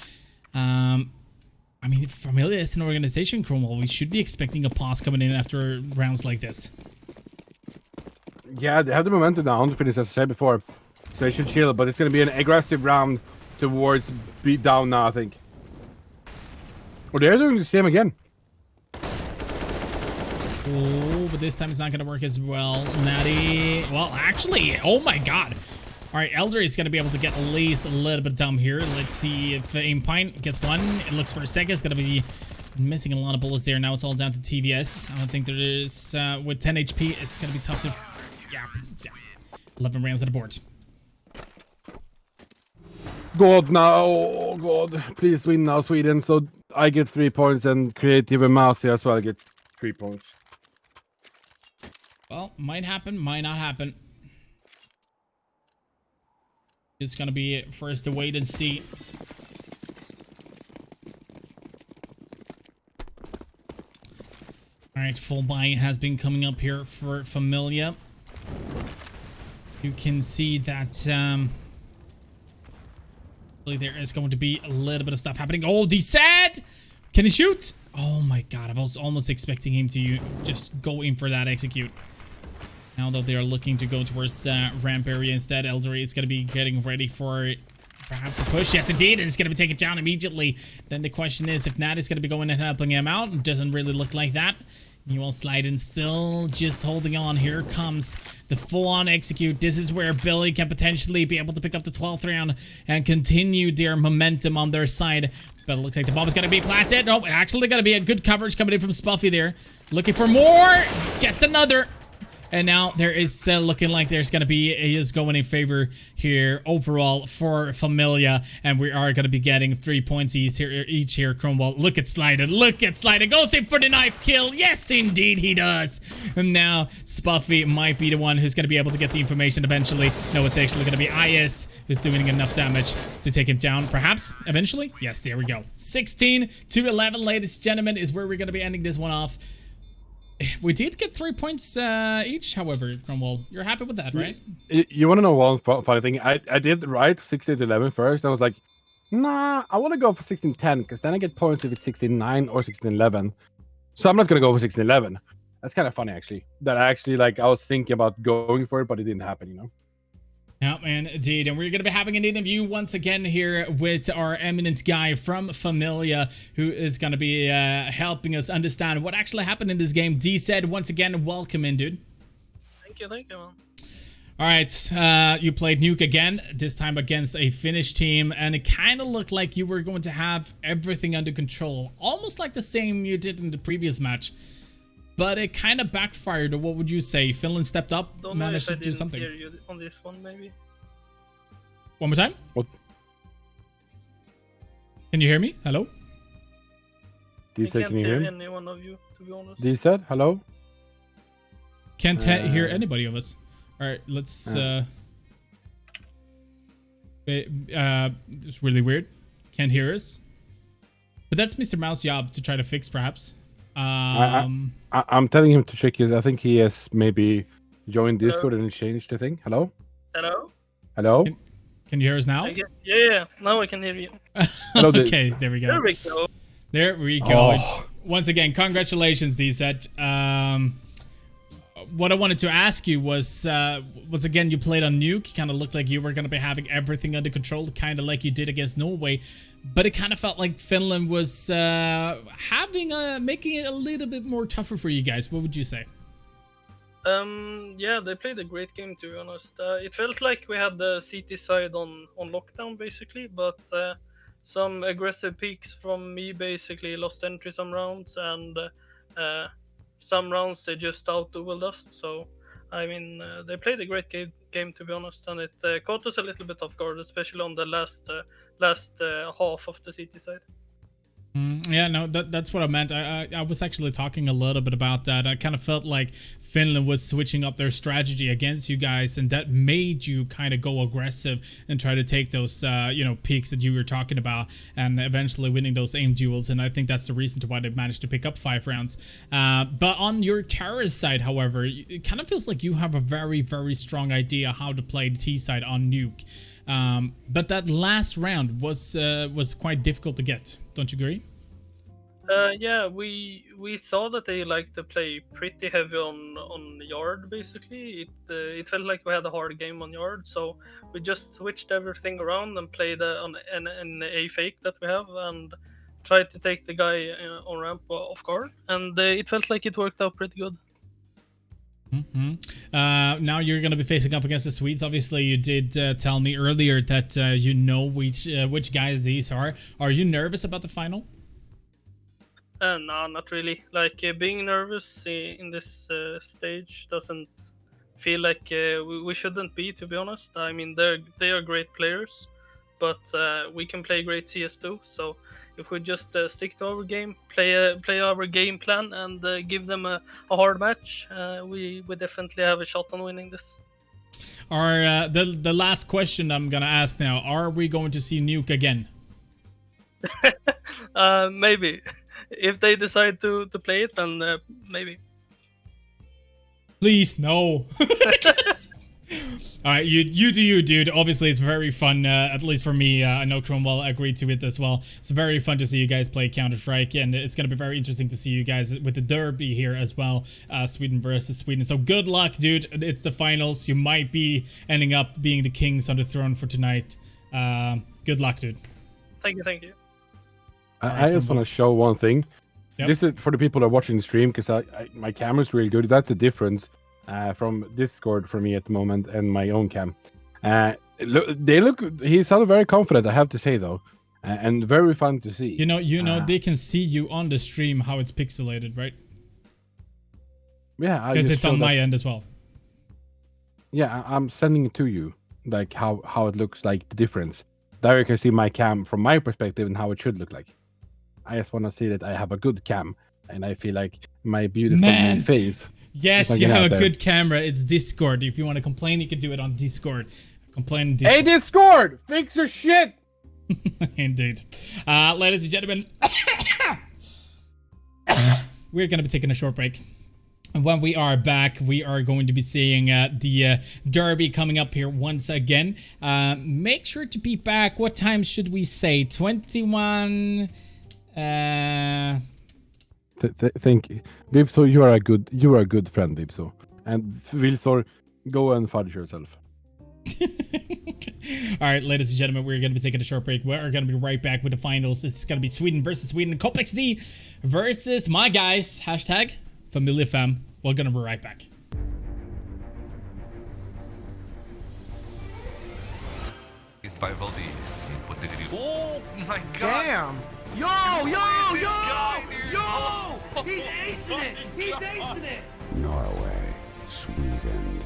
I mean, Familia is an organization, Cromwell. We should be expecting a pause coming in after rounds like this. Yeah, they have the momentum down to finish, as I said before. So they should chill, but it's going to be an aggressive round towards beat down now, I think. Or they're doing the same again. Oh, but this time it's not going to work as well. Natty. Well, actually, oh my god. All right, Elder is going to be able to get at least a little bit down here. Let's see if Ampine gets one. It looks for a second. It's going to be missing a lot of bullets there. Now it's all down to TVS. I don't think there is, with 10 HP, it's going to be tough to, yeah. 11 rounds at the board. God now, oh God, please win now, Sweden. So I get 3 points and Creative and Masi as well get 3 points. Well, might happen, might not happen. It's gonna be first to wait and see. Alright, full buy has been coming up here for Familia. You can see that there is going to be a little bit of stuff happening. Oh, D-Sad! Can he shoot? Oh my god, I was almost expecting him to just go in for that execute. Now that they are looking to go towards ramp area instead, Eldery is going to be getting ready for perhaps a push. Yes, indeed, and it's going to be taken down immediately. Then the question is if Nat is going to be going and helping him out. It doesn't really look like that. Meanwhile, Slyden still just holding on. Here comes the full-on execute. This is where Billy can potentially be able to pick up the 12th round and continue their momentum on their side. But it looks like the bomb is going to be planted. No, actually going to be a good coverage coming in from Spuffy there. Looking for more. Gets another. And now there is looking like there's going to be is going in favor here overall for Familia. And we are going to be getting 3 points each here. Cromwell, look at Slyden. Look at Slyden. Goes in for the knife kill. Yes, indeed he does. And now Spuffy might be the one who's going to be able to get the information eventually. No, it's actually going to be IS who's doing enough damage to take him down. Perhaps eventually. Yes, there we go. 16-11, ladies and gentlemen, is where we're going to be ending this one off. We did get 3 points each, however, Cromwell. You're happy with that, right? You want to know one funny thing? I did right 16-11 first. I was like, nah, I want to go for 16-10 because then I get points if it's 16-9 or 16-11. So I'm not going to go for 16-11. That's kind of funny, actually. That I was thinking about going for it, but it didn't happen, you know? Yeah, man, indeed. And we're going to be having an interview once again here with our eminent guy from Familia, who is going to be helping us understand what actually happened in this game. D said, once again, welcome in, dude. Thank you, man. All right, you played Nuke again, this time against a Finnish team, and it kind of looked like you were going to have everything under control, almost like the same you did in the previous match. But it kind of backfired, or what would you say? Finland stepped up, managed to do something. Hear you on this one, maybe. One more time? What? Can you hear me? Hello? D said, can you hear me? Any one of you, to be honest. D said, hello? Can't hear anybody of us. All right, let's... it's really weird. Can't hear us. But that's Mr. Mouse's job to try to fix, perhaps. I'm telling him to check his. I think he has maybe joined Discord and changed the thing. Hello? Hello? Hello? Can you hear us now? Yeah, now I can hear you. Hello, okay, there we go. There we go. There we go. Oh. Once again, congratulations, D-Set. What I wanted to ask you was, once again, you played on Nuke. Kind of looked like you were going to be having everything under control, kind of like you did against Norway. But it kind of felt like Finland was making it a little bit more tougher for you guys. What would you say? Yeah, they played a great game, to be honest. It felt like we had the CT side on lockdown, basically, but some aggressive peaks from me basically lost entry some rounds, and some rounds they just out-dueled us. So, I mean, they played a great game, to be honest, and it caught us a little bit off guard, especially on the last half of the CT side. Yeah, no, that's what I meant. I was actually talking a little bit about that. I kind of felt like Finland was switching up their strategy against you guys, and that made you kind of go aggressive and try to take those, peaks that you were talking about, and eventually winning those aim duels. And I think that's the reason to why they managed to pick up 5 rounds. But on your terrorist side, however, it kind of feels like you have a very, very strong idea how to play the T side on Nuke. But that last round was quite difficult to get. Don't you agree? Yeah, we saw that they like to play pretty heavy on yard. Basically, it felt like we had a hard game on yard, so we just switched everything around and played on an A fake that we have, and tried to take the guy on ramp off guard, and it felt like it worked out pretty good. Now you're going to be facing up against the Swedes. Obviously, you did tell me earlier that you know which guys these are. Are you nervous about the final? No, not really. Like, being nervous in this stage doesn't feel like we shouldn't be, to be honest. I mean, they are great players, but we can play great CS too. So if we just stick to our game, play our game plan, and give them a hard match, we definitely have a shot on winning this. Are the last question I'm gonna ask now? Are we going to see Nuke again? Maybe. If they decide to play it, then maybe. Please, no. All right, you do you, dude. Obviously, it's very fun, at least for me. I know Cromwell agreed to it as well. It's very fun to see you guys play Counter-Strike, and it's going to be very interesting to see you guys with the derby here as well, Sweden versus Sweden. So good luck, dude. It's the finals. You might be ending up being the kings on the throne for tonight. Good luck, dude. Thank you. I just want to show one thing. Yep. This is for the people that are watching the stream because my camera is really good. That's the difference from Discord for me at the moment and my own cam. He sounded very confident, I have to say though, and very fun to see. You know, they can see you on the stream how it's pixelated, right? Yeah, because it's on my end as well. Yeah, I'm sending it to you, like how it looks, like the difference. There you can see my cam from my perspective and how it should look like. I just want to see that I have a good cam, and I feel like my beautiful face. Yes, you have a good camera. It's Discord. If you want to complain, you can do it on Discord. Complain on Discord. Hey, Discord! Fix your shit! Indeed. Ladies and gentlemen, we're going to be taking a short break. And when we are back, we are going to be seeing the derby coming up here once again. Make sure to be back. What time should we say? 21... Thank you, Bibso. You are a good friend, Bibso. And Wilsor, go and fudge yourself. All right, ladies and gentlemen, we're going to be taking a short break. We're going to be right back with the finals. It's going to be Sweden versus Sweden, Complex D versus my guys. Hashtag Familia Fam. We're going to be right back. It's by Valdi. Oh my god! Damn! Yo! He's acing it! He's acing it! Norway, Sweden,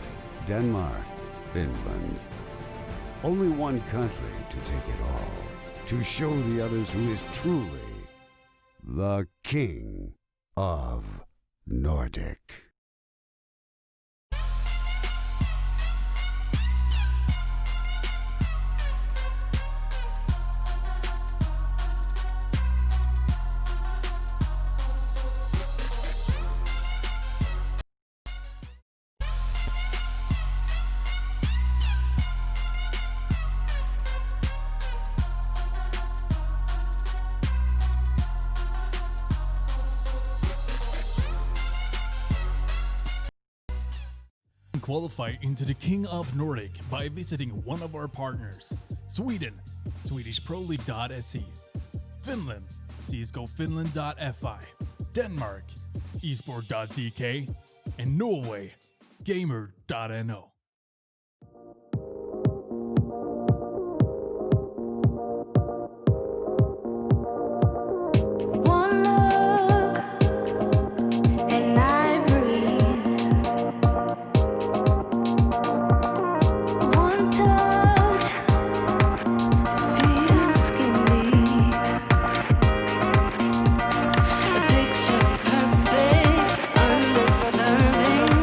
Denmark, Finland. Only one country to take it all. To show the others who is truly the king of Nordic. Qualify into the King of Nordic by visiting one of our partners. Sweden, SwedishProLeague.se. Finland, CSGOFinland.fi. Denmark, Esport.dk. And Norway, Gamer.no. One look and I breathe. One touch feels skinny. A picture perfect, underserving.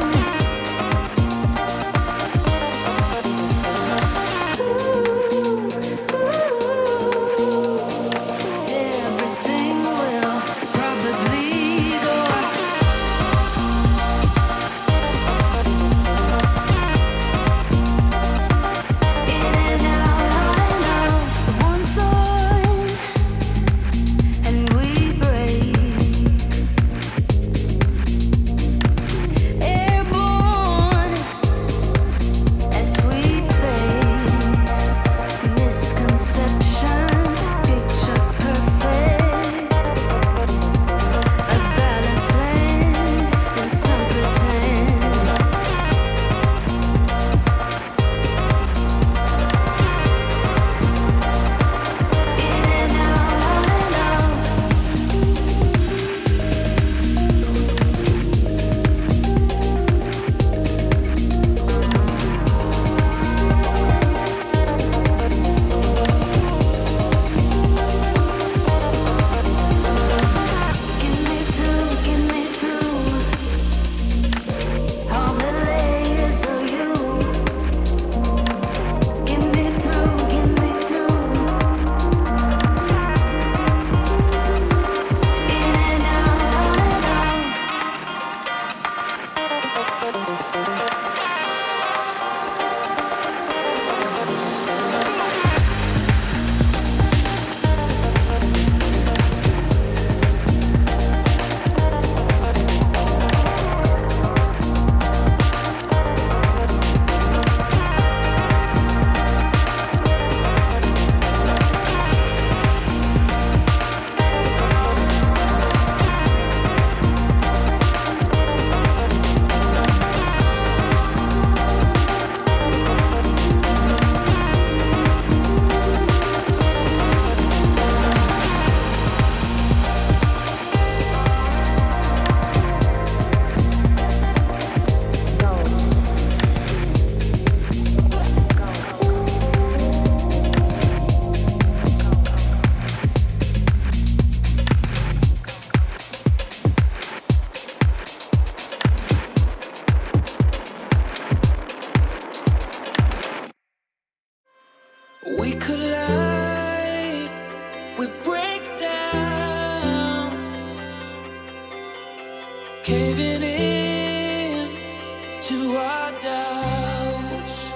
doubts.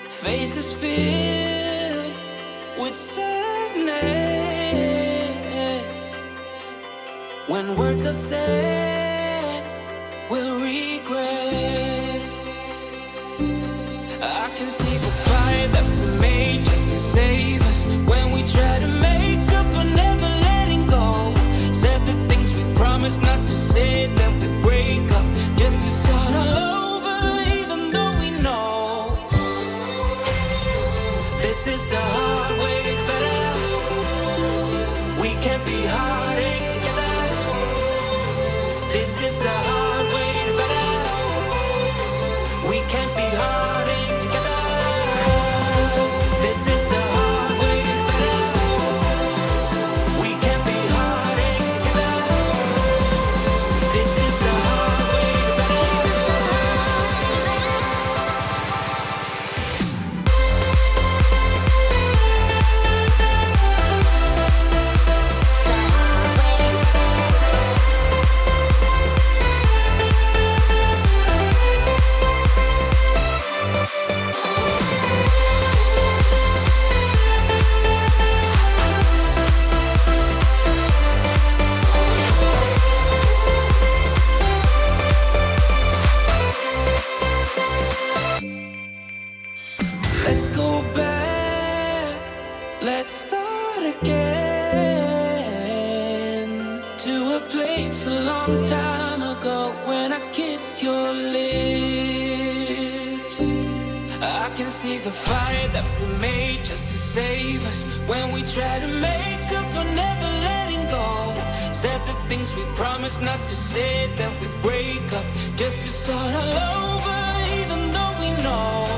Faces filled with sadness. When words are said, we'll regret. I can see the fire that we made just to save us. When we try to make up for never letting go. Said the things we promised not to say, then we break up just to start all over, even though we know this is the hard way better. We can't be heartache together. This is the hard way better. We can't be heartache together. This is the hard way better. We can't be heartache together. This is the hard way better. Let's go back, let's start again to a place a long time ago when I kissed your lips. I can see the fire that we made just to save us. When we try to make up for never letting go. Said the things we promised not to say, then we break up just to start all over, even though we know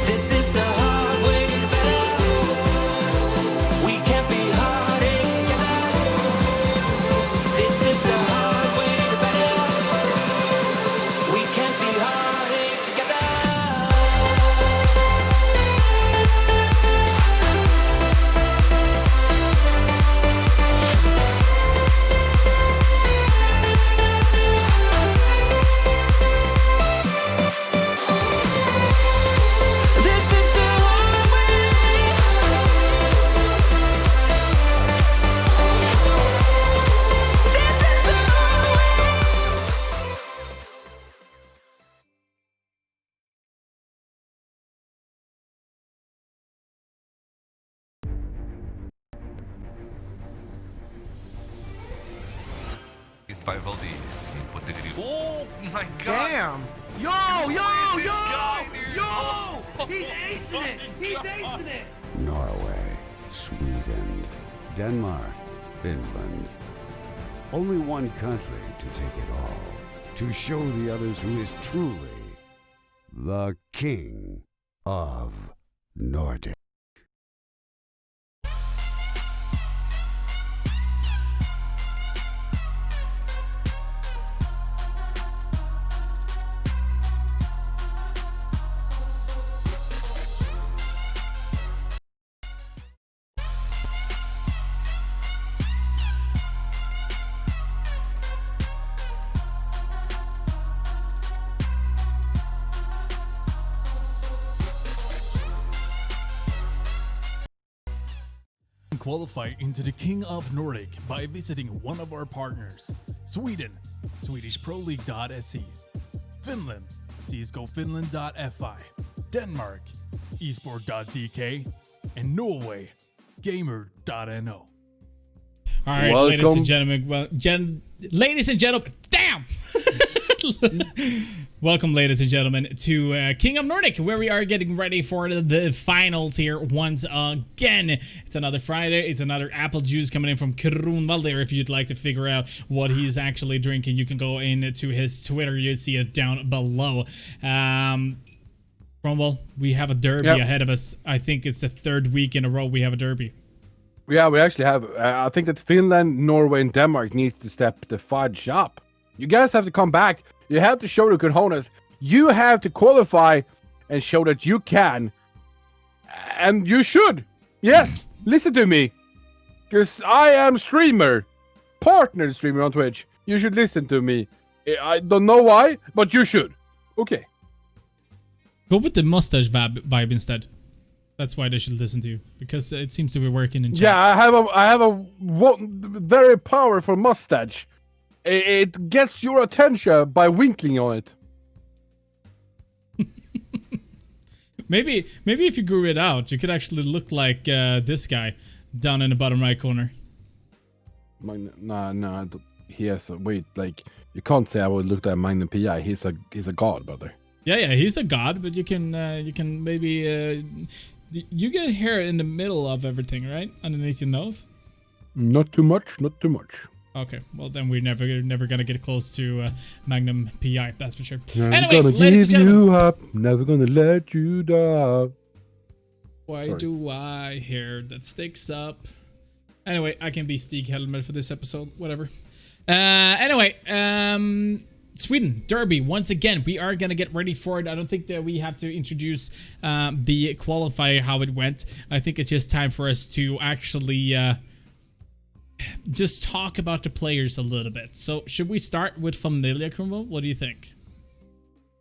this is the hard way better. We can't be heartache together. This is the hard way better. We can't be heartache together. This is the hard way. This is the hard way. Vivaldi poteria. Oh my god! Damn! Yo, yo, This yo! guy, dude. Yo! He's acing it! He's acing it! Norway, Sweden, Denmark, Finland. Only one country to take it all. To show the others who is truly the king of Nordic. Qualify into the King of Nordic by visiting one of our partners. Sweden, SwedishProLeague.se. Finland, CSGOFinland.fi. Denmark, esport.dk. And Norway, gamer.no. All right, ladies and gentlemen. Well, ladies and gentlemen, damn! Welcome, ladies and gentlemen, to King of Nordic, where we are getting ready for the finals here once again. It's another Friday. It's another apple juice coming in from Kronwall there. If you'd like to figure out what he's actually drinking, you can go into his Twitter. You'd see it down below. Kronwall, we have a derby ahead of us. I think it's the third week in a row we have a derby. Yeah, we actually have. I think that Finland, Norway, and Denmark need to step the fudge up. You guys have to come back. You have to show the cojones. You have to qualify and show that you can. And you should. Yes, listen to me. Because I am streamer. Partner streamer on Twitch. You should listen to me. I don't know why, but you should. Okay. Go with the mustache vibe instead. That's why they should listen to you, because it seems to be working in chat. Yeah, I have a very powerful mustache. It gets your attention by winking on it. Maybe if you grew it out, you could actually look like this guy down in the bottom right corner. Nah. He has a wait. Like you can't say I would look like Magnum PI. He's a god, brother. Yeah, he's a god, but you can maybe you get hair in the middle of everything, right? Underneath your nose. Not too much. Okay, well then we're never gonna get close to Magnum PI, that's for sure. Never Anyway, gonna ladies and give gentlemen, you up. Never gonna let you down. why do I hair that sticks up? Anyway, I can be Stig Helmer for this episode, whatever. Anyway, Sweden Derby once again. We are gonna get ready for it. I don't think that we have to introduce the qualifier, how it went. I think it's just time for us to actually just talk about the players a little bit. So should we start with Familia, Krumbo? What do you think?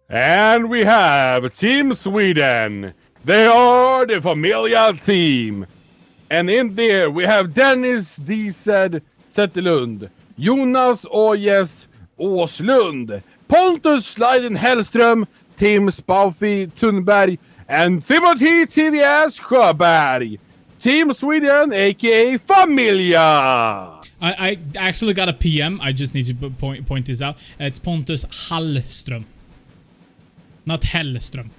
And we have Team Sweden. They are the Familia team. And in there we have Dennis D. Zetterlund, Jonas Åjes Åslund, Pontus Sliden Hellström, Tim Spaufi Thunberg, and Timothy TVS Sjöberg. Team Sweden, aka Familia. I actually got a PM. I just need to point this out. It's Pontus Hallström, not Hellström.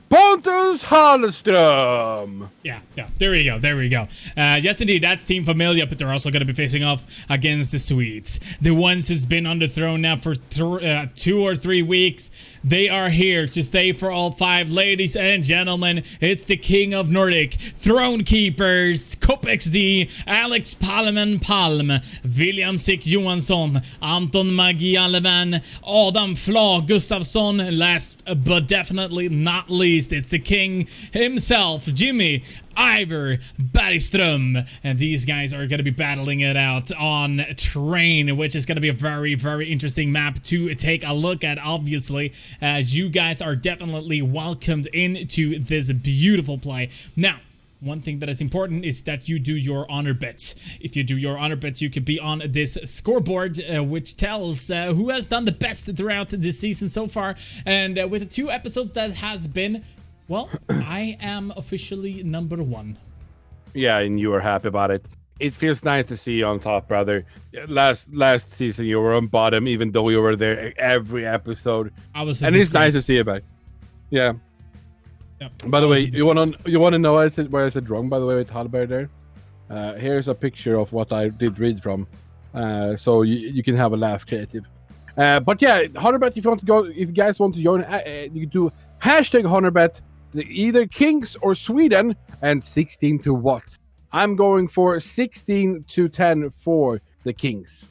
Pontus Hallström. Yeah, there we go. Yes, indeed, that's Team Familia, but they're also going to be facing off against the Swedes. The ones who's been on the throne now for 2 or 3 weeks. They are here to stay for all 5. Ladies and gentlemen, it's the King of Nordic, Throne Keepers, CopXD, Alex Palm, William Sick Johansson, Anton Magialevan, Adam Fla Gustafsson, last but definitely not least, it's the king himself, Jimmy Iver Bergström, and these guys are going to be battling it out on Train, which is going to be a very, very interesting map to take a look at, obviously, as you guys are definitely welcomed into this beautiful play. Now, one thing that is important is that you do your honor bets. If you do your honor bets, you can be on this scoreboard, which tells who has done the best throughout this season so far. And with the 2 episodes that has been, well, I am officially number 1. Yeah, and you were happy about it. It feels nice to see you on top, brother. Last season you were on bottom, even though you were there every episode. And it's nice to see you back. Yeah. Yep. By the way, you want to know where I said wrong? By the way, with Hallberg there, here's a picture of what I did read from, so you can have a laugh, creative. But yeah, HonorBet. If you want to go, if you guys want to join, you can do #HonorBet, either Kings or Sweden, and 16 to what? I'm going for 16 to 10 for the Kings.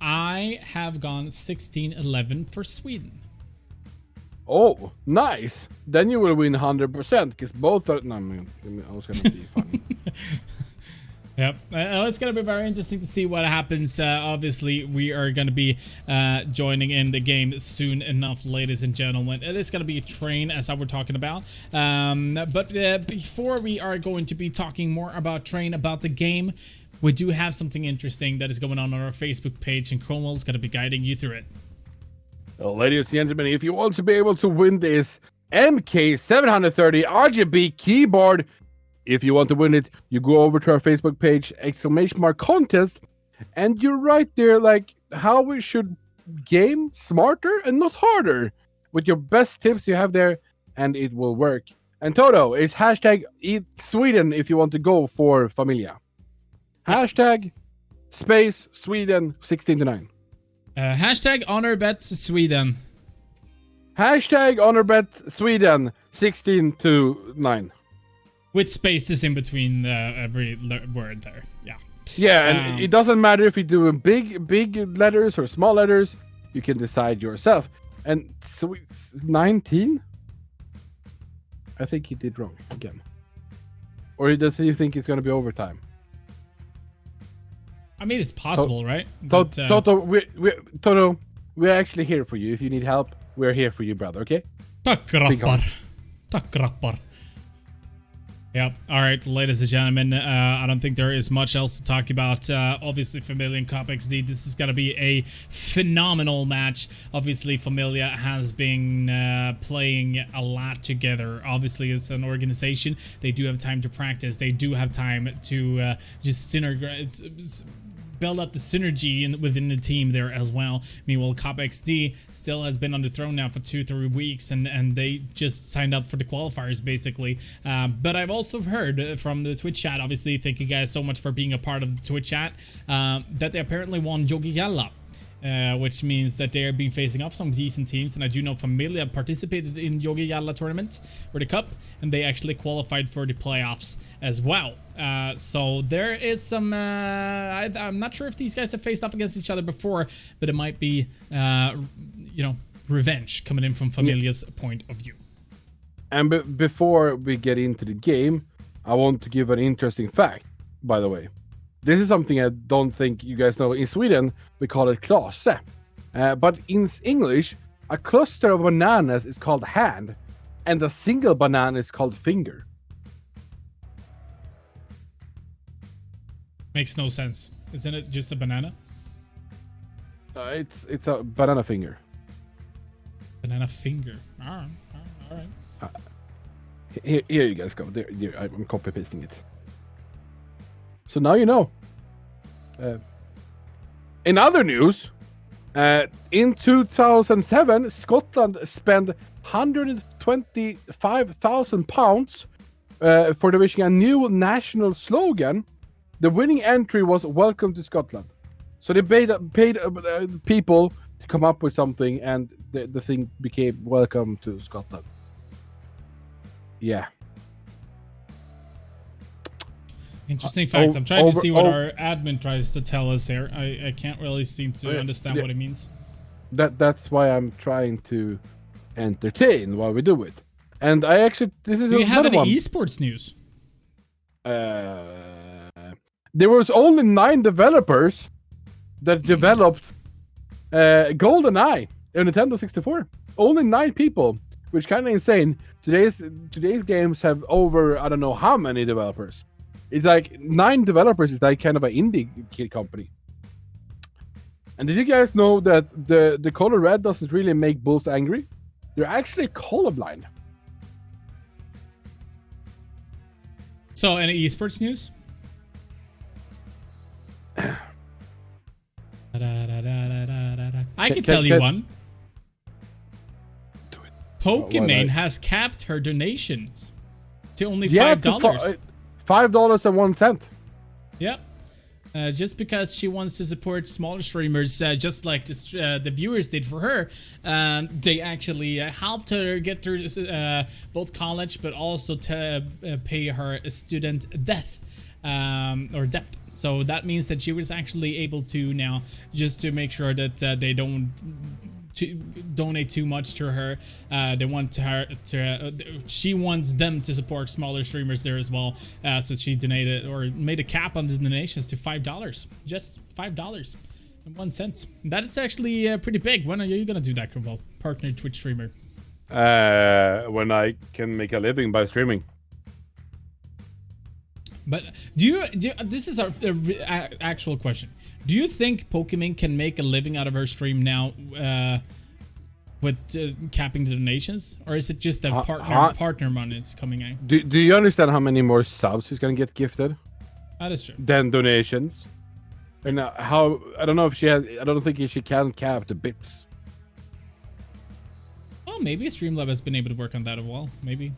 I have gone 16-11 for Sweden. Oh, nice. Then you will win 100% because both are... No, I was going to be funny. Yep. It's going to be very interesting to see what happens. Obviously, we are going to be joining in the game soon enough, ladies and gentlemen. It is going to be a Train, as I were talking about. But before we are going to be talking more about Train, about the game, we do have something interesting that is going on our Facebook page, and Cromwell is going to be guiding you through it. Well, ladies and gentlemen, if you want to be able to win this MK730 RGB keyboard, if you want to win it, you go over to our Facebook page, !contest, and you're right there, like how we should game smarter and not harder with your best tips you have there, and it will work. And Toto is #Sweden if you want to go for Familia. #space Sweden 16 to 9. #HonorBet Sweden. #HonorBet Sweden 16 to 9. With spaces in between every word there. Yeah. Yeah, and it doesn't matter if you do big letters or small letters. You can decide yourself. And 19? I think he did wrong again. Or does he think it's going to be overtime? I mean, it's possible, right? Toto, we're actually here for you. If you need help, we're here for you, brother. Okay? Tack grappar. Tack grappar. Yeah. All right, ladies and gentlemen. I don't think there is much else to talk about. Obviously, Familia and Cop XD. This is gonna be a phenomenal match. Obviously, Familia has been playing a lot together. Obviously, it's an organization. They do have time to practice. They do have time to just build up the synergy within the team there as well. Meanwhile, Cop XD still has been on the throne now for 2-3 weeks, and they just signed up for the qualifiers basically. But I've also heard from the Twitch chat, obviously, thank you guys so much for being a part of the Twitch chat, that they apparently won Yogi Galla. Which means that they are being facing off some decent teams, and I do know Familia participated in Yogi Galla tournament or the cup, and they actually qualified for the playoffs as well. So there is some I'm not sure if these guys have faced off against each other before, but it might be you know, revenge coming in from Familia's point of view. And before we get into the game, I want to give an interesting fact, by the way. This is something I don't think you guys know. In Sweden, we call it klase. But in English, a cluster of bananas is called hand, and a single banana is called finger. Makes no sense. Isn't it just a banana? It's a banana finger. Banana finger. All right. Here you guys go. There, I'm copy pasting it. So now you know. In other news, in 2007, Scotland spent £125,000 for devising a new national slogan. The winning entry was "Welcome to Scotland." So they paid people to come up with something, and the thing became "Welcome to Scotland." Yeah. Interesting facts. I'm trying to see what our admin tries to tell us here. I can't really seem to understand what it means. That's why I'm trying to entertain while we do it. And I actually, this is do you have any one. esports news? There was only 9 developers that developed GoldenEye on Nintendo 64. Only 9 people, which kind of insane. Today's games have over, I don't know how many developers. It's like 9 developers is like kind of an indie kid company. And did you guys know that the color red doesn't really make bulls angry? They're actually colorblind. So, any esports news? I can tell you one. Do it. Pokimane has capped her donations to only $5. $5.01. Yep. Just because she wants to support smaller streamers, just like the viewers did for her, they actually helped her get through both college, but also to pay her student debt. Or debt. So that means that she was actually able to now, just to make sure that they don't donate too much to her. They want her to she wants them to support smaller streamers there as well. So she donated or made a cap on the donations to $5, just $5.01. That is actually pretty big. When are you gonna do that, Kruval? Partner Twitch streamer. When I can make a living by streaming. But do you this is our actual question. Do you think Pokimane can make a living out of her stream now with capping the donations? Or is it just that partner money that's coming out? Do you understand how many more subs she's going to get gifted? That is true. Than donations? And how, I don't know if she has, I don't think she can cap the bits. Oh, maybe Streamlab has been able to work on that as well. Maybe.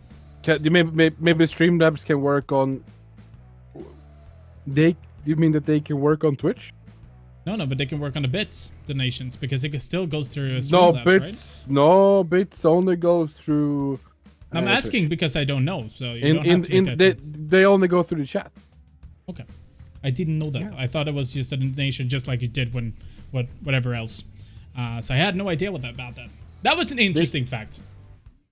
Maybe Streamlabs can work on... You mean that they can work on Twitch? No, but they can work on the bits donations because it still goes through Streamlabs, right? No, bits only go through... I'm asking because I don't know, so you don't have to they only go through the chat. Okay. I didn't know that. Yeah. I thought it was just a donation just like you did when whatever else. So I had no idea about that. That was an interesting fact.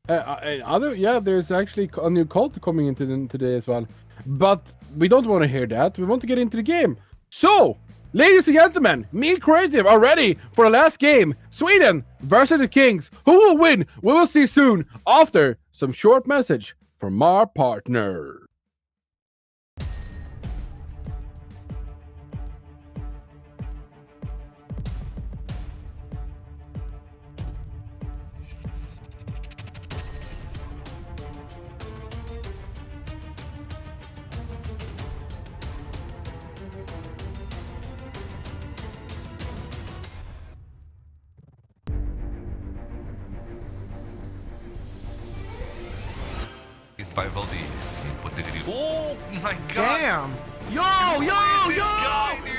There's actually a new cult coming into today as well. But we don't want to hear that. We want to get into the game. So, Ladies and gentlemen, me Creative are ready for the last game. Sweden versus the Kings. Who will win? We will see soon after some short message from our partner. By Valdi. Oh my god! Damn! Yo, yo, yo!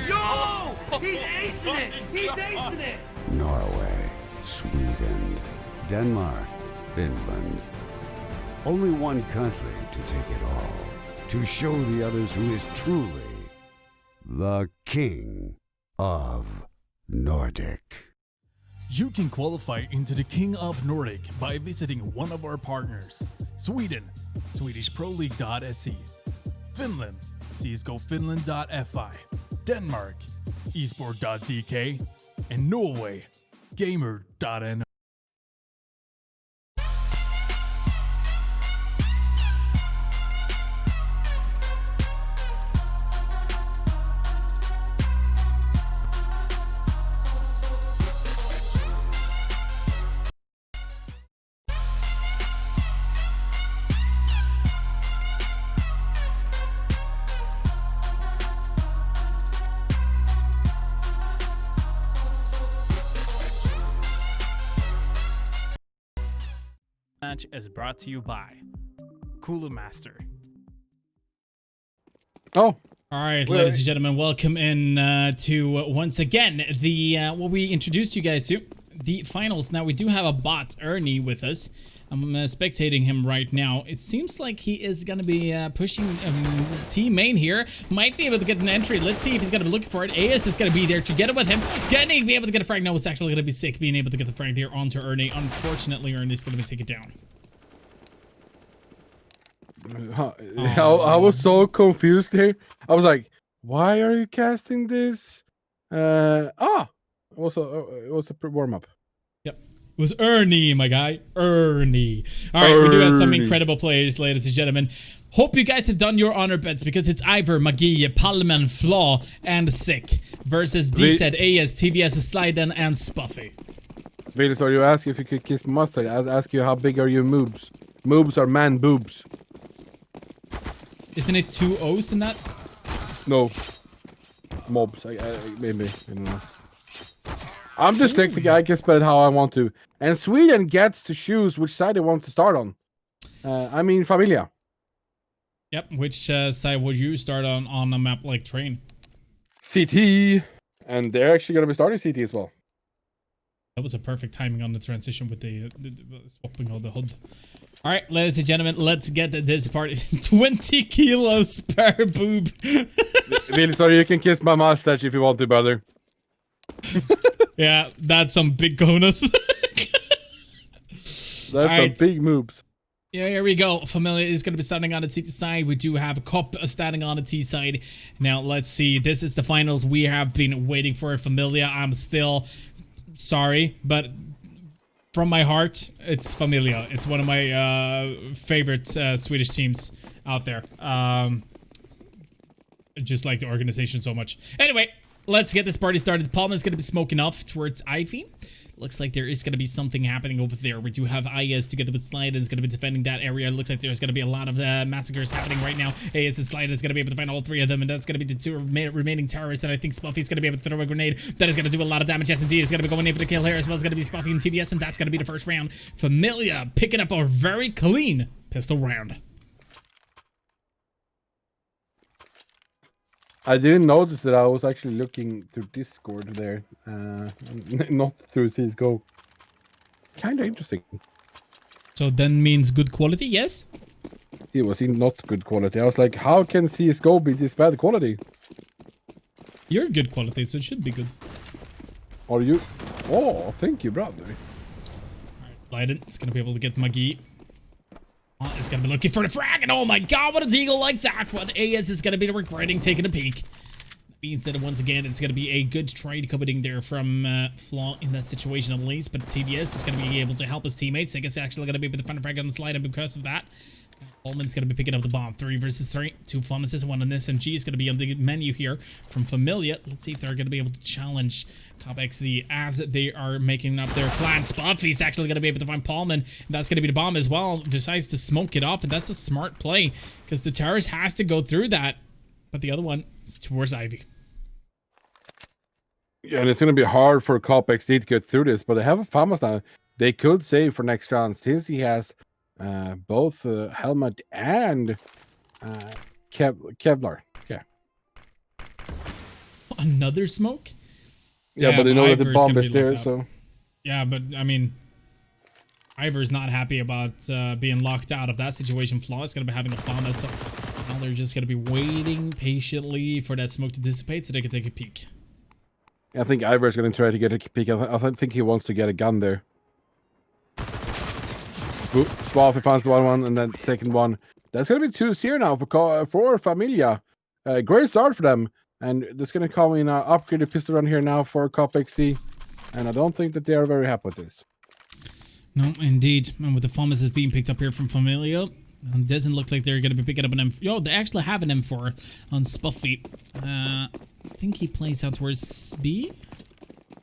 Yo! He's acing it! He's acing it! Norway, Sweden, Denmark, Finland. Only one country to take it all. To show the others who is truly the King of Nordic. You can qualify into the King of Nordic by visiting one of our partners. Sweden, SwedishProLeague.se. Finland, CSGOFinland.fi. Denmark, Esport.dk. And Norway, Gamer.no. Match is brought to you by Kulu Master. Oh. All right, ladies and gentlemen, welcome in to once again the what we introduced you guys to, the finals. Now we do have a bot, Ernie, with us. I'm spectating him right now. It seems like he is going to be pushing team main here. Might be able to get an entry. Let's see if he's going to be looking for it. AS is going to be there together with him. Going to be able to get a frag. No, it's actually going to be sick being able to get the frag there onto Ernie. Unfortunately, Ernie's going to be taken down. I was so confused here. I was like, why are you casting this? It was a warm-up. Yep. It was Ernie, my guy. Ernie. All right, we do have some incredible players, ladies and gentlemen. Hope you guys have done your honor bets because it's Ivor, McGee, Palman, Flaw, and Sick versus DZ, AS, TVS, Sliden, and Spuffy. Really, so you ask if you could kiss mustard. I ask you how big are your moobs? Moobs are man boobs. Isn't it 2 O's in that? No. Mobs, maybe. I don't know. I'm dyslexic. I can spell it how I want to. And Sweden gets to choose which side they want to start on. I mean, Familia. Yep. Which side would you start on a map like Train? CT. And they're actually going to be starting CT as well. That was a perfect timing on the transition with the swapping of the HUD. All right, ladies and gentlemen, let's get this party. 20 kilos per boob. Really sorry, you can kiss my mustache if you want to, brother. Yeah, that's some big cojones. That's right. Some big moves. Yeah, here we go. Familia is going to be starting on the CT side. We do have Cop standing on the T side. Now, let's see. This is the finals we have been waiting for. Familia, I'm still sorry, but from my heart, it's Familia. It's one of my favorite Swedish teams out there. Just like the organization so much. Anyway, let's get this party started. Palman's going to be smoking off towards Ivy. Looks like there is going to be something happening over there. We do have IS together with Slide is going to be defending that area. Looks like there's going to be a lot of massacres happening right now. AS and Slide is going to be able to find all three of them, and that's going to be the two remaining terrorists. And I think Spuffy's going to be able to throw a grenade. That is going to do a lot of damage. Yes, indeed. It's going to be going in for the kill here as well. It's going to be Spuffy and TBS, and that's going to be the first round. Familia picking up a very clean pistol round. I didn't notice that I was actually looking through Discord there, not through CSGO. Kind of interesting. So then means good quality, yes? It was not good quality. I was like, how can CSGO be this bad quality? You're good quality, so it should be good. Are you? Oh, thank you, brother. Alright, Blyden is going to be able to get McGee. Is going to be looking for the frag, and oh my god, what a deagle like that. What AS is going to be regretting taking a peek. Means that once again, it's going to be a good trade coming there from Flaw in that situation at least. But TBS is going to be able to help his teammates. I guess actually going to be able to find a frag on the slide, and because of that, Coleman's going to be picking up the bomb. 3 versus 3. 2 pharmacists, 1 on SMG is going to be on the menu here from Familia. Let's see if they're going to be able to challenge CopXZ as they are making up their plan. Spuffy's actually going to be able to find Paulman. And that's going to be the bomb as well. Decides to smoke it off, and that's a smart play because the terrorist has to go through that. But the other one is towards Ivy. Yeah, and it's going to be hard for CopXZ to get through this, but they have a Famos now. They could save for next round since he has both helmet and Kevlar. Yeah. Another smoke? Yeah, but they know that the bomb is there, so. Yeah, but I mean, Ivor's not happy about being locked out of that situation. Flaw is going to be having a Fama, so now they're just going to be waiting patiently for that smoke to dissipate so they can take a peek. I think Ivor's going to try to get a peek. I think he wants to get a gun there. Spaffy finds the one, and then second one. That's going to be 2s here now for Familia. Great start for them. And there's going to come in an upgraded pistol run here now for CopXZ. And I don't think that they are very happy with this. No, indeed. And with the pharmacists being picked up here from Familia, it doesn't look like they're going to be picking up an M4. Yo, they actually have an M4 on Spuffy. I think he plays out towards B.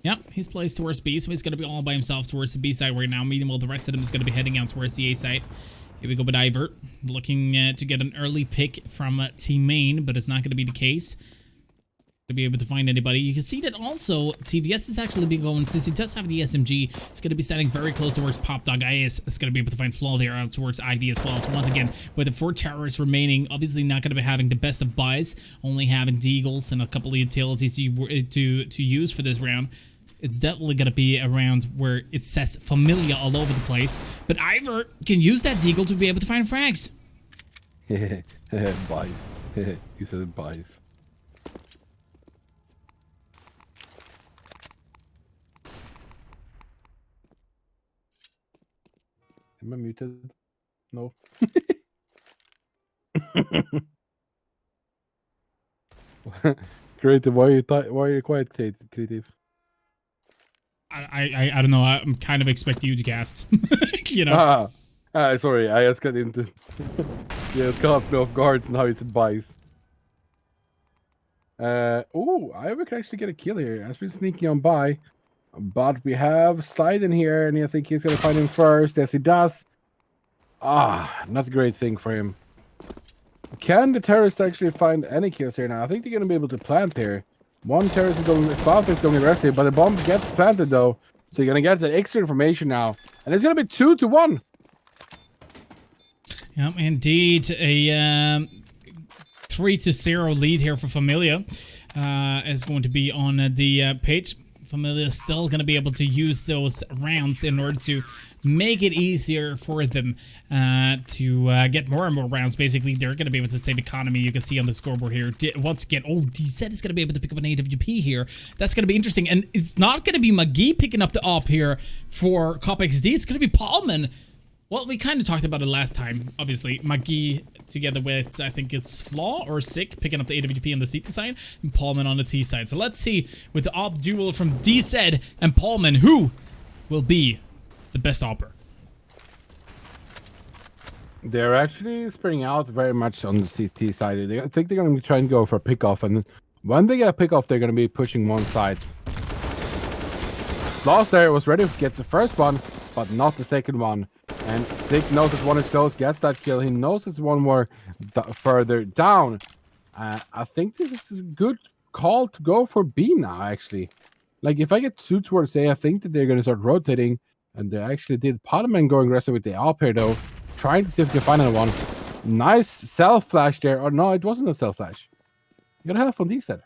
Yep, he's placed towards B, so he's going to be all by himself towards the B side right now. Meanwhile, the rest of them is going to be heading out towards the A side. Here we go with Ivor, looking to get an early pick from Team Main, but it's not going to be the case. To be able to find anybody. You can see that also TVS has actually been going, since he does have the SMG, it's going to be standing very close towards Pop Dog. It's going to be able to find Flaw there out towards Ivy as well. So once again, with the 4 terrorists remaining, obviously not going to be having the best of buys, only having Deagles and a couple of utilities to use for this round. It's definitely going to be around where it says Familia all over the place, but Ivor can use that Deagle to be able to find frags. Buys. You said buys. Am I muted? No. Creative, why are you quiet, Creative? I don't know. I'm kind of expecting you to cast. You know. Sorry, I just got into. Yeah, it's caught me off guard and how he said buys. Oh, I can actually get a kill here. I've been sneaking on by. But we have Slide in here, and I think he's going to find him first. Yes, he does. Not a great thing for him. Can the terrorists actually find any kills here now? I think they're going to be able to plant here. One terrorist is going, Spaff is going aggressive, but the bomb gets planted though. So you're going to get the extra information now. And it's going to be 2-1. Yep, indeed. A 3-0 lead here for Familia is going to be on the page. Familia is still going to be able to use those rounds in order to make it easier for them to get more and more rounds. Basically, they're going to be able to save economy. You can see on the scoreboard here. Once again, DZ is going to be able to pick up an AWP here. That's going to be interesting. And it's not going to be McGee picking up the op here for CopXZ. It's going to be Paulman. Well, we kind of talked about it last time. Obviously, McGee together with, I think it's Flaw or Sick, picking up the AWP on the C side, and Paulman on the T side. So let's see, with the op duel from DZ and Paulman, who will be the best opper? They're actually spreading out very much on the CT side. I think they're going to be trying to go for a pickoff, and when they get a pickoff, they're going to be pushing one side. Lost there was ready to get the first one, but not the second one. And Sick knows that one is close, gets that kill. He knows it's one more further down. I think this is a good call to go for B now, actually. Like, if I get 2 towards A, I think that they're going to start rotating. And they actually did. Potaman going aggressive with the op here, though. Trying to see if they can find another one. Nice self-flash there. Or no, it wasn't a self-flash. You got help on D side.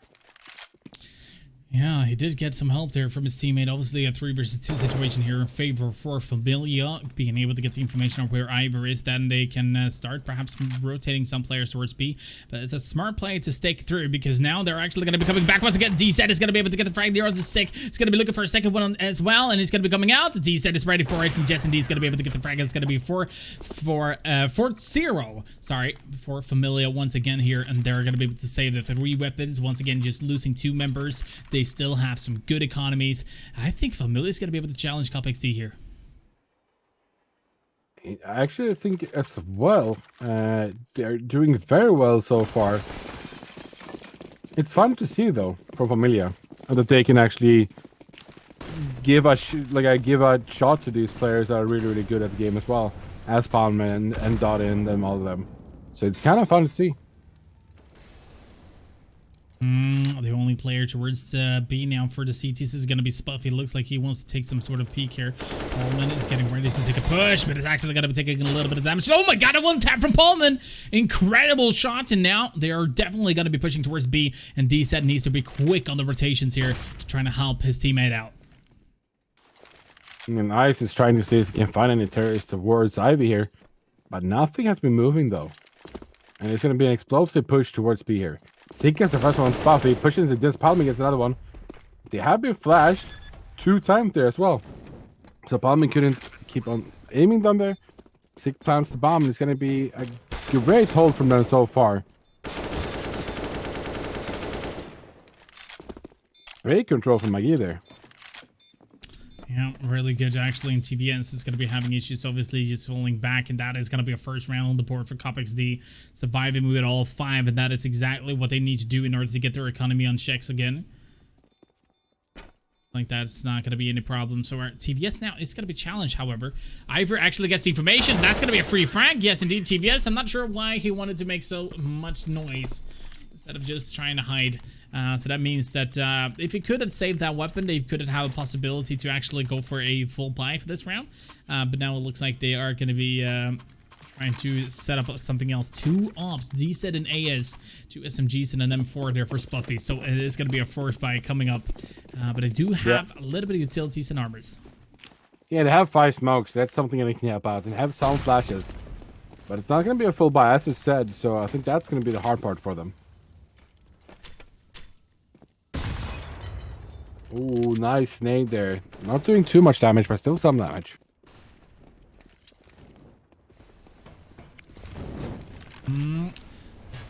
Yeah, he did get some help there from his teammate. Obviously, a 3 versus 2 situation here in favor for Familia. Being able to get the information on where Ivor is, then they can start perhaps rotating some players towards B. But it's a smart play to stick through because now they're actually going to be coming back once again. D-Set is going to be able to get the frag there on the sick. It's going to be looking for a second one as well, and he's going to be coming out. The D-Set is ready for it, and Jess indeed is going to be able to get the frag. It's going to be 4-0. Sorry, for Familia once again here, and they're going to be able to save the 3 weapons. Once again, just losing 2 members. They still have some good economies. I think Familia is going to be able to challenge Cop XD here. I actually think as well. They're doing very well so far. It's fun to see though for Familia that they can actually give a shot to these players that are really good at the game as well, as Palmer and Dottin and all of them. So it's kind of fun to see. The only player towards B now for the CTs is going to be Spuffy. Looks like he wants to take some sort of peek here. Paulman is getting ready to take a push, but it's actually going to be taking a little bit of damage. Oh my god, a 1-tap from Paulman! Incredible shot, and now they are definitely going to be pushing towards B, and D-Set needs to be quick on the rotations here to try to help his teammate out. And Ice is trying to see if he can find any terrorists towards Ivy here, but nothing has been moving though. And it's going to be an explosive push towards B here. Sick gets the first one, Spuffy pushes it, this Palmer gets another one. They have been flashed 2 times there as well. So Palmer couldn't keep on aiming down there. Sick plants the bomb, and it's going to be a great hold from them so far. Great control from Maggie there. Yeah, really good actually. In TVS is going to be having issues, obviously just falling back, and that is going to be a first round on the board for Cop XD. Surviving with all 5, and that is exactly what they need to do in order to get their economy on checks again. Like that's not going to be any problem. So our TVS now is going to be challenged, however. Ivor actually gets the information. That's going to be a free frag. Yes, indeed, TVS. I'm not sure why he wanted to make so much noise instead of just trying to hide. So that means that if he could have saved that weapon, they could have had a possibility to actually go for a full buy for this round. But now it looks like they are going to be trying to set up something else. 2 ops, D-Set and AS, 2 SMGs and an M4 there for Spuffy. So it is going to be a force buy coming up. But I do have a little bit of utilities and armors. Yeah, they have 5 smokes. That's something that they can help out. And have some flashes. But it's not going to be a full buy, as I said. So I think that's going to be the hard part for them. Ooh, nice nade there. Not doing too much damage, but still some damage.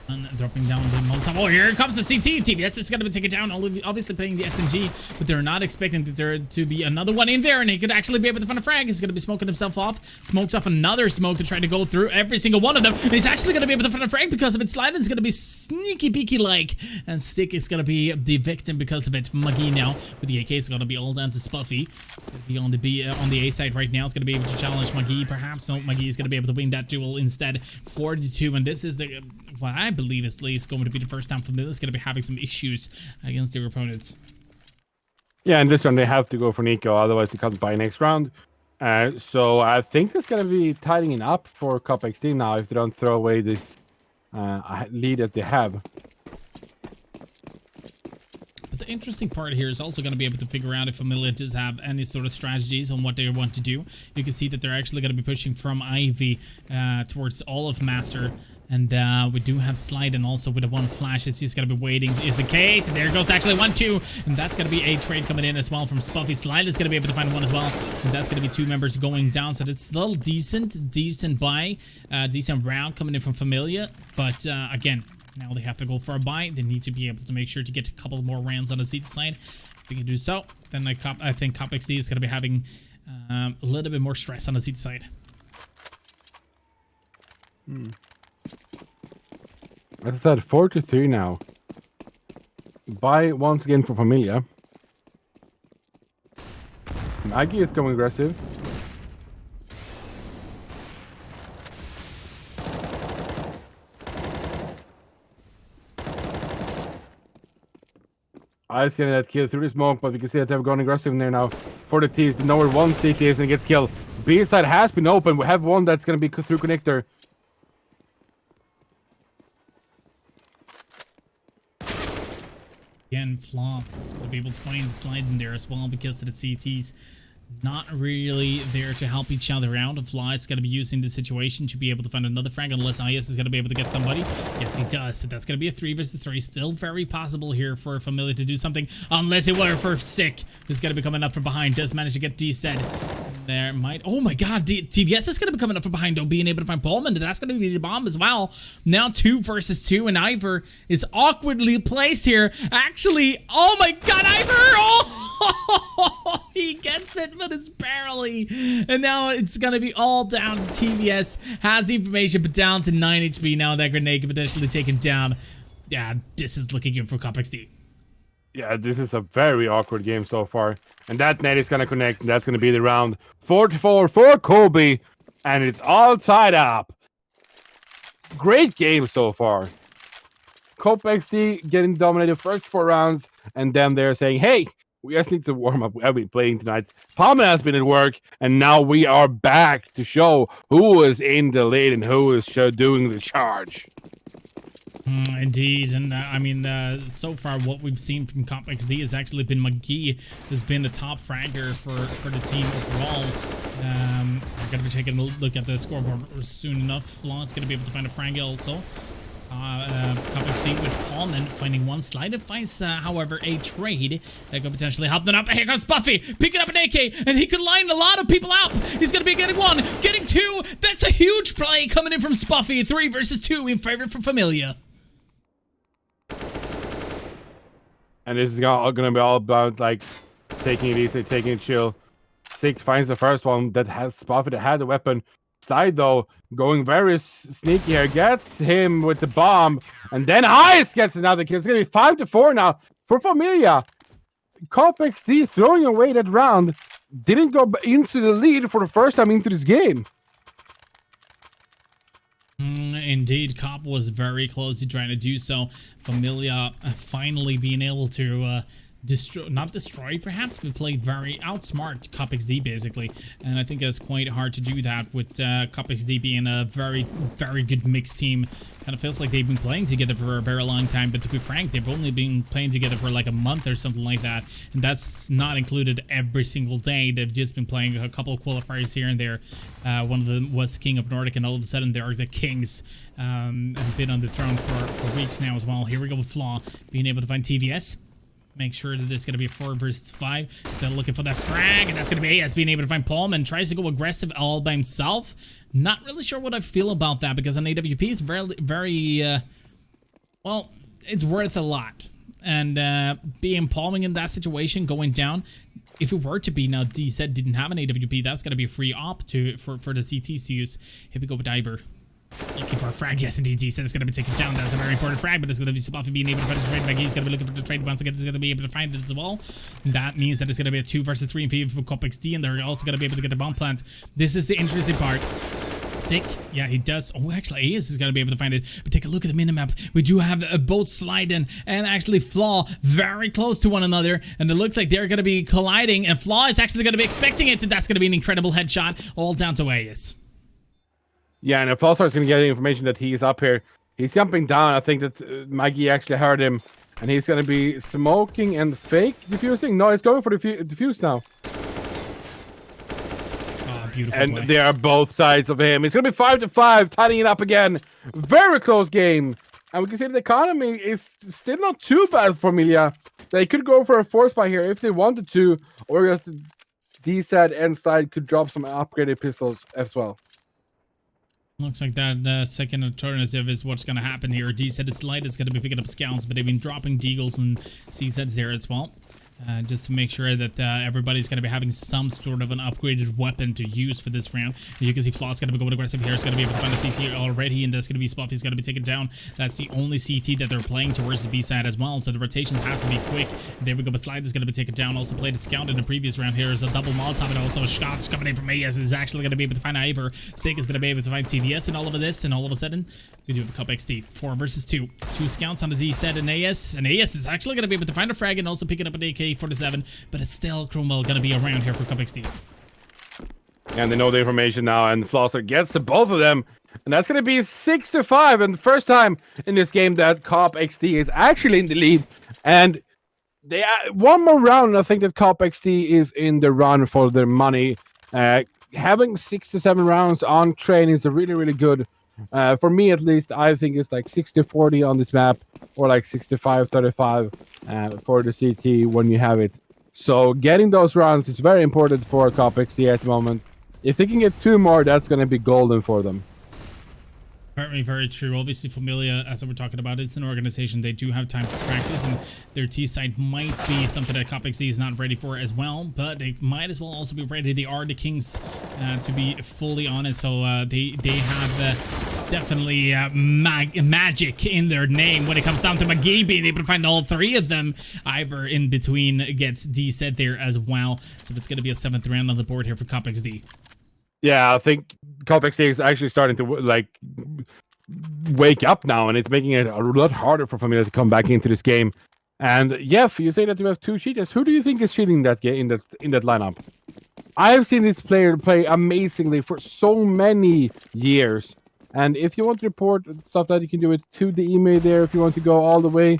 And dropping down the Molotov. Oh, here comes the CT team. Yes, it's going to be taken down. Obviously playing the SMG, but they're not expecting that there to be another one in there, and he could actually be able to find a frag. He's going to be smoking himself off. Smokes off another smoke to try to go through every single one of them. And he's actually going to be able to find a frag because of it. Slide is going to be sneaky beaky like, and Stick is going to be the victim because of it. Maggie now with the AK. It's going to be all down to Spuffy. It's going to be on the A side right now. It's going to be able to challenge Maggie. Perhaps no, Maggie is going to be able to win that duel instead. 42, and this is the what I believe is at least going to be the first time Familia is going to be having some issues against their opponents. Yeah, and this one they have to go for Nico, otherwise they can't buy next round. So I think it's going to be tightening up for Cop XD now if they don't throw away this lead that they have. But the interesting part here is also going to be able to figure out if Familia does have any sort of strategies on what they want to do. You can see that they're actually going to be pushing from Ivy towards all of Master. And we do have Slide, and also with the 1 flash, it's just going to be waiting is the case. And there goes actually 1-2. And that's going to be a trade coming in as well from Spuffy. Slide is going to be able to find 1 as well. And that's going to be 2 members going down. So that's still decent buy. Decent round coming in from Familia. But again, now they have to go for a buy. They need to be able to make sure to get a couple more rounds on the seat side. If they can do so, then I think Cop XD is going to be having a little bit more stress on the seat side. As I said, 4-3 now. Buy once again for Familia. Maggie is going aggressive. Ice getting that kill through the smoke, but we can see that they've gone aggressive in there now for the T's. They know where 1 CT is and gets killed. B side has been open. We have 1 that's going to be through connector. Again, Flaw is going to be able to find the slide in there as well because of the CTs not really there to help each other out. Flaw is going to be using the situation to be able to find another frag unless IS is going to be able to get somebody. Yes, he does. So that's going to be a 3 versus 3. Still very possible here for Familia to do something unless it were for Sick, who's going to be coming up from behind. Does manage to get D-Set. There might... Oh my god, TVS is going to be coming up from behind though, being able to find Pullman. That's going to be the bomb as well. Now 2 versus 2, and Ivor is awkwardly placed here. Actually, oh my god, Ivor! Oh, he gets it, but it's barely. And now it's going to be all down to TVS. Has the information, but down to 9 HP now. That grenade can potentially take him down. Yeah, this is looking good for CopXD. Yeah, this is a very awkward game so far. And that net is going to connect, and that's going to be the round 44 for Kobe. And it's all tied up. Great game so far. CopXD getting dominated first 4 rounds, and then they're saying, hey, we just need to warm up. I've been playing tonight. Palmer has been at work, and now we are back to show who is in the lead and who is doing the charge. Indeed, and I mean, so far what we've seen from CopXD has actually been McGee has been the top fragger for the team overall. We're going to be taking a look at the scoreboard soon enough. Flaw's going to be able to find a frag also. CopXD with Paulman finding 1 slide and finds, however, a trade that could potentially help them up. Here comes Buffy picking up an AK, and he could line a lot of people out. He's going to be getting 1, getting 2. That's a huge play coming in from Spuffy. 3 versus 2 in favor for Familia. And this is going to be all about, like, taking it easy, taking it chill. Sick finds the first one that has Spuffy that had the weapon. Slide, though, going very sneaky here. Gets him with the bomb. And then Ice gets another kill. It's going to be 5-4 now for Familia. CopXD throwing away that round. Didn't go into the lead for the first time into this game. Indeed, Cop was very close to trying to do so. Familia finally being able to not destroy perhaps, but play very outsmart CopXD basically. And I think it's quite hard to do that with CopXD being a very good mixed team. Kind of feels like they've been playing together for a very long time, but to be frank, they've only been playing together for like a month or something like that, and that's not included every single day. They've just been playing a couple of qualifiers here and there. One of them was King of Nordic, and all of a sudden they are the Kings, and been on the throne for weeks now as well. Here we go with Flaw being able to find TVS. Make sure that there's going to be a 4 versus 5. Still looking for that frag, and that's going to be AS being able to find Palm, and tries to go aggressive all by himself. Not really sure what I feel about that, because an AWP is very, well, it's worth a lot. And being palming in that situation, going down, if it were to be now D-Set didn't have an AWP, that's going to be a free op for the CTs to use. Here we go with Diver. Looking for a frag. Yes, indeed. He said it's going to be taken down. That's a very important frag, but it's going to be Spuffy being able to find the trade back. He's going to be looking for the trade once again. He's going to be able to find it as well. That means that it's going to be a 2 versus 3 in favor for CopXD, and they're also going to be able to get the bomb plant. This is the interesting part. Sick. Yeah, he does. Oh, actually, Ace is going to be able to find it. But take a look at the minimap. We do have both Sliden and actually Flaw very close to one another. And it looks like they're going to be colliding. And Flaw is actually going to be expecting it. And that's going to be an incredible headshot. All down to Ace. Yeah, and if Fallstar is going to get the information that he is up here, he's jumping down. I think that Maggie actually heard him. And he's going to be smoking and fake diffusing. No, he's going for the diffuse now. Beautiful and play. They are both sides of him. It's going to be 5-5, tying it up again. Very close game. And we can see the economy is still not too bad for Familia. They could go for a force buy here if they wanted to, or just D-Set and Slide could drop some upgraded pistols as well. Looks like that second alternative is what's going to happen here. D-Set is Slide is going to be picking up scouts, but they've been dropping deagles and C-Sets there as well. Just to make sure that everybody's going to be having some sort of an upgraded weapon to use for this round. You can see Flaw's going to be going aggressive here. It's going to be able to find a CT already, and that's going to be Spuffy's going to be taken down. That's the only CT that they're playing towards the B side as well, so the rotation has to be quick. There we go, but Slide is going to be taken down. Also played a scout in the previous round. Here is a double Molotov, and also a shot coming in from AS is actually going to be able to find Ivor. Sig is going to be able to find TVS and all of this, and all of a sudden, we do have a CopXD. 4 versus 2. 2 scouts on the Z set, and AS is actually going to be able to find a frag and also picking up an AK-47, but it's still Cromwell going to be around here for CopXD. And they know the information now, and Flosser gets to both of them, and that's going to be 6-5, and the first time in this game that CopXD is actually in the lead, and they one more round. I think that Cop XD is in the run for their money. Having 6 to 7 rounds on train is a really, really good. For me, at least, I think it's like 60-40 on this map, or like 65-35 for the CT when you have it. So getting those rounds is very important for Cop XD at the moment. If they can get 2 more, that's going to be golden for them. Very, very true. Obviously, Familia, as we're talking about, it's an organization. They do have time for practice, and their T side might be something that Cop XD is not ready for as well, but they might as well also be ready. They are the Kings, to be fully honest, so they have definitely magic in their name when it comes down to McGee being able to find all 3 of them. Ivor in between gets D set there as well, so it's going to be a 7th round on the board here for Cop XD. Yeah, I think Cop XD is actually starting to like wake up now, and it's making it a lot harder for Familia to come back into this game. And Jeff, you say that you have 2 cheaters. Who do you think is cheating that game in that lineup? I have seen this player play amazingly for so many years. And if you want to report stuff, that you can do it to the email there if you want to go all the way.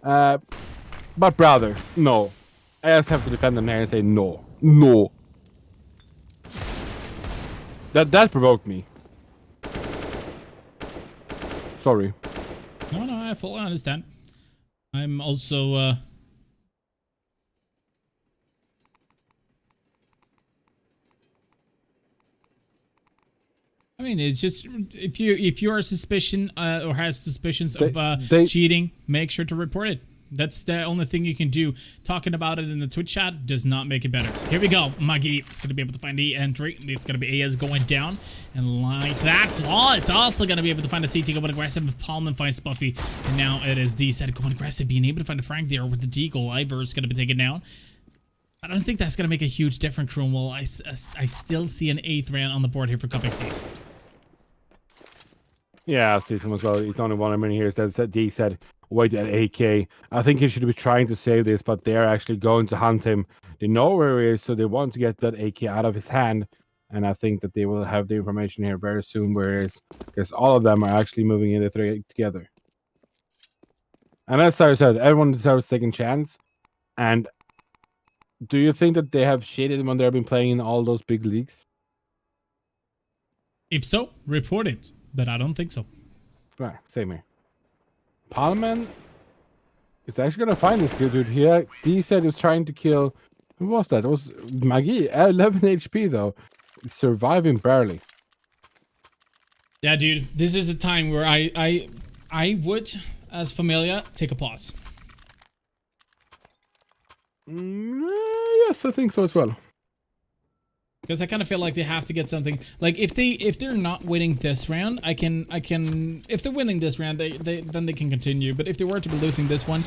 But brother, no. I just have to defend them here and say no. No. That provoked me. Sorry. No, I fully understand. I'm also I mean, it's just if you are suspicion or has suspicions of cheating, make sure to report it. That's the only thing you can do. Talking about it in the Twitch chat does not make it better. Here we go. Muggy is going to be able to find the entry. It's going to be AS going down. And like that, Flaw is also going to be able to find a CT going aggressive. If Palman finds Spuffy. And now it is D set going aggressive. Being able to find a Frank there with the Deagle. Ivor is going to be taken down. I don't think that's going to make a huge difference, Cromwell. I still see an 8th round on the board here for Cup XD. Yeah, I see some as well. It's only one I'm in here. That D said, wait at AK. I think he should be trying to save this, but they're actually going to hunt him. They know where he is, so they want to get that AK out of his hand. And I think that they will have the information here very soon where he is, because all of them are actually moving in together. And as I said, everyone deserves a second chance. And do you think that they have shaded when they've been playing in all those big leagues? If so, report it. But I don't think so. Right, same here. Parliament is actually gonna find this dude here. D said he was trying to kill. Who was that? It was Maggie. 11 HP though. Surviving barely. Yeah, dude. This is a time where I would, as Familia, take a pause. Yes, I think so as well. Because I kind of feel like they have to get something. Like if they're not winning this round, I can if they're winning this round, then they can continue. But if they were to be losing this one,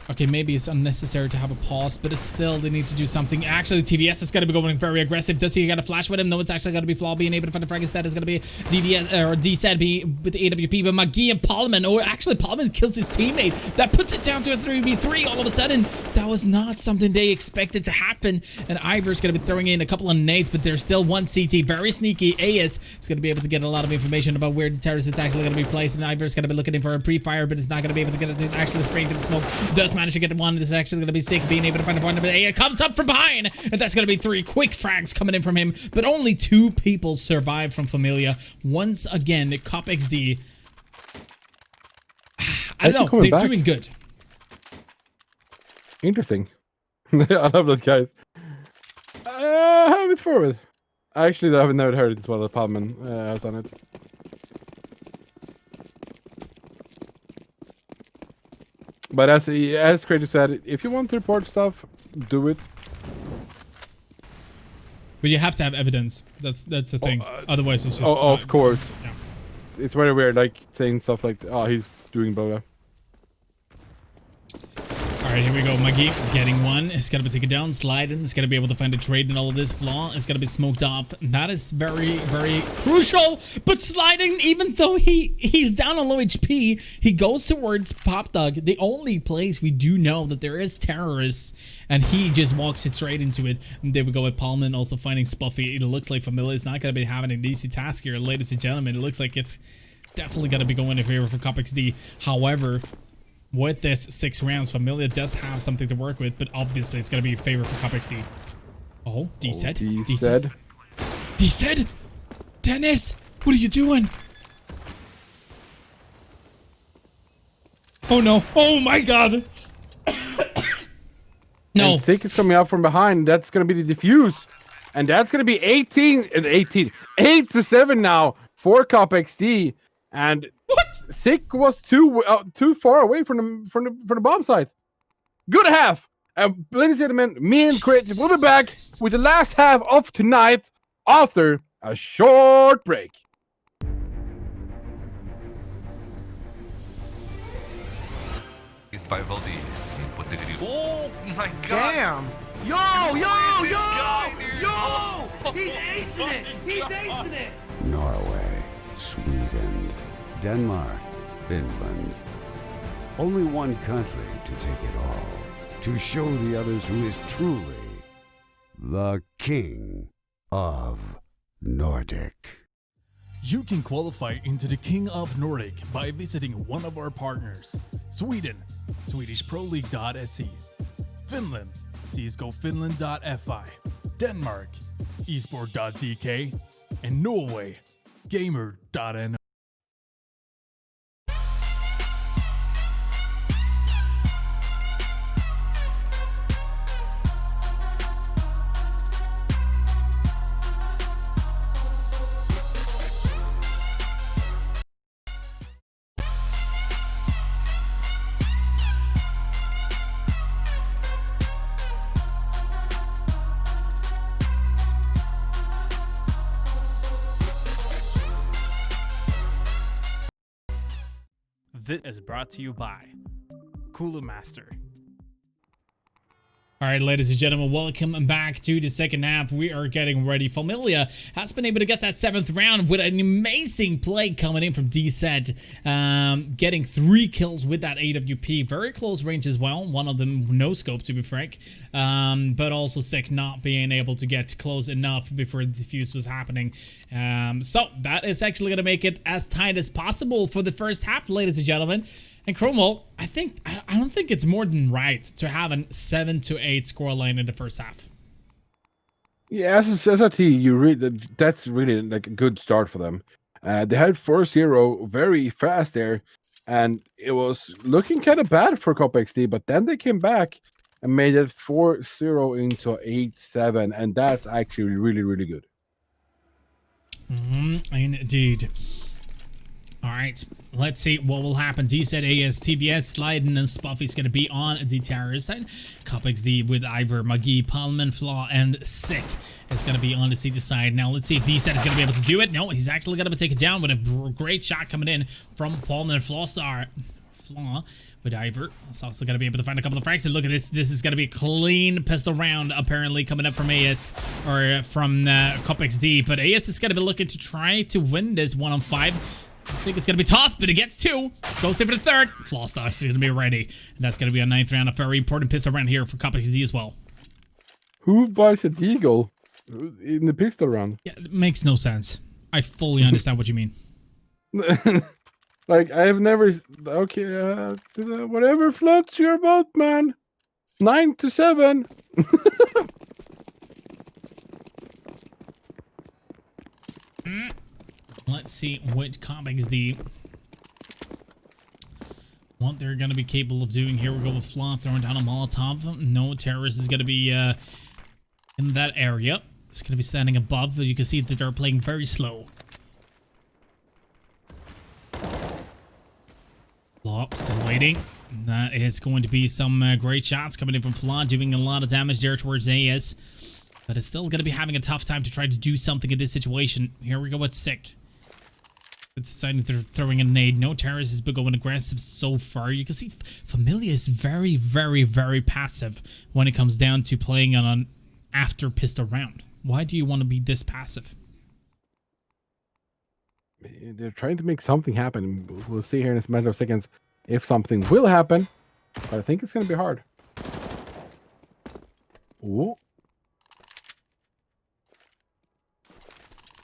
okay, maybe it's unnecessary to have a pause, but it's still, they need to do something. Actually, TVS is going to be going very aggressive. Does he get a flash with him? No, it's actually going to be Flaw being able to find the frag. Instead, is going to be DVS or DZ with the AWP, but McGee and Palman, or actually Palman kills his teammate. That puts it down to a 3v3 all of a sudden. That was not something they expected to happen. And Ivor's going to be throwing in a couple of nades, but there's still one CT. Very sneaky. AS is going to be able to get a lot of information about where the terrorist is actually going to be placed, and Ivor's going to be looking in for a pre-fire, but it's not going to be able to get it actually spraying through the smoke. Does manage to get one. This is actually going to be sick, being able to find a partner, but it comes up from behind, and that's going to be 3 quick frags coming in from him, but only 2 people survive from Familia. Once again, Cop XD, I don't know, they're doing good. Interesting. I love those guys. Have it forward. Actually, I haven't never heard it as well as Palman has done it. But as Kratos said, if you want to report stuff, do it. But you have to have evidence. That's the thing. Otherwise, it's just. Oh, of course. Yeah. It's very weird, like saying stuff like, "Oh, he's doing blah." Alright, here we go. Maggie getting one. It's going to be taken down. Sliding. It's going to be able to find a trade in all of this. Flaw is going to be smoked off. That is very, very crucial. But Sliding, even though he's down on low HP, he goes towards Pop Dog, the only place we do know that there is terrorists, and he just walks it straight into it. And there we go with Palman also finding Spuffy. It looks like Familia is not going to be having an easy task here, ladies and gentlemen. It looks like it's definitely going to be going in favor for Cop XD. However, with this 6 rounds, Familia does have something to work with, but obviously it's going to be a favor for Cup XD. Oh, D said. D said. D said? Dennis, what are you doing? Oh no. Oh my god. No. And Sick is coming out from behind. That's going to be the defuse. And that's going to be 8 to 7 now for Cup XD. And what? Sick was too far away from the bomb site. Good half. Ladies and gentlemen, me and Crit will be back with the last half of tonight after a short break. Vivaldi. Oh my god! Damn! Yo! He's acing it! He's acing it! Norway, Sweden, Denmark, Finland. Only one country to take it all. To show the others who is truly the King of Nordic. You can qualify into the King of Nordic by visiting one of our partners. Sweden, SwedishProLeague.se. Finland, CSGOFinland.fi. Denmark, esport.dk. And Norway, Gamer.no. This is brought to you by Cooler Master. All right, ladies and gentlemen, welcome back to the second half. We are getting ready. Familia has been able to get that 7th round with an amazing play coming in from D-Set, getting 3 kills with that AWP. Very close range as well. One of them no scope, to be frank, but also Sick not being able to get close enough before the defuse was happening. So that is actually going to make it as tight as possible for the first half, ladies and gentlemen. And Cromwell, I don't think it's more than right to have a 7-8 scoreline in the first half. Yeah, as a team, that's really like a good start for them. They had 4-0 very fast there, and it was looking kind of bad for Cup XD, but then they came back and made it 4-0 into 8-7, and that's actually really, really good. Indeed. All right, let's see what will happen. D said AS, TBS, Sliden, and Spuffy's going to be on the terror side. Cup XD with Ivor, McGee, Palman, Flaw, and Sick is going to be on the CT side. Now, let's see if D said is going to be able to do it. No, he's actually going to be taken down with a great shot coming in from Palman, Flaw with Ivor. He's also going to be able to find a couple of frags. And look at this. This is going to be a clean pistol round, apparently, coming up from AS or from Cup XD. But AS is going to be looking to try to win this 1-on-5. I think it's going to be tough, but it gets 2. Goes in for the 3rd. Flawstar is going to be ready. And that's going to be a 9th round. A very important pistol round here for Cup XD as well. Who buys a deagle in the pistol round? Yeah, it makes no sense. I fully understand what you mean. Like, I have never... Okay, whatever floats your boat, man. 9-7. Let's see what Cup XD, what they're going to be capable of doing. Here we go with Flaw throwing down a Molotov. No terrorist is going to be in that area. It's going to be standing above, but you can see that they're playing very slow. Flaw still waiting. That is going to be some great shots coming in from Flaw, doing a lot of damage there towards AS. But it's still going to be having a tough time to try to do something in this situation. Here we go with Sick. Deciding they're throwing a nade. No terrorists has been going aggressive so far. You can see Familia is very, very, very passive when it comes down to playing on an after pistol round. Why do you want to be this passive? They're trying to make something happen. We'll see here in a matter of seconds if something will happen. But I think it's going to be hard. Ooh.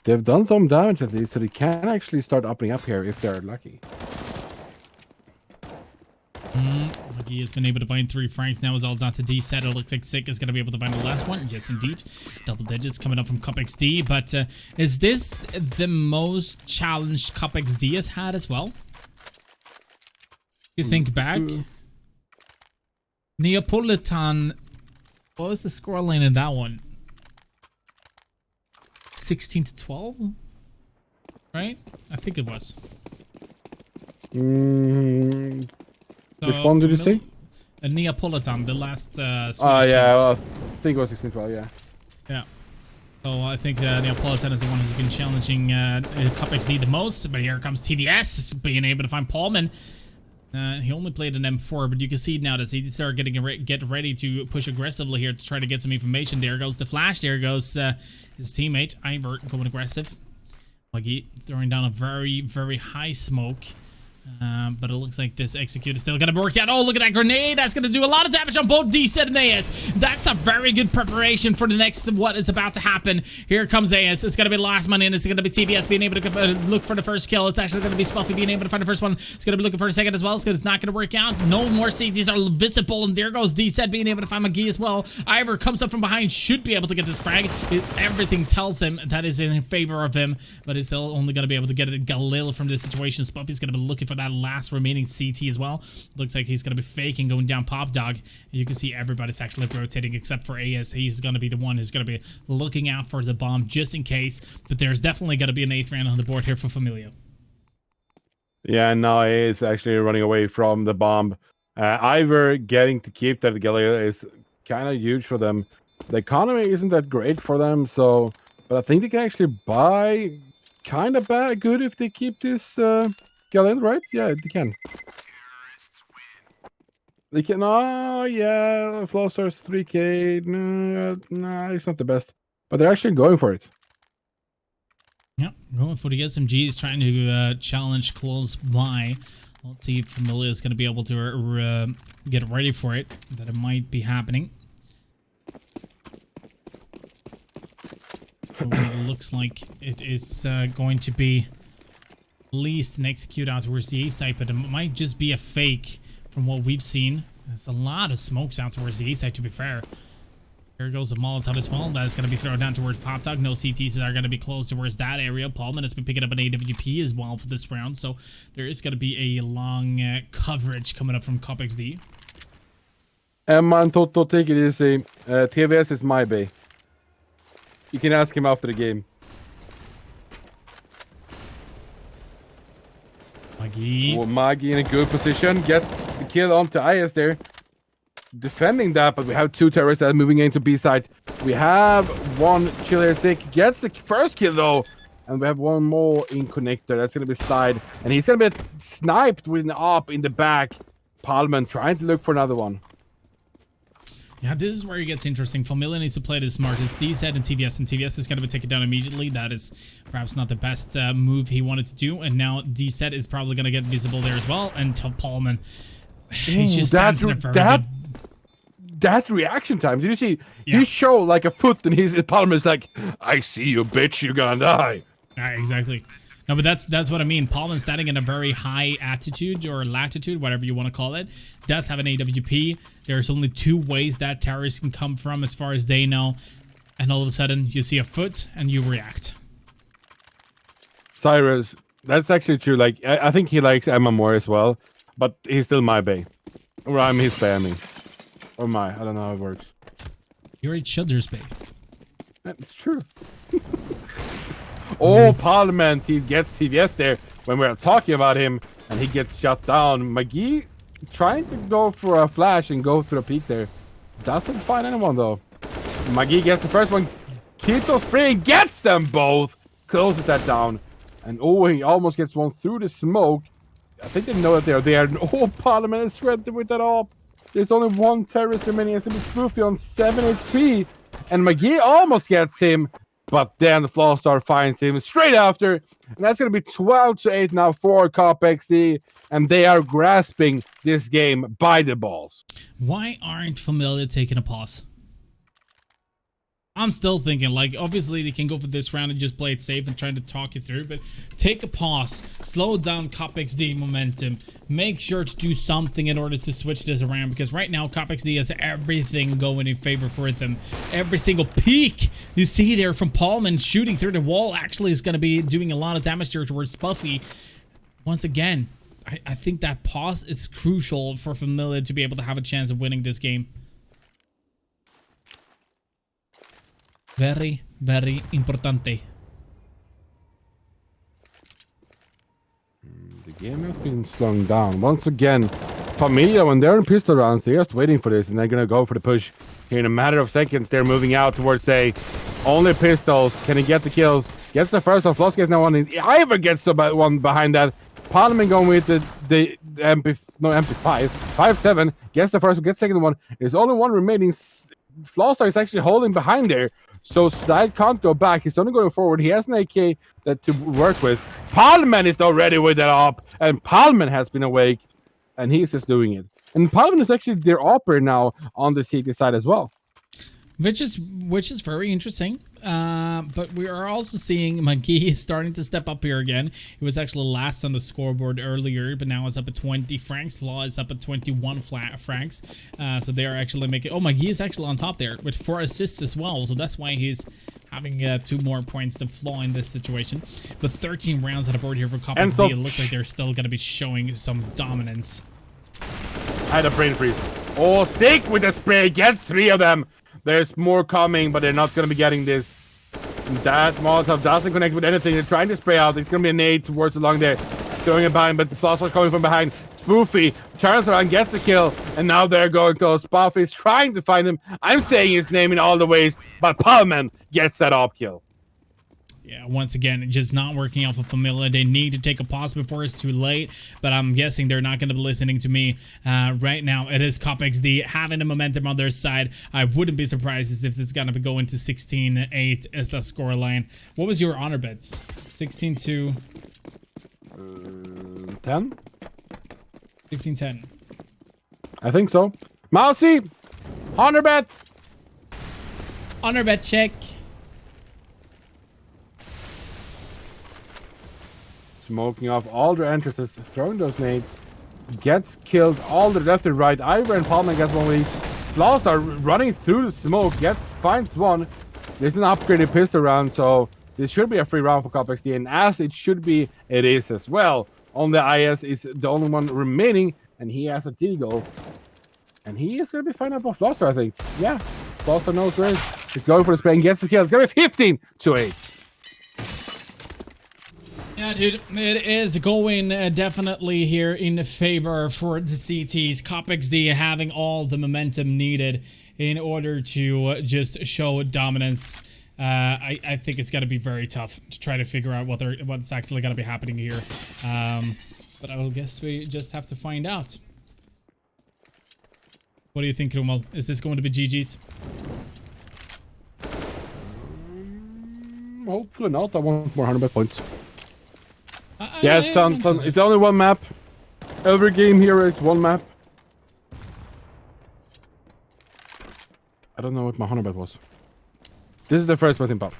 They've done some damage at least, so they can actually start opening up here if they're lucky. He has been able to find 3 frags. Now is all down to D set. It looks like Sick is going to be able to find the last one. Yes, indeed. Double digits coming up from Cup XD. But is this the most challenged Cup XD has had as well? You think back? Neapolitan, what was the scoreline in that one? 16 to 12? Right? I think it was. Which one did you say? Neapolitan, the last Oh, Swedish yeah, well, I think it was 16-12, yeah. Yeah. So I think Neapolitan is the one who's been challenging Cup XD the most. But here comes TDS being able to find Paulman. He only played an M4, but you can see now that he started get ready to push aggressively here to try to get some information. There goes the flash. There goes his teammate Ivor going aggressive. Muggy throwing down a very, very high smoke. But it looks like this execute is still gonna work out. Oh, look at that grenade. That's gonna do a lot of damage on both D-Set and AS. That's a very good preparation for the next what is about to happen. Here comes AS. It's gonna be the last man in. It's gonna be TVS being able to look for the first kill. It's actually gonna be Spuffy being able to find the first one. It's gonna be looking for a second as well. It's not gonna work out. No more CTs are visible. And there goes D-Set being able to find McGee as well. Ivor comes up from behind. Should be able to get this frag. Everything tells him that is in favor of him. But he's still only gonna be able to get it Galil from this situation. Spuffy's gonna be looking for that last remaining CT as well. Looks like he's going to be faking going down Pop Dog. You can see everybody's actually rotating except for AS. He's going to be the one who's going to be looking out for the bomb just in case. But there's definitely going to be an 8th round on the board here for Familio. Yeah, and now he is actually running away from the bomb. Ivor getting to keep that Galileo is kind of huge for them. The economy isn't that great for them, so... But I think they can actually buy kind of good if they keep this... Galil, right? Yeah, they can. They can. Oh, yeah. Flowstars 3K. No, it's not the best. But they're actually going for it. Yeah, going for the SMGs, trying to challenge close by. Let's see if Familia is going to be able to get ready for it. That it might be happening. It looks like it is going to be least and execute out towards the A site, but it might just be a fake from what we've seen. There's a lot of smokes out towards the A site, to be fair. Here goes a Molotov as well. That's going to be thrown down towards Pop Dog. No CTs are going to be close towards that area. Paulman has been picking up an AWP as well for this round, so there is going to be a long coverage coming up from Cup XD. Man, Toto, take it easy. TVS is my bay. You can ask him after the game. Maggie. Oh, Maggie in a good position. Gets the kill onto IS there. Defending that, but we have 2 terrorists that are moving into B side. We have 1 Chiller Sick. Gets the first kill though. And we have 1 more in connector. That's going to be Slide. And he's going to be sniped with an AWP in the back. Palman trying to look for another one. Yeah, this is where it gets interesting. Familia needs to play this smart. It's D-Set and TVS is going to be taken down immediately. That is perhaps not the best move he wanted to do. And now D-Set is probably going to get visible there as well. And Paulman, he's just standing there very good. That reaction time, did you see? Yeah. He showed like a foot and Palmer's like, I see you, bitch, you're gonna die. Yeah, exactly. No, but that's what I mean. Paulman standing in a very high attitude or latitude, whatever you want to call it, does have an AWP. There's only 2 ways that terrorists can come from as far as they know. And all of a sudden, you see a foot and you react. Cyrus, that's actually true. Like, I think he likes Emma more as well, but he's still my bae. Or I'm his bae, I mean. Or my, I don't know how it works. You're each other's bae. That's true. Oh, Parliament, he gets TVS there when we're talking about him, and he gets shut down. McGee trying to go for a flash and go through a peek there. Doesn't find anyone, though. McGee gets the first one. Kito Spring gets them both. Closes that down. And oh, he almost gets one through the smoke. I think they know that they're there. Oh, Parliament is shredded with that up. There's only 1 terrorist remaining. It's going to be Spoofy on 7 HP. And McGee almost gets him. But then the Flowstar finds him straight after. And that's going to be 12-8 now for Cup XD. And they are grasping this game by the balls. Why aren't Familia taking a pause? I'm still thinking, like, obviously they can go for this round and just play it safe and trying to talk you through, but take a pause, slow down CopXD momentum, make sure to do something in order to switch this around, because right now CopXD has everything going in favor for them. Every single peek you see there from Paulman shooting through the wall actually is going to be doing a lot of damage here towards Spuffy. Once again, I think that pause is crucial for Familia to be able to have a chance of winning this game. Very, very importante. The game has been slowing down. Once again, Familia, when they're in pistol rounds, they're just waiting for this, and they're going to go for the push. Here in a matter of seconds, they're moving out towards, say, only pistols. Can he get the kills? Gets the first one. Floss gets no one. Ivor gets the one behind that. Parliament going with the MP5. 5-7. Gets the first one. Gets the second one. There's only one remaining. Flossar is actually holding behind there. So Slide can't go back. He's only going forward. He has an AK that to work with. Parliament is already with that op. And Parliament has been awake. And he's just doing it. And Parliament is actually their operator now on the CT side as well. Which is very interesting. But we are also seeing McGee starting to step up here again. He was actually last on the scoreboard earlier, but now it's up at 20 francs. Flaw is up at 21 francs. So they are actually making... Oh, McGee is actually on top there with 4 assists as well. So that's why he's having 2 more points than Flaw in this situation. But 13 rounds on the board here for Cop XD. It looks like they're still going to be showing some dominance. I had a brain freeze. Oh, sick with the spray. Gets 3 of them. There's more coming, but they're not going to be getting this. That Molotov doesn't connect with anything. They're trying to spray out. It's going to be a nade towards along there. Throwing it behind, but the Floss was coming from behind. Spoofy turns around, gets the kill, and now they're going to Spuffy's trying to find him. I'm saying his name in all the ways, but Palman gets that op kill. Yeah, once again, just not working out for Familia. They need to take a pause before it's too late, but I'm guessing they're not going to be listening to me right now. It is Cop XD having the momentum on their side. I wouldn't be surprised if this is going to be going to 16-8 as a scoreline. What was your honor bet? 16 to... 10? 16-10. I think so. Mousy! Honor bet! Honor bet check. Smoking off all their entrances, throwing those nades. Gets kills all the left and right. Ivor and Palmer gets one with each. Floss are running through the smoke. Finds one. There's an upgraded pistol round, so this should be a free round for Cop XD. And as it should be, it is as well. On the IS is the only one remaining, and he has a T-goal. And he is going to be finding up on Flosser, I think. Yeah, Flosser knows where he's going for the spray and gets the kill. It's going to be 15-8. Yeah, dude, it is going definitely here in favor for the CTs. Cop XD having all the momentum needed in order to just show dominance. I think it's going to be very tough to try to figure out what's actually going to be happening here. But I guess we just have to find out. What do you think, Rumal? Is this going to be GG's? Hopefully not. I want more 100 points. Yes, it's only one map. Every game here is one map. I don't know what my 100 bet was. This is the first weapon pop.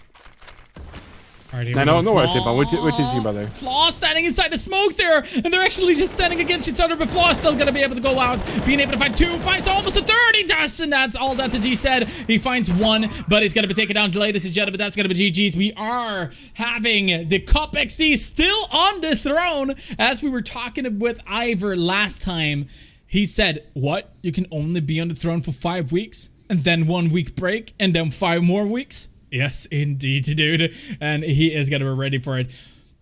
Alright, I don't know where it's team pop. Which is team pop there? Flaw standing inside the smoke there, and they're actually just standing against each other, but Flaw is still gonna be able to go out, being able to find 2, finds almost a 3rd, he does, and that's all that the D said. He finds 1, but he's gonna be taken down, ladies and gentlemen. That's gonna be GG's. We are having the Cop XD still on the throne, as we were talking with Ivor last time. He said, what? You can only be on the throne for 5 weeks, and then 1 week break, and then 5 more weeks? Yes, indeed, dude. And he is going to be ready for it.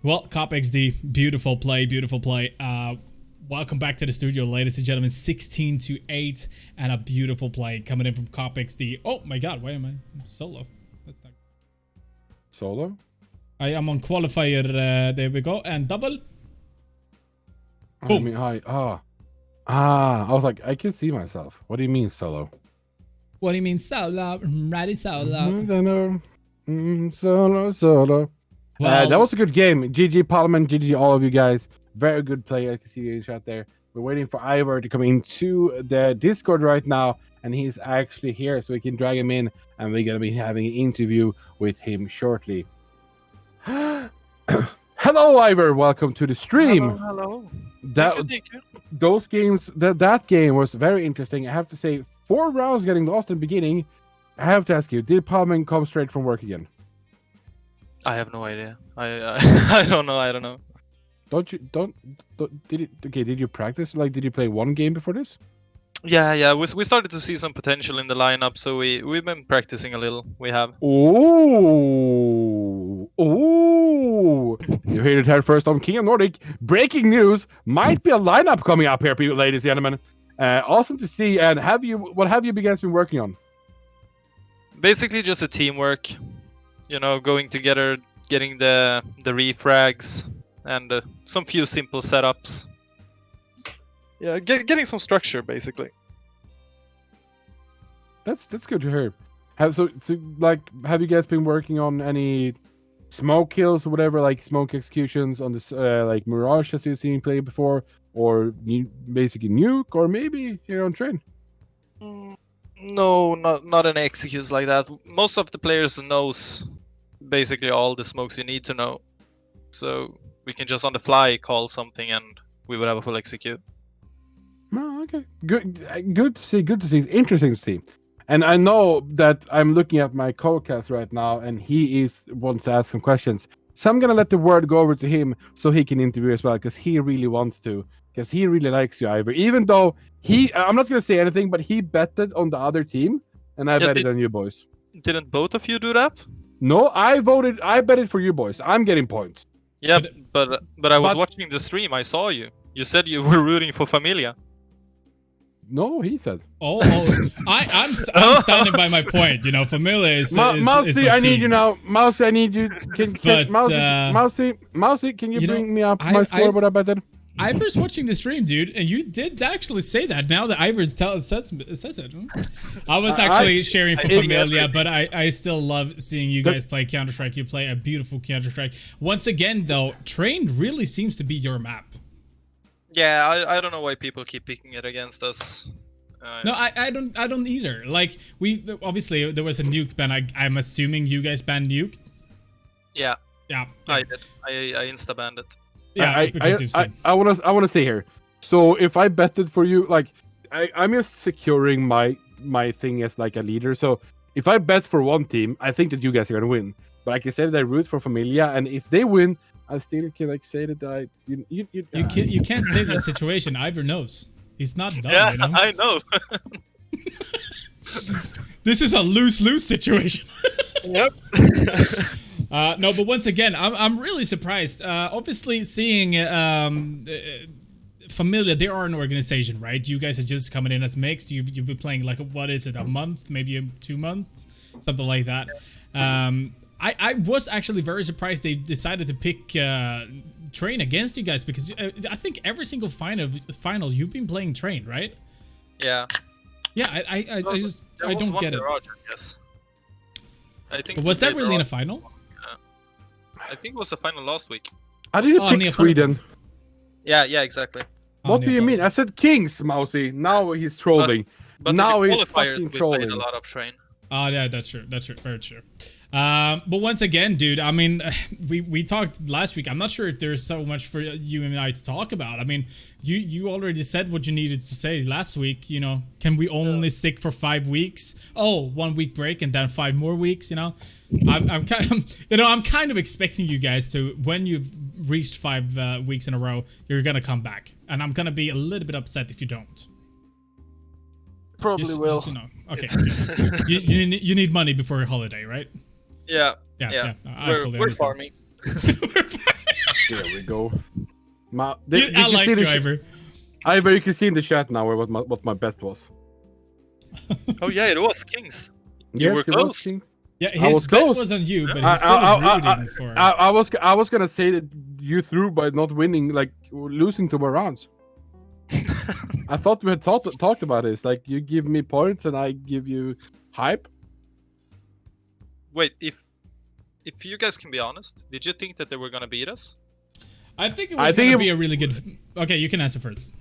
Well, Cop XD, beautiful play, beautiful play. Welcome back to the studio, ladies and gentlemen. 16-8 and a beautiful play coming in from Cop XD. Oh my god, why am I solo? That's not... Solo? I am on qualifier. There we go. And double. I mean, hi. I was like, I can see myself. What do you mean solo? What do you mean solo? Riding solo. Solo. Well, that was a good game. GG Parliament, GG all of you guys. Very good play. I can see you in chat there. We're waiting for Ivor to come into the Discord right now, and he's actually here, so we can drag him in, and we're gonna be having an interview with him shortly. Hello, Ivor. Welcome to the stream. Hello. Thank you. Those games, that game was very interesting. I have to say, 4 rounds getting lost in the beginning. I have to ask you, did Palmen come straight from work again? I have no idea. I don't know. Did you practice? Like, did you play one game before this? Yeah. We started to see some potential in the lineup, so we've been practicing a little. We have. Oh, you heard it here first on King of Nordic. Breaking news: might be a lineup coming up here, people, ladies and gentlemen. Awesome to see. And what have you guys been working on? Basically, just a teamwork. You know, going together, getting the refrags, and some few simple setups. Yeah, getting some structure, basically. That's good to hear. Have you guys been working on any smoke kills or whatever, like smoke executions on this, like Mirage as you've seen play before, or basically nuke, or maybe here on train? No, not any executes like that. Most of the players knows basically all the smokes you need to know, so we can just on the fly call something and we would have a full execute. Oh, okay. Good to see. It's interesting to see. And I know that I'm looking at my co-cast right now, and he wants to ask some questions. So I'm gonna let the word go over to him so he can interview as well, because he really wants to, because he really likes you, Ivor. Even though I'm not gonna say anything, but he betted on the other team, and I betted on you boys. Didn't both of you do that? No, I betted for you boys. I'm getting points. Yeah, but I was watching the stream. I saw you. You said you were rooting for Familia. No, he said. I'm standing by my point. You know, Familia is. Mousy, I need you now. Mousy, I need you. Mousy, can you bring me up my score? What I betted? Ivor's watching the stream, dude, and you did actually say that. Now that Ivor says it, I was actually sharing for Familia, but I still love seeing you guys play Counter-Strike. You play a beautiful Counter-Strike. Once again, though, Train really seems to be your map. Yeah, I don't know why people keep picking it against us. No, I don't either. Like, we obviously there was a nuke ban. I'm assuming you guys banned nuke. Yeah. Yeah. I did. I insta banned it. Yeah, I want to say here. So if I betted for you, like I'm just securing my thing as like a leader. So if I bet for one team, I think that you guys are gonna win. But like I said, I root for Familia, and if they win, I still can like say that you can't save the situation. Ivor knows he's not done. Yeah, you know? I know. This is a lose-lose situation. Yep. No, but once again, I'm really surprised. Obviously, seeing Familia, they are an organization, right? You guys are just coming in as mixed. You've been playing like what is it, a month, maybe 2 months, something like that. I was actually very surprised they decided to pick Train against you guys, because I think every single final you've been playing Train, right? Yeah. Yeah, I don't get it. Roger, yes. I think. But was that really in a final? I think it was the final last week. I didn't pick Sweden. Yeah, exactly. What do you mean? I said Kings, Mousy. Now he's trolling. But now he's fucking trolling. Played a lot of Train. Oh, yeah, that's true. That's true. Very true. But once again, dude, I mean, we talked last week. I'm not sure if there's so much for you and I to talk about. I mean, you already said what you needed to say last week. You know, can we only stick for 5 weeks? Oh, 1 week break and then 5 more weeks. You know, I'm kind of expecting you guys to, when you've reached 5 weeks in a row, you're gonna come back, and I'm gonna be a little bit upset if you don't. Probably will. Just, you know. Okay. you need money before your holiday, right? Yeah. We're farming. There we go. I like you, Ivor. Ivor, you can see in the chat now what my bet was. Oh yeah, it was Kings. You yes, were close. Yeah, his bet was on you, but he's still rooting for. I was gonna say that you threw by not winning, like losing to my rounds. I thought we had talked about this. Like, you give me points and I give you hype. Wait, if you guys can be honest, did you think that they were gonna beat us? I think it was gonna be a really good. Okay, you can answer first.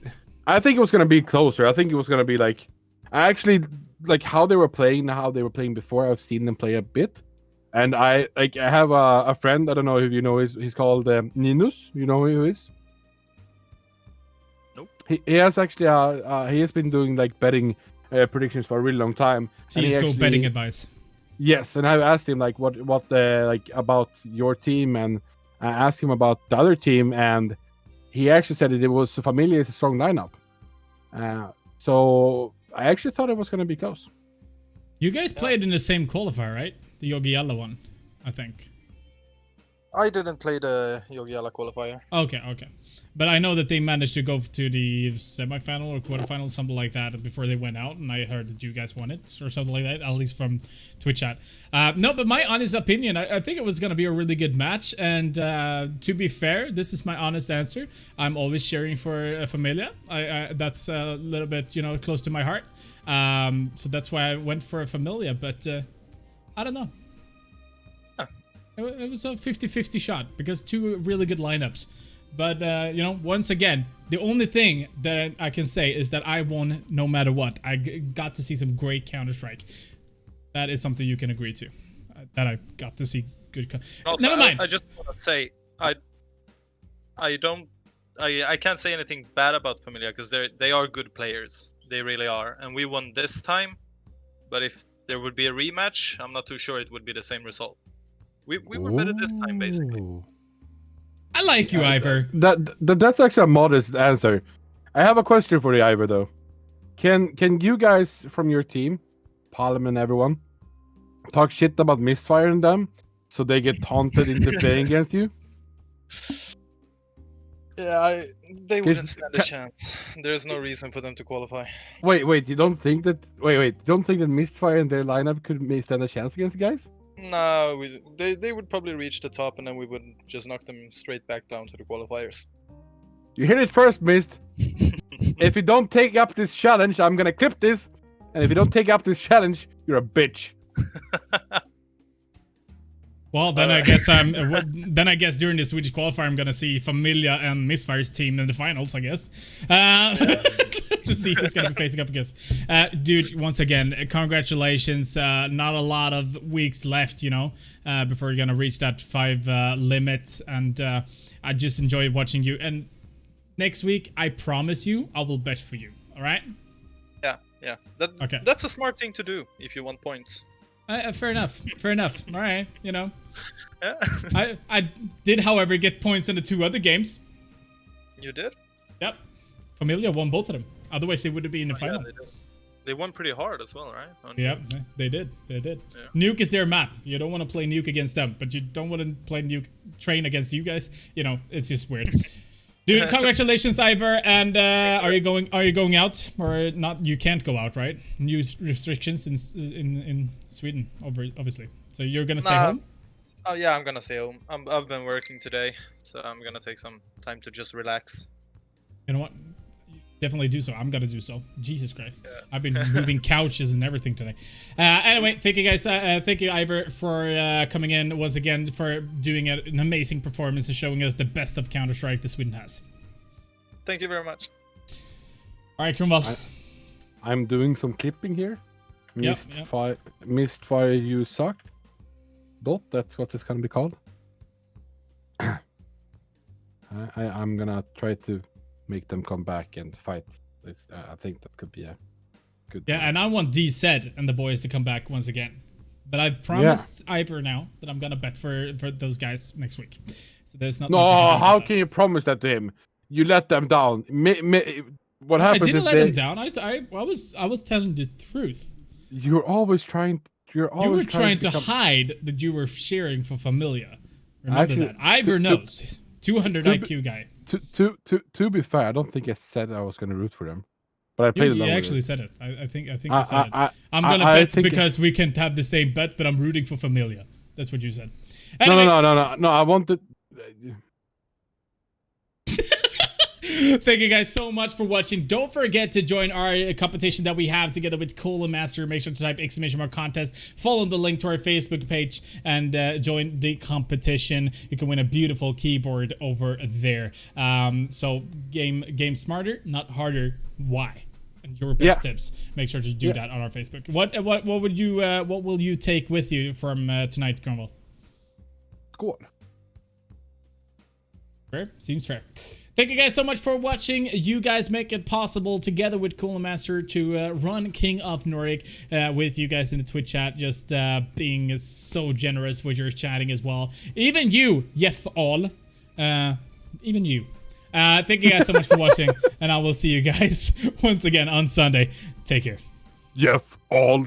I think it was gonna be closer. I think it was gonna be like, I actually like how they were playing, how they were playing before. I've seen them play a bit, and I have a friend. I don't know if you know. He's called Ninus. You know who he is? Nope. He has actually he has been doing like betting predictions for a really long time. And he CS:GO actually- betting advice. Yes, and I asked him like what like about your team, and I asked him about the other team, and he actually said that it was Familia is a strong lineup. So I actually thought it was going to be close. You guys played in the same qualifier, right? The Yogiella one, I think. I didn't play the Yogiella qualifier. Okay. But I know that they managed to go to the semifinal or quarterfinal, something like that, before they went out, and I heard that you guys won it, or something like that, at least from Twitch chat. No, but my honest opinion, I think it was going to be a really good match, and to be fair, this is my honest answer. I'm always cheering for Familia. That's a little bit, close to my heart. So that's why I went for a Familia, but I don't know. It was a 50-50 shot because two really good lineups. But, once again, the only thing that I can say is that I won no matter what. I got to see some great Counter-Strike. That is something you can agree to. That I got to see good... Also, Never mind. I just want to say, I can't say anything bad about Familia because they are good players. They really are. And we won this time. But if there would be a rematch, I'm not too sure it would be the same result. We were better this time, basically. I like you, Ivor. That's actually a modest answer. I have a question for you, Ivor, though. Can you guys from your team, Palm and everyone, talk shit about Mistfire and them so they get taunted into playing against you? Yeah, they wouldn't stand a chance. There's no reason for them to qualify. Wait, you don't think that... Wait, you don't think that Mistfire and their lineup could stand a chance against you guys? No, they would probably reach the top and then we would just knock them straight back down to the qualifiers. You heard it first, Mist. If you don't take up this challenge, I'm gonna clip this. And if you don't take up this challenge, you're a bitch. Well, then I guess during the Swedish qualifier, I'm gonna see Familia and Mistfire's team in the finals, I guess. To see who's gonna be facing up against. Dude, once again, congratulations. Not a lot of weeks left, before you're gonna reach that 5 limit. And I just enjoy watching you. And next week, I promise you, I will bet for you. All right? Yeah. Okay. That's a smart thing to do if you want points. Fair enough. All right, Yeah. I did, however, get points in the 2 other games. You did? Yep. Familia won both of them. Otherwise, they would have been in the final. Yeah, they won pretty hard as well, right? Yep, they did. Yeah. Nuke is their map. You don't want to play Nuke against them, but you don't want to play Nuke Train against you guys. It's just weird. Dude, congratulations, Ivor. And are you going out or not? You can't go out, right? New restrictions in Sweden, obviously. So you're gonna stay home? Oh yeah, I'm gonna stay home. I've been working today, so I'm gonna take some time to just relax. You know what? Definitely do so. I'm gonna do so. Jesus Christ. Yeah. I've been moving couches and everything today. Anyway, thank you guys. Thank you, Ivor, for coming in once again, for doing an amazing performance and showing us the best of Counter-Strike that Sweden has. Thank you very much. All right, Kronwall. I'm doing some clipping here. Yep. Mistfire, you suck. That's what it's gonna be called. I'm gonna try to make them come back and fight. I think that could be a good. Yeah, and I want DZ and the boys to come back once again. But I've promised Ivor now that I'm gonna bet for those guys next week. So there's not. No, how can you promise that to him? You let them down. What happens? I didn't let them down. I was telling the truth. You're always trying. You were trying to hide that you were cheering for Familia. Remember that. Ivor knows. 200 IQ guy. To be fair, I don't think I said I was going to root for them, but I played along. You actually said it. I think you said it. I'm gonna bet because we can't have the same bet, but I'm rooting for Familia. That's what you said. Anyway. No. I wanted. Thank you guys so much for watching. Don't forget to join our competition that we have together with Cole and Master. Make sure to type !contest. Follow the link to our Facebook page and join the competition. You can win a beautiful keyboard over there. So game smarter, not harder. Why? And your best tips. Make sure to do that on our Facebook. What will you take with you from tonight, Cornwall? Squad. Fair? Seems fair. Thank you guys so much for watching. You guys make it possible together with Cool and Master to run King of Nordic with you guys in the Twitch chat. Just being so generous with your chatting as well. Even you, Jeff all. Even you. Thank you guys so much for watching. And I will see you guys once again on Sunday. Take care. Jeff all.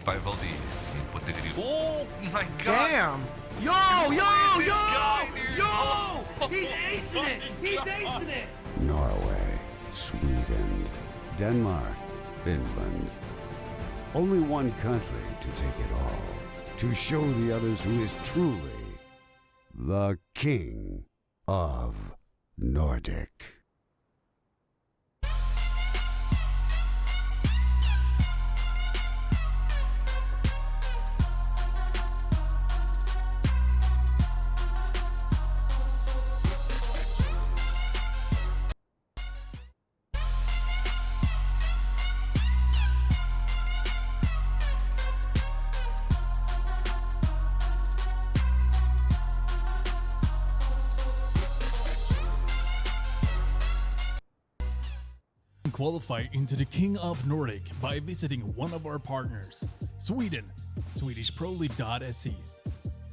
By Valdi in poter. Oh my god! Damn! Yo! He's acing it! He's acing it! Norway, Sweden, Denmark, Finland. Only one country to take it all. To show the others who is truly the King of Nordic. Qualify into the King of Nordic by visiting one of our partners. Sweden, SwedishProLeague.se.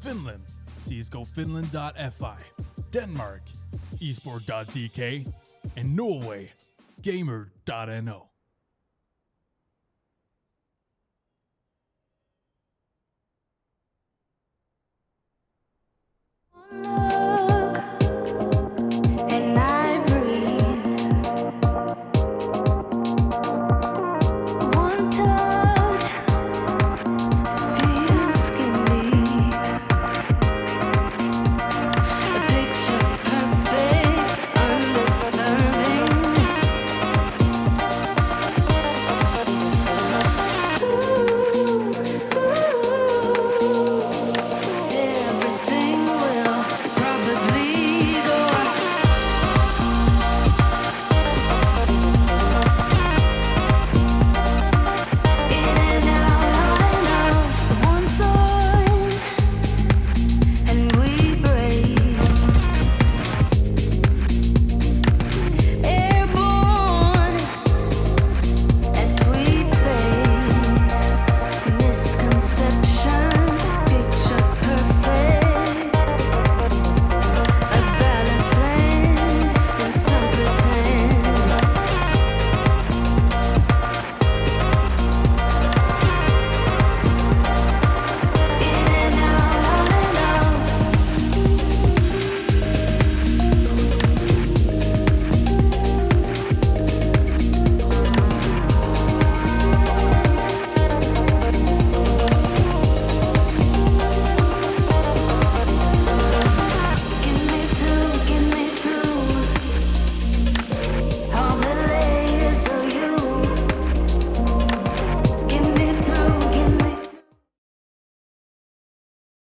Finland, CSGOFinland.fi. Denmark, esport.dk. And Norway, Gamer.no.